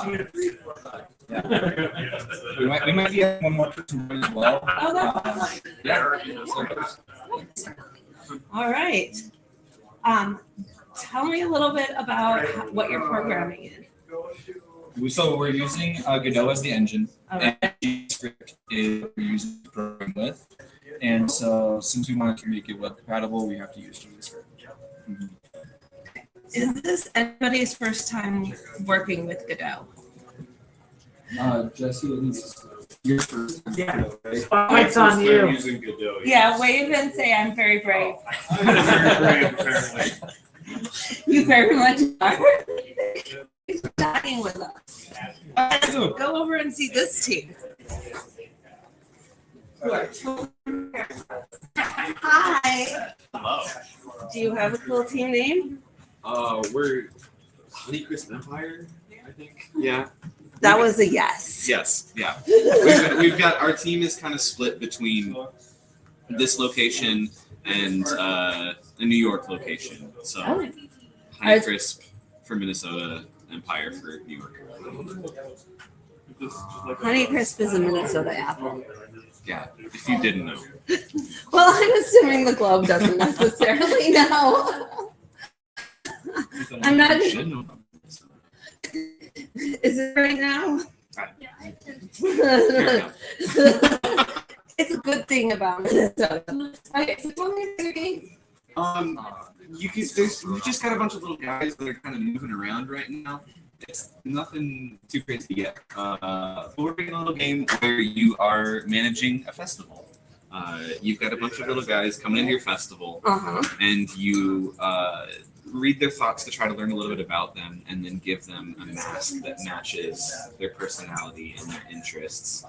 2, 3, 4, 5. Yeah. We might get one more person as well. Oh, that's fine. Yeah. All right. Tell me a little bit about what you're programming in. So we're using Godot as the engine, Okay. and GScript is what we're using to program with. And so since we wanted to make it web compatible, we have to use GScript. Mm-hmm. Is this anybody's first time working with Godot? Jesse, your first time. Yeah. Spotlight's on you. Using Godot. Yeah, wave and say I'm very brave. Very brave, apparently. You very much are. He's dying with us. All right, so go over and see this team. Hi. Hello. Do you have a cool team name? We're Honeycrisp Empire, I think. Yeah. That was a yes. Yes. Yeah. We've got our team is kind of split between this location and a New York location. So Oh. Honeycrisp for Minnesota, Empire for New York. Honeycrisp is a Minnesota apple. Yeah. If you didn't know. Well, I'm assuming the globe doesn't necessarily know. I'm not. Is it right now? It's a good thing about Minnesota. Okay, so tell me your game. We just got a bunch of little guys that are kind of moving around right now. It's nothing too crazy yet. We're making a little game where you are managing a festival. You've got a bunch of little guys coming into your festival, and you read their thoughts to try to learn a little bit about them, and then give them a mask that matches their personality and their interests.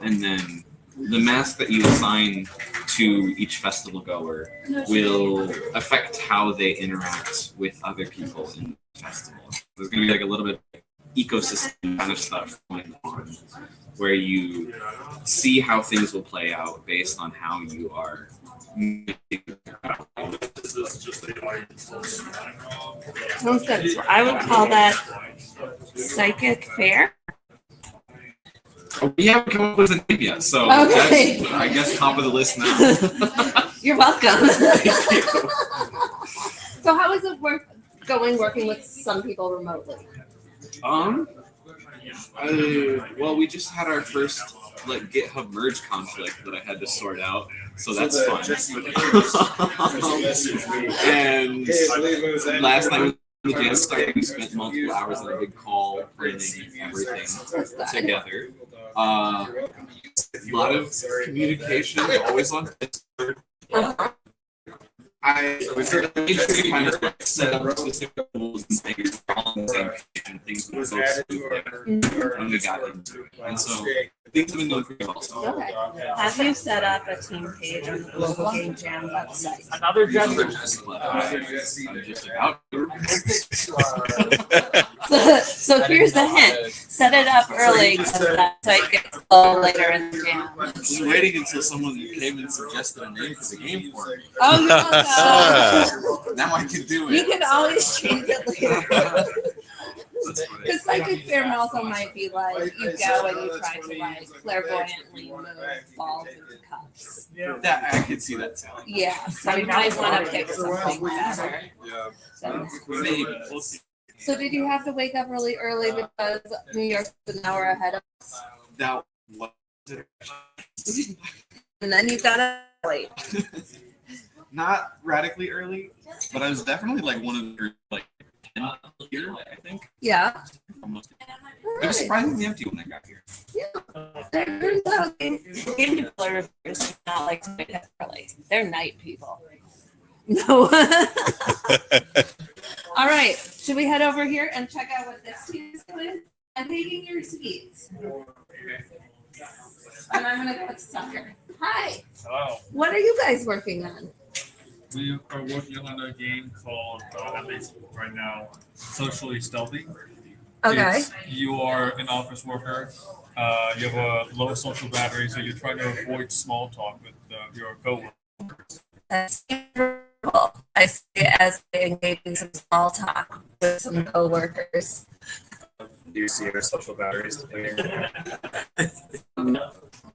And then the mask that you assign to each festival goer will affect how they interact with other people in the festival. There's going to be a little bit of ecosystem kind of stuff going on, where you see how things will play out based on how you are. Sounds good. So I would call that psychic fair. We haven't come up with a name yet, so Okay. that's, I guess, top of the list now. You're welcome. Thank you. So how is it working with some people remotely? Well, we just had our first GitHub merge conflict that I had to sort out, so that's fun. And last night the jam started, we spent multiple hours on a big call planning everything together. A lot of communication, always on Discord. We kind of set up specific rules and things for all the same page and things that were so smooth when we got into it. And so things have been going pretty well. Okay. Have you set up a team page on the Global Game Jam website? Another I'm just about to. So here's the hint. Set it up early because that site gets low later in the jam. I was waiting until someone came and suggested a name for the game for me. Oh, no. Now I can do it. You can always change it later. Because psychic fear also might be like you go and you try to like clairvoyantly move balls into cups. That I can see that too. Yeah, so you might want to pick something better. Yeah. So, Maybe. We'll see. so did you have to wake up really early because New York's an hour ahead of us? That was it. And then you got up late. Not radically early, but I was definitely like one of the like 10 here, I think. Yeah. Almost. It was surprisingly empty when I got here. Turns out game developers not like to wake up early. They're night people. No. All right. Should we head over here and check out what this team is doing? I'm taking your seats. And I'm gonna go soccer. Hi. Hello. What are you guys working on? We are working on a game called, at least right now, Socially Stealthy. Okay. You are an office worker. You have a low social battery, so you're trying to avoid small talk with your coworkers. That's incredible. I see it as engaging some small talk with some coworkers. Do you see your social batteries depleting?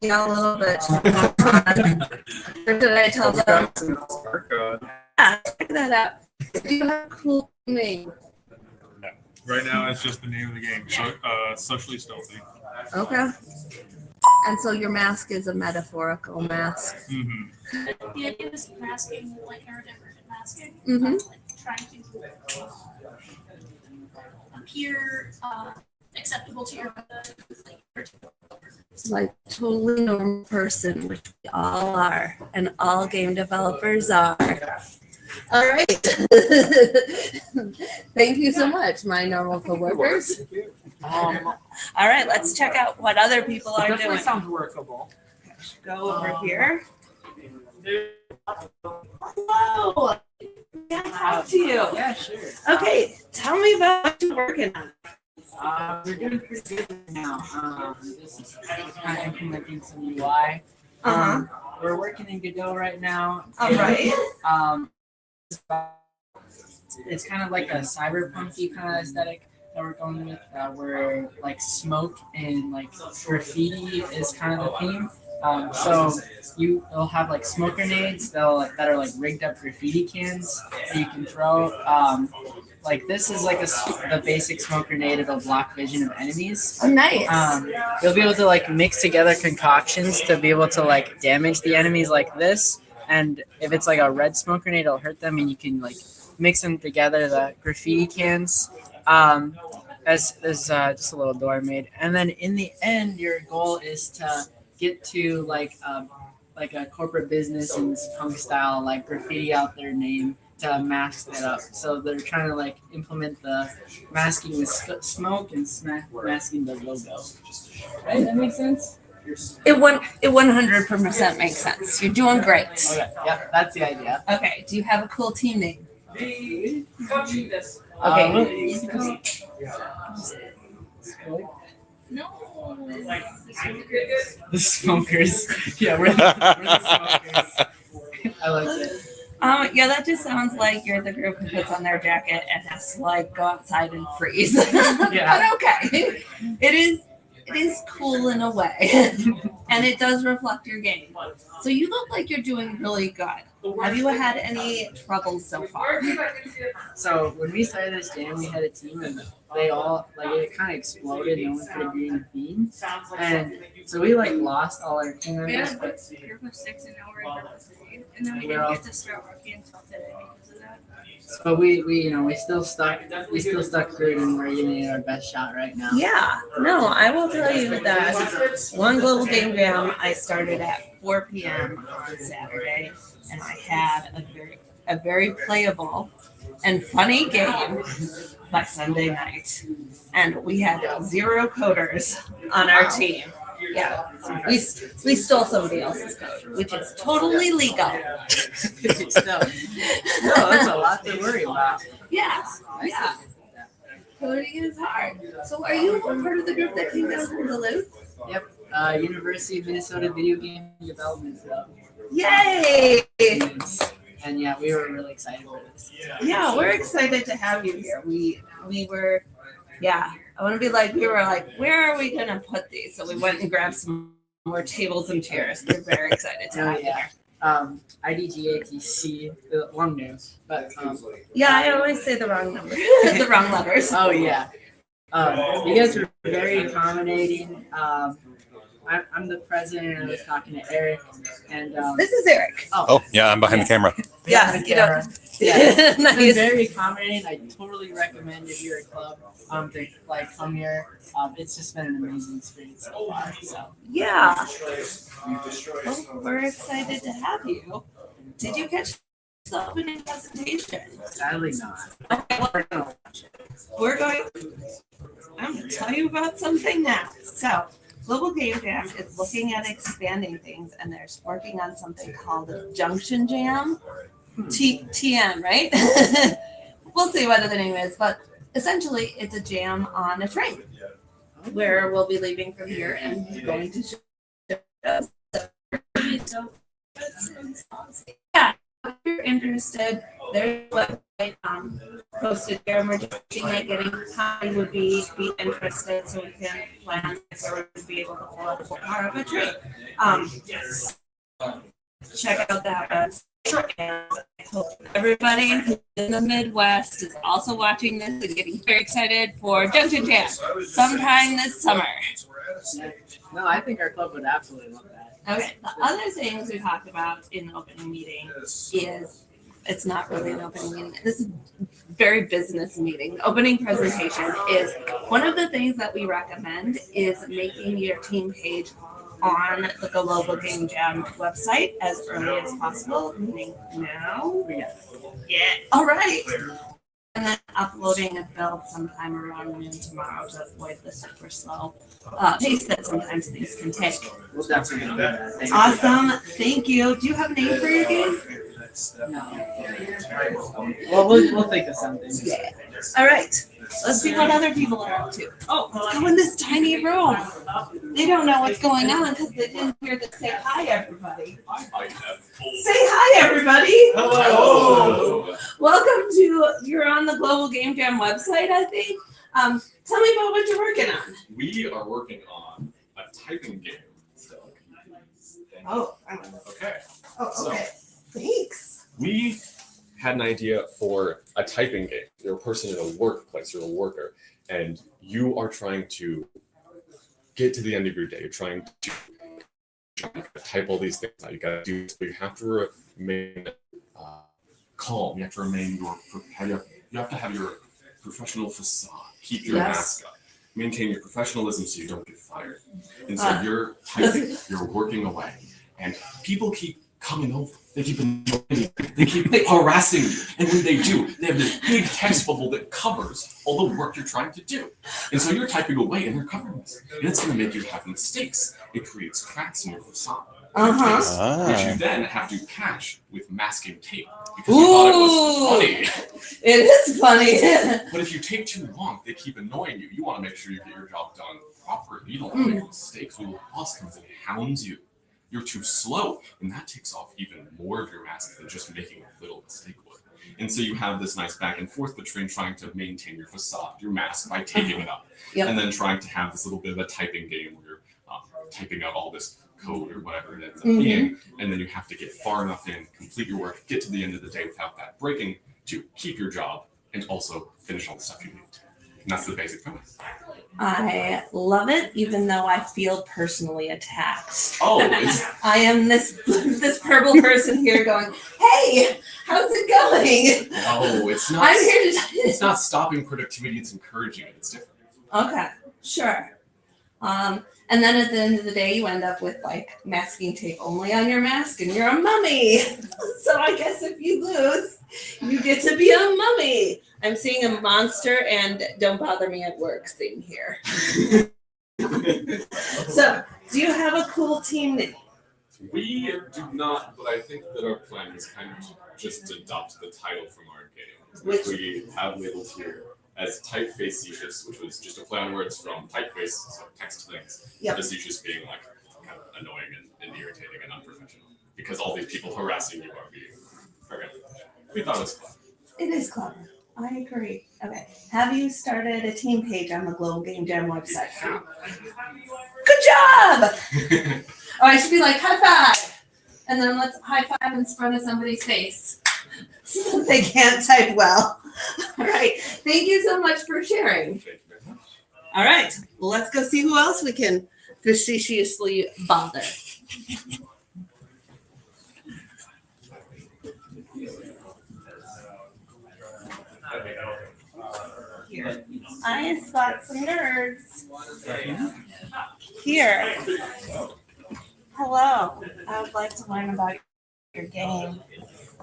Yeah, a little bit. Or did I tell them? Yeah, check that out. Do you have a cool name? Right now, it's just the name of the game. So, Socially Stealthy. Okay. And so your mask is a metaphorical mask. Mm-hmm. The idea is masking, like neurodivergent masking, Mhm. like trying to appear acceptable to your It's like totally normal person, which we all are, and all game developers are. All right. Thank you so much, my normal coworkers. All right, let's check out what other people are Definitely doing. sounds workable. Go over here. Hello. Can I talk to you? Yeah, sure. Okay, tell me about what you're working on. We're doing pretty good right now. Just kind of implementing some UI. We're working in Godot right now. All right. It's kind of like a cyberpunky kind of aesthetic that we're going with, where like smoke and like graffiti is kind of the theme. So you'll have like smoke grenades that are like rigged up graffiti cans that you can throw. Like this is like the basic smoke grenade. It'll block vision of enemies. Oh, nice. You'll be able to like mix together concoctions to be able to like damage the enemies like this. And if it's like a red smoke grenade, it'll hurt them, and you can like mix them together. The graffiti cans. As just a little door made, and then in the end, your goal is to get to like a corporate business in punk style, like graffiti out their name to mask it up. So they're trying to like implement the masking the smoke and masking the logo. Right? That makes sense. It 100% makes sense. You're doing great. Okay. Yeah, that's the idea. Okay. Do you have a cool team name? Okay. No. The smokers. Yeah, we're the smokers. I like it. Yeah, that just sounds like you're the group who puts on their jacket and has to like go outside and freeze. Yeah. But okay. It is cool in a way. And it does reflect your game. So you look like you're doing really good. Have you had any troubles so far? So when we started this game, we had a team and they all like it kind of exploded. No one could agree on a theme, and so we like lost all our team We members. had a But group of 6 and now we're in group of 3. And then we We're didn't all- get to start working until today because of that. But we still stuck through it, and we're giving it our best shot right now. Yeah, no, I will tell you that one global game jam I started at 4 p.m. on Saturday, and I had a very playable and funny game by Sunday night, and we had 0 coders on our team. Yeah, we stole somebody else's code, which is totally legal. No, that's a lot to worry about. Yeah, yeah. Coding is hard. So are you a part of the group that came down from Duluth? Yep. University of Minnesota Video Game Development Club. Yay! And yeah, we were really excited for this. Yeah, we're excited to have you here. We were, yeah. I want to be like, we were like, where are we gonna put these? So we went and grabbed some more tables and chairs. We're very excited to have you here. IDGATC, the long name, but Yeah, I always say the wrong number, the wrong letters. Oh yeah. You guys were very accommodating. I'm the president. I was talking to Eric, and this is Eric. Oh, yeah, I'm behind the camera. Yeah, the you know. camera. Yeah, Nice. It's very accommodating. I totally recommend if you're a club to like come here. It's just been an amazing experience so far. So Yeah. Well, we're excited to have you. Did you catch the opening presentation? sadly not. Okay, well, I'm going to tell you about something now. So, Global Game Jam is looking at expanding things, and they're working on something called a Junction Jam. TM, right? We'll see what the name is, but essentially, it's a jam on a train where we'll be leaving from here and going to shows. Yeah, if you're interested, there's a website posted here, and we're just looking at getting time would be interested so we can plan or would be able to pull up a car of a train. Check out that website. And I hope everybody in the Midwest is also watching this and getting very excited for Junction Jam sometime this summer. No, I think our club would absolutely love that. Okay, the other things we talked about in the opening meeting is, it's not really an opening meeting. This is very business meeting. The opening presentation is, one of the things that we recommend is making your team page on the Global Game Jam website as early as possible, meaning now. Yeah. All right. And then uploading a build sometime around noon tomorrow to avoid the super slow pace that sometimes things can take. We'll definitely do that. Thank you. Awesome. Thank you. Do you have a name for your game? No. Well, we'll think of something. Yeah. All right. Let's see what other people are up to. Oh, let's go in this tiny room. They don't know what's going on because they didn't hear the say hi, everybody. Say hi, everybody. Hello. Welcome to, you're on the Global Game Jam website, I think. Tell me about what you're working on. We are working on a typing game. Oh, Okay. oh, okay. Thanks. We had an idea for a typing game. You're a person in a workplace, you're a worker, and you are trying to get to the end of your day. You're trying to type all these things out. You gotta do this, but you have to remain calm. You have to remain you have to have your professional facade. Keep your mask up. Maintain your professionalism so you don't get fired. And so you're typing, you're working away, and people keep coming over. They keep annoying you. They keep harassing you. And when they do, they have this big text bubble that covers all the work you're trying to do. And so you're typing away and they're covering this. And it's going to make you have mistakes. It creates cracks in your facade. Which you then have to patch with masking tape. Because you thought it was funny. It is funny. But if you take too long, they keep annoying you. You want to make sure you get your job done properly. You don't want to make mistakes. When the boss comes and hounds you, you're too slow, and that takes off even more of your mask than just making a little mistake would. And so you have this nice back and forth between trying to maintain your facade, your mask, by taping it up, and then trying to have this little bit of a typing game where you're typing out all this code or whatever it ends up being, and then you have to get far enough in, complete your work, get to the end of the day without that breaking, to keep your job and also finish all the stuff you need. And that's the basic premise. I love it, even though I feel personally attacked. Oh, I am this purple person here going, hey, how's it going? No, it's not. I'm here to It's not stopping productivity, it's encouraging it. It's different. Okay, sure. And then at the end of the day, you end up with like masking tape only on your mask and you're a mummy. So I guess if you lose, you get to be a mummy. I'm seeing a monster and don't bother me at work thing here. So, do you have a cool team name? We do not, but I think that our plan is kind of just adopt the title from our game, which we have labeled here as type facetious, which was just a play on words from typeface, so text things, Yep. facetious being like kind of annoying and irritating and unprofessional because all these people harassing you are being very unprofessional. We thought it was fun. It is clever. I agree. Okay. Have you started a team page on the Global Game Jam website? Good job! Oh, I should be like, high five! And then let's high five in front of somebody's face. So they can't type well. All right. Thank you so much for sharing. All right. Well, let's go see who else we can facetiously bother. Here. I spot some nerds. Here. Hello. I would like to learn about your game.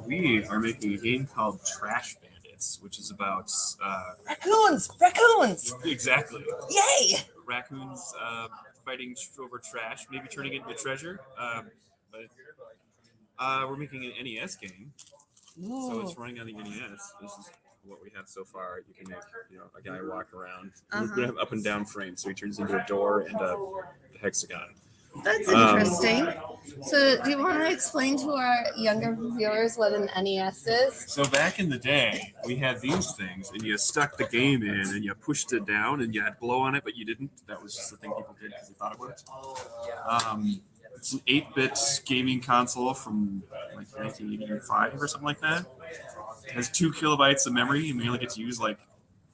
We are making a game called Trash Bandits, which is about Raccoons! Raccoons! exactly Yay! raccoons fighting over trash, maybe turning it into treasure. But we're making an NES game, so it's running on the NES. This is what we have so far. You can make a guy walk around. We're gonna have up and down frames, so he turns into a door and a hexagon. That's interesting. So, do you want to explain to our younger viewers what an NES is? So back in the day, we had these things, and you stuck the game in, and you pushed it down, and you had glow on it, but you didn't. That was just the thing people did because they thought it worked. It's an 8-bit gaming console from like 1985 or something like that. It has 2 kilobytes of memory, and we only get to use like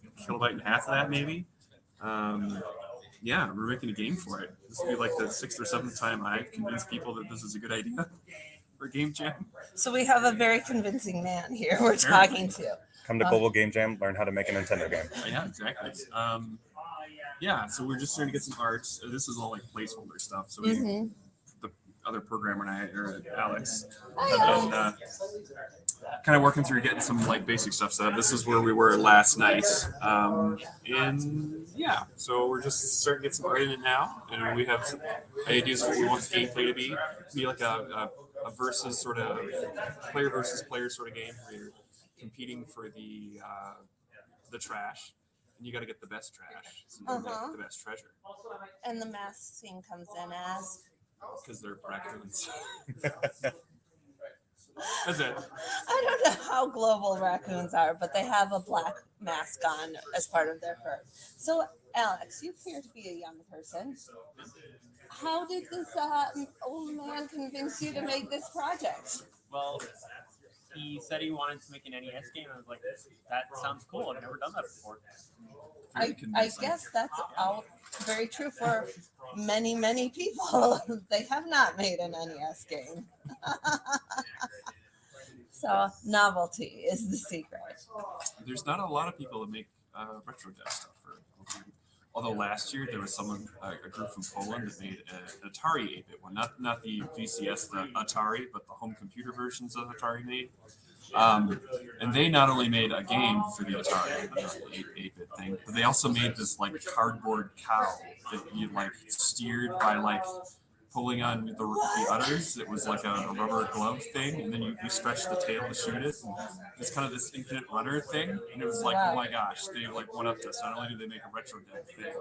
a kilobyte and a half of that, maybe. Yeah, we're making a game for it. This will be like the 6th or 7th time I've convinced people that this is a good idea for a game jam. So, we have a very convincing man here we're talking to. Come to Global Game Jam, learn how to make a Nintendo game. Yeah, exactly. Yeah, so we're just trying to get some art. This is all like placeholder stuff. So the other programmer and I, or Alex, have been kind of working through getting some like basic stuff set up. This is where we were last night. And yeah, so we're just starting to get some art in it now. And we have some ideas of what we want the gameplay to be like a versus sort of player versus player sort of game where you're competing for the trash. And you got to get the best trash. So you get the best treasure. And the mask scene comes in as? Because they're raccoons. That's it. I don't know how global raccoons are, but they have a black mask on as part of their fur. So, Alex, you appear to be a young person. How did this old man convince you to make this project? Well, he said he wanted to make an NES game. I was like, that sounds cool. I've never done that before. I guess that's very true for many, many people. They have not made an NES game. So novelty is the secret. There's not a lot of people that make retro dev stuff. Although last year there was a group from Poland that made an Atari 8-bit one, not the VCS, the Atari, but the home computer versions of Atari made. And they not only made a game for the Atari, the 8-bit thing, but they also made this like cardboard cow that you like steered by like pulling on the udders. It was like a rubber glove thing, and then you stretch the tail to shoot it. And it's kind of this infinite runner thing, and it was like, oh my gosh, they like went up this. Not only did they make a retro dev thing,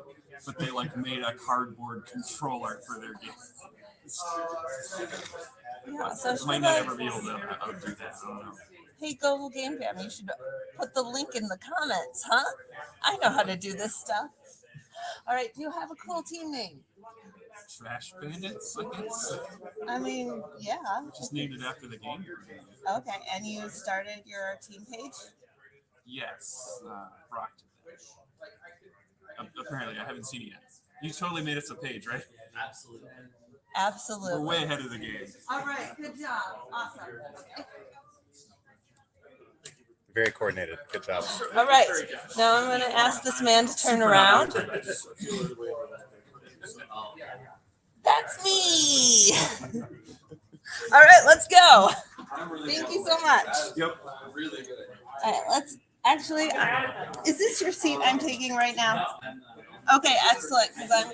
but they like made a cardboard controller for their game. Yeah, so might not ever be able to outdo that. I don't know. Hey, Global Game Jam, you should put the link in the comments, huh? I know how to do this stuff. All right, do you have a cool team name? Trash Bandits, I guess. I mean, yeah. Just named it after the game. Okay, and you started your team page? Yes, Brock did that. Apparently, I haven't seen it yet. You totally made us a page, right? Absolutely. Absolutely. We're way ahead of the game. All right, good job. Awesome. Very coordinated. Good job. All right, now I'm going to ask this man to turn around. That's me. All right, let's go. Thank you so much. Yep. All right, let's actually, is this your seat I'm taking right now? Okay, excellent, because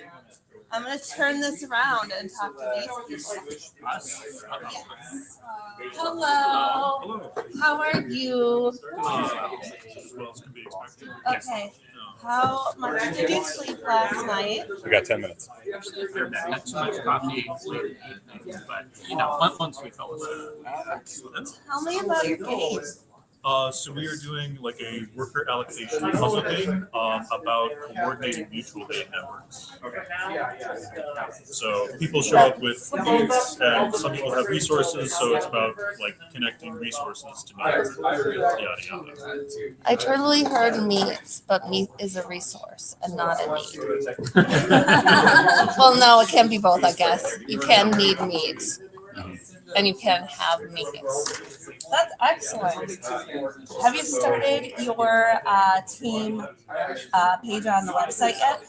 I'm going to turn this around and talk to these people. Yes. Hello. How are you? Okay. How much did you sleep last night? We got 10 minutes. Not too much coffee, but once we fell asleep. Tell me about your game. So we are doing like a worker allocation puzzle game about coordinating mutual aid networks. So people show up with needs, and some people have resources. So it's about like connecting resources to needs. Yada yada. I totally heard meats, but meat is a resource and not a need. Well, no, it can be both, I guess. You can need meat, and you can have meats. That's excellent. Have you started your team page on the website yet?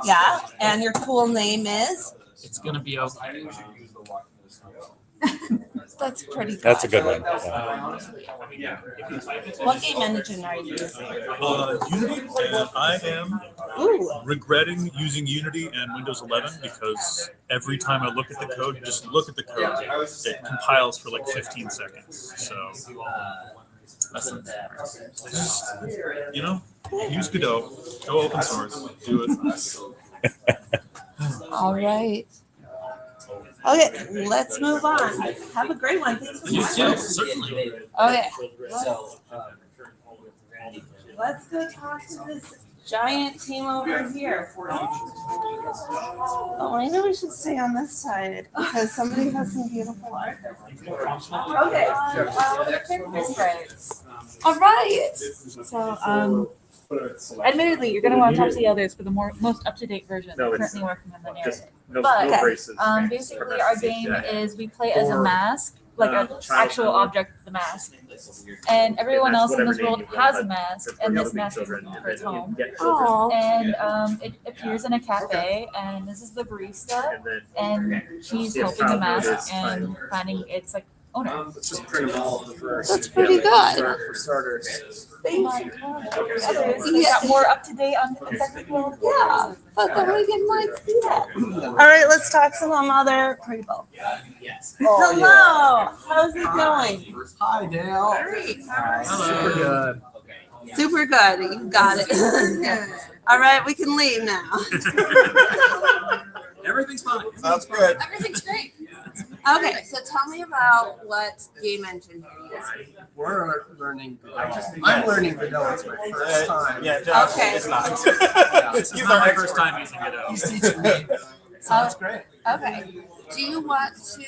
Yeah, and your cool name is? It's gonna be okay. That's pretty good. That's a good one. What game engine are you using? Unity, and I am regretting using Unity and Windows 11 because every time I look at the code, just look at the code, it compiles for like 15 seconds. So, just, use Godot, go open source, do it. All right. Okay, let's move on. Have a great one. Thanks for Certainly. Okay. Let's go talk to this giant team over here. Oh, maybe we should stay on this side because somebody has some beautiful art. Okay. All right. So, admittedly, you're going to want to talk to the others for the most up-to-date version. We're currently working on the narrative. But basically, our game is we play as a mask, like an actual object of the mask. And everyone else in this world has a mask, and this mask is looking for its home. And it appears in a cafe, and this is the barista, and she's helping the mask and finding its like owner. Let's just print them all first. That's pretty good. For starters. Thank you. You got more up to date on the technical? Yeah, but then we can like see that. All right, let's talk to some other people. Hello. How's it going? Hi, Dale. Great. Super good. Super good. You got it. All right, we can leave now. Everything's fine. Sounds good. Everything's great. Okay, so tell me about what game engine you're using. We're learning Godot. I'm learning Godot. It's my first time. Yeah, Okay. it's not. It's not my first time using it. He's teaching me. So that's great. Okay. Do you want to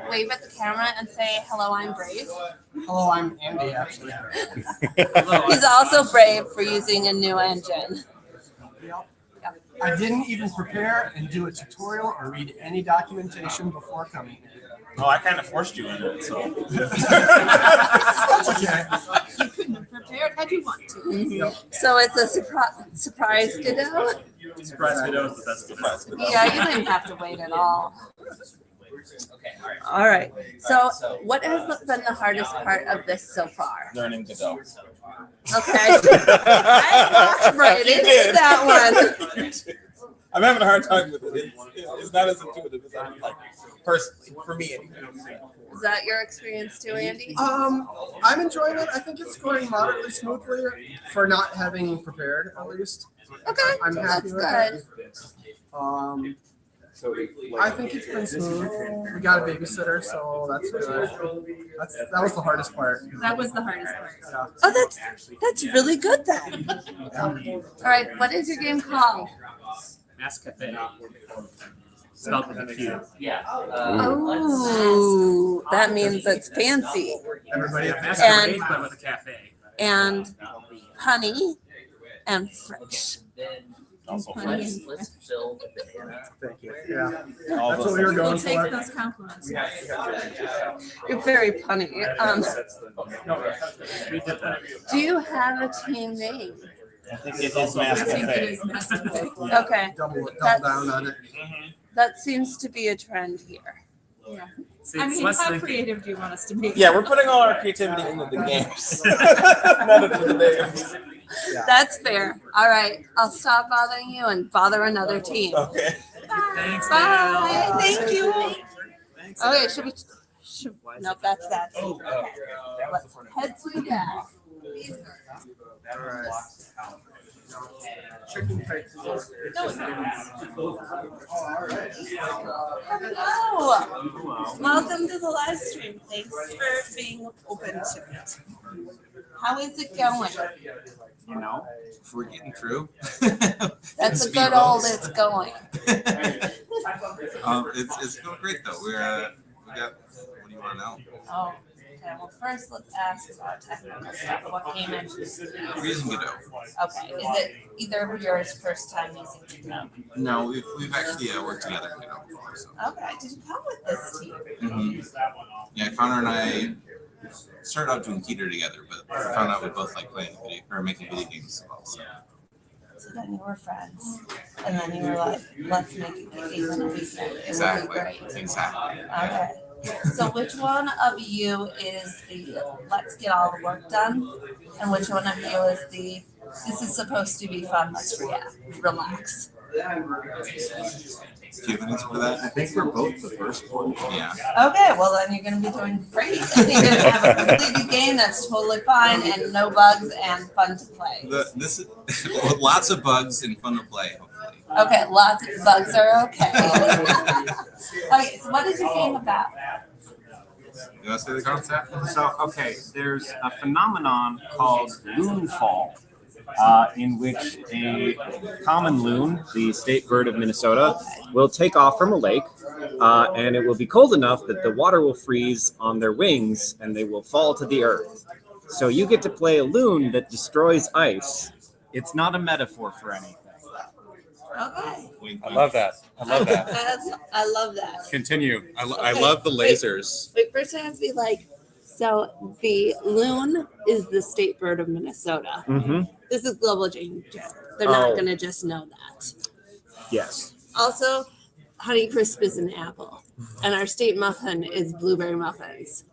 wave at the camera and say, hello, I'm brave? Hello, I'm Andy, actually. He's also brave for using a new engine. I didn't even prepare and do a tutorial or read any documentation before coming here. Oh, I kind of forced you into it, so. That's okay. You couldn't have prepared had you wanted to. So it's a surprise Godot? Surprise Godot is the best surprise Godot. Yeah, you didn't have to wait at all. All right. So what has been the hardest part of this so far? Learning Godot. Okay. I walked right into that one. I'm having a hard time with it. It's not as intuitive as I would like, personally, for me anyway. Is that your experience too, Andy? I'm enjoying it. I think it's going moderately smoothly for not having prepared, at least. Okay, I'm happy that's with good. it. I think it's been smooth. We got a babysitter, so that's good. That was the hardest part. That was the hardest part. Yeah. Oh, that's really good then. All right, what is your game called? Mass Cafe. Spelled with a Q. Yeah. Oh, that means it's fancy. Everybody Masquerade, but with a cafe. And honey and French. Also Honey French. and French. Thank you. Yeah. That's what we were going We'll take for. those compliments. You're very funny. Do you have a team name? I think it is Mass Cafe. Okay. Double That's- down on it. That seems to be a trend here. Yeah. See, I it's mean, less how than- creative do you want us to be? Yeah, we're putting all our creativity into the games. Not into the names. That's fair. All right. I'll stop bothering you and bother another team. Okay. Thanks, bye. Thank you. Okay, nope, that's that. Okay. Let's head to that. Chicken face. Hello. Welcome to the live stream. Thanks for being open to it. How is it going? You know, if we're getting through. That's a good old it's going. It's going great though. We got. What do you want to know? Oh, okay. Well, first let's ask about technical stuff. What came in? We're using Godot. Okay. Is it either of yours first time using Godot? No, we've actually worked together in Godot before. So. Okay. Did you come with this team? Mm-hmm. Yeah, Connor and I started out doing theater together, but we found out we both like playing video or making video games as well. So then you were friends, and then you were like, "Let's make a game in a weekend." Exactly. Would be great. Exactly. Okay. So which one of you is the "Let's get all the work done," and which one of you is the "This is supposed to be fun, let's relax"? Do you have an answer for that? I think we're both the first one. Yeah. Okay, well then you're going to be doing great. You're going to have a completed game that's totally fine and no bugs and fun to play. This is lots of bugs and fun to play. Hopefully. Okay, lots of bugs are okay. Okay, so what is your game about? You want to say the concept? So, okay, there's a phenomenon called loonfall, in which a common loon, the state bird of Minnesota, will take off from a lake, and it will be cold enough that the water will freeze on their wings and they will fall to the earth. So you get to play a loon that destroys ice. It's not a metaphor for anything. Okay. I love that. I love that. I love that. Continue. I Okay. love the lasers. Wait, first I have to be like, so the loon is the state bird of Minnesota. Mm-hmm. This is Global Game Jam. They're not Oh. going to just know that. Yes. Also, Honey Crisp is an apple, and our state muffin is blueberry muffins.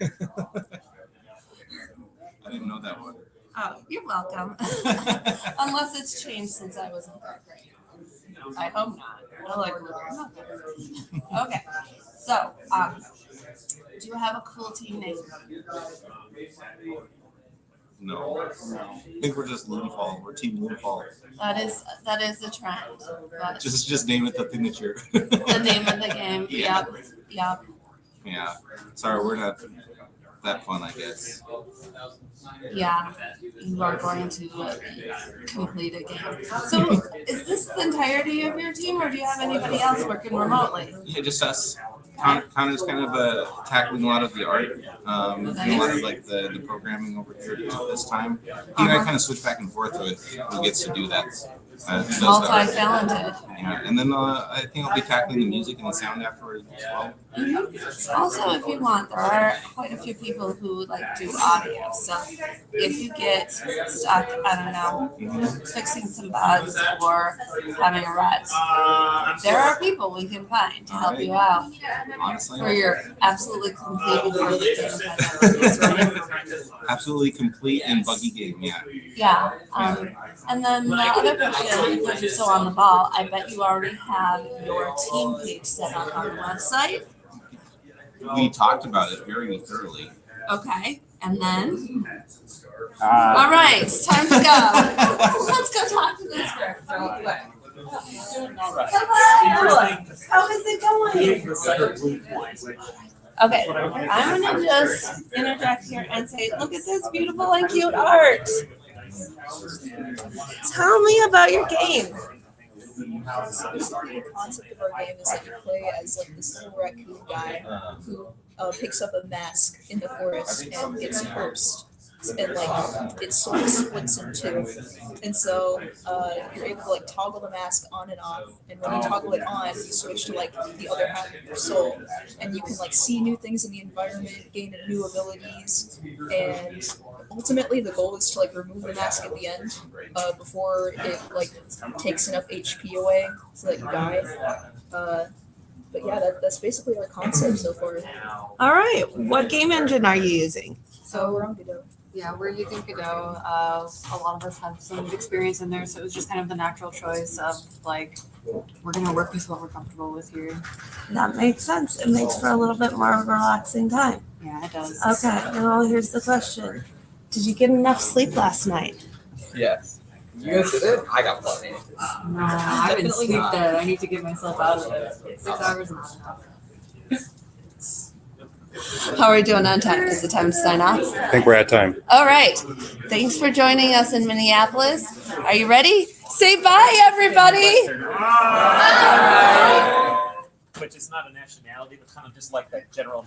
I didn't know that one. Oh, you're welcome. Unless it's changed since I was in third grade. I hope not. I like blueberry muffins. Okay, so do you have a cool team name? No. I think we're just Loonfall. We're Team Loonfall. That is the trend. But Just name it the thing that you're. the name of the game. Yeah. Yep. Yeah. Sorry, we're not that fun, I guess. Yeah, you are going to complete a game. So, is this the entirety of your team, or do you have anybody else working remotely? Yeah, just us. Connor's kind of tackling a lot of the art, doing a lot of like the programming over here at this time. He and I kind of switch back and forth with who gets to do that. Who does the art. Multi-talented. Yeah, and then I think I'll be tackling the music and the sound afterwards as well. Also, if you want, there are quite a few people who like do audio. So if you get stuck, I don't know, fixing some bugs or having a rut, there are people we can find to help you out. Honestly, For your absolutely complete perfect game. Absolutely complete and buggy game. Yeah. Yeah. And then the other question, because you're so on the ball, I bet you already have your team page set up on the website. We talked about it very thoroughly. Okay. And then? All right, it's time to go. Let's go talk to this girl real quick. Hello. How is it going? Okay, I'm gonna just interject here and say, look at this beautiful and cute art. Tell me about your game. Basically, the concept of our game is that you play as like this little raccoon guy who picks up a mask in the forest and gets cursed, and like it sort of splits in two, and so you're able to like toggle the mask on and off, and when you toggle it on, you switch to like the other half of your soul, and you can like see new things in the environment, gain new abilities, and ultimately the goal is to like remove the mask at the end before it like takes enough HP away so that you die. But yeah, that's basically our concept so far. All right, what game engine are you using? So we're on Godot. Yeah, where you think to go. A lot of us have some experience in there, so it was just kind of the natural choice of like, we're gonna work with what we're comfortable with here. That makes sense. It makes for a little bit more of a relaxing time. Yeah, it does. Okay, now here's the question. Did you get enough sleep last night? Yes. You guys did it? I got plenty. No, I've been sleep dead. I need to get myself out of it. 6 hours is not enough. How are we doing on time? Is it time to sign off? I think we're at time. All right. Thanks for joining us in Minneapolis. Are you ready? Say bye, everybody. Which is not a nationality, but kind of just like that general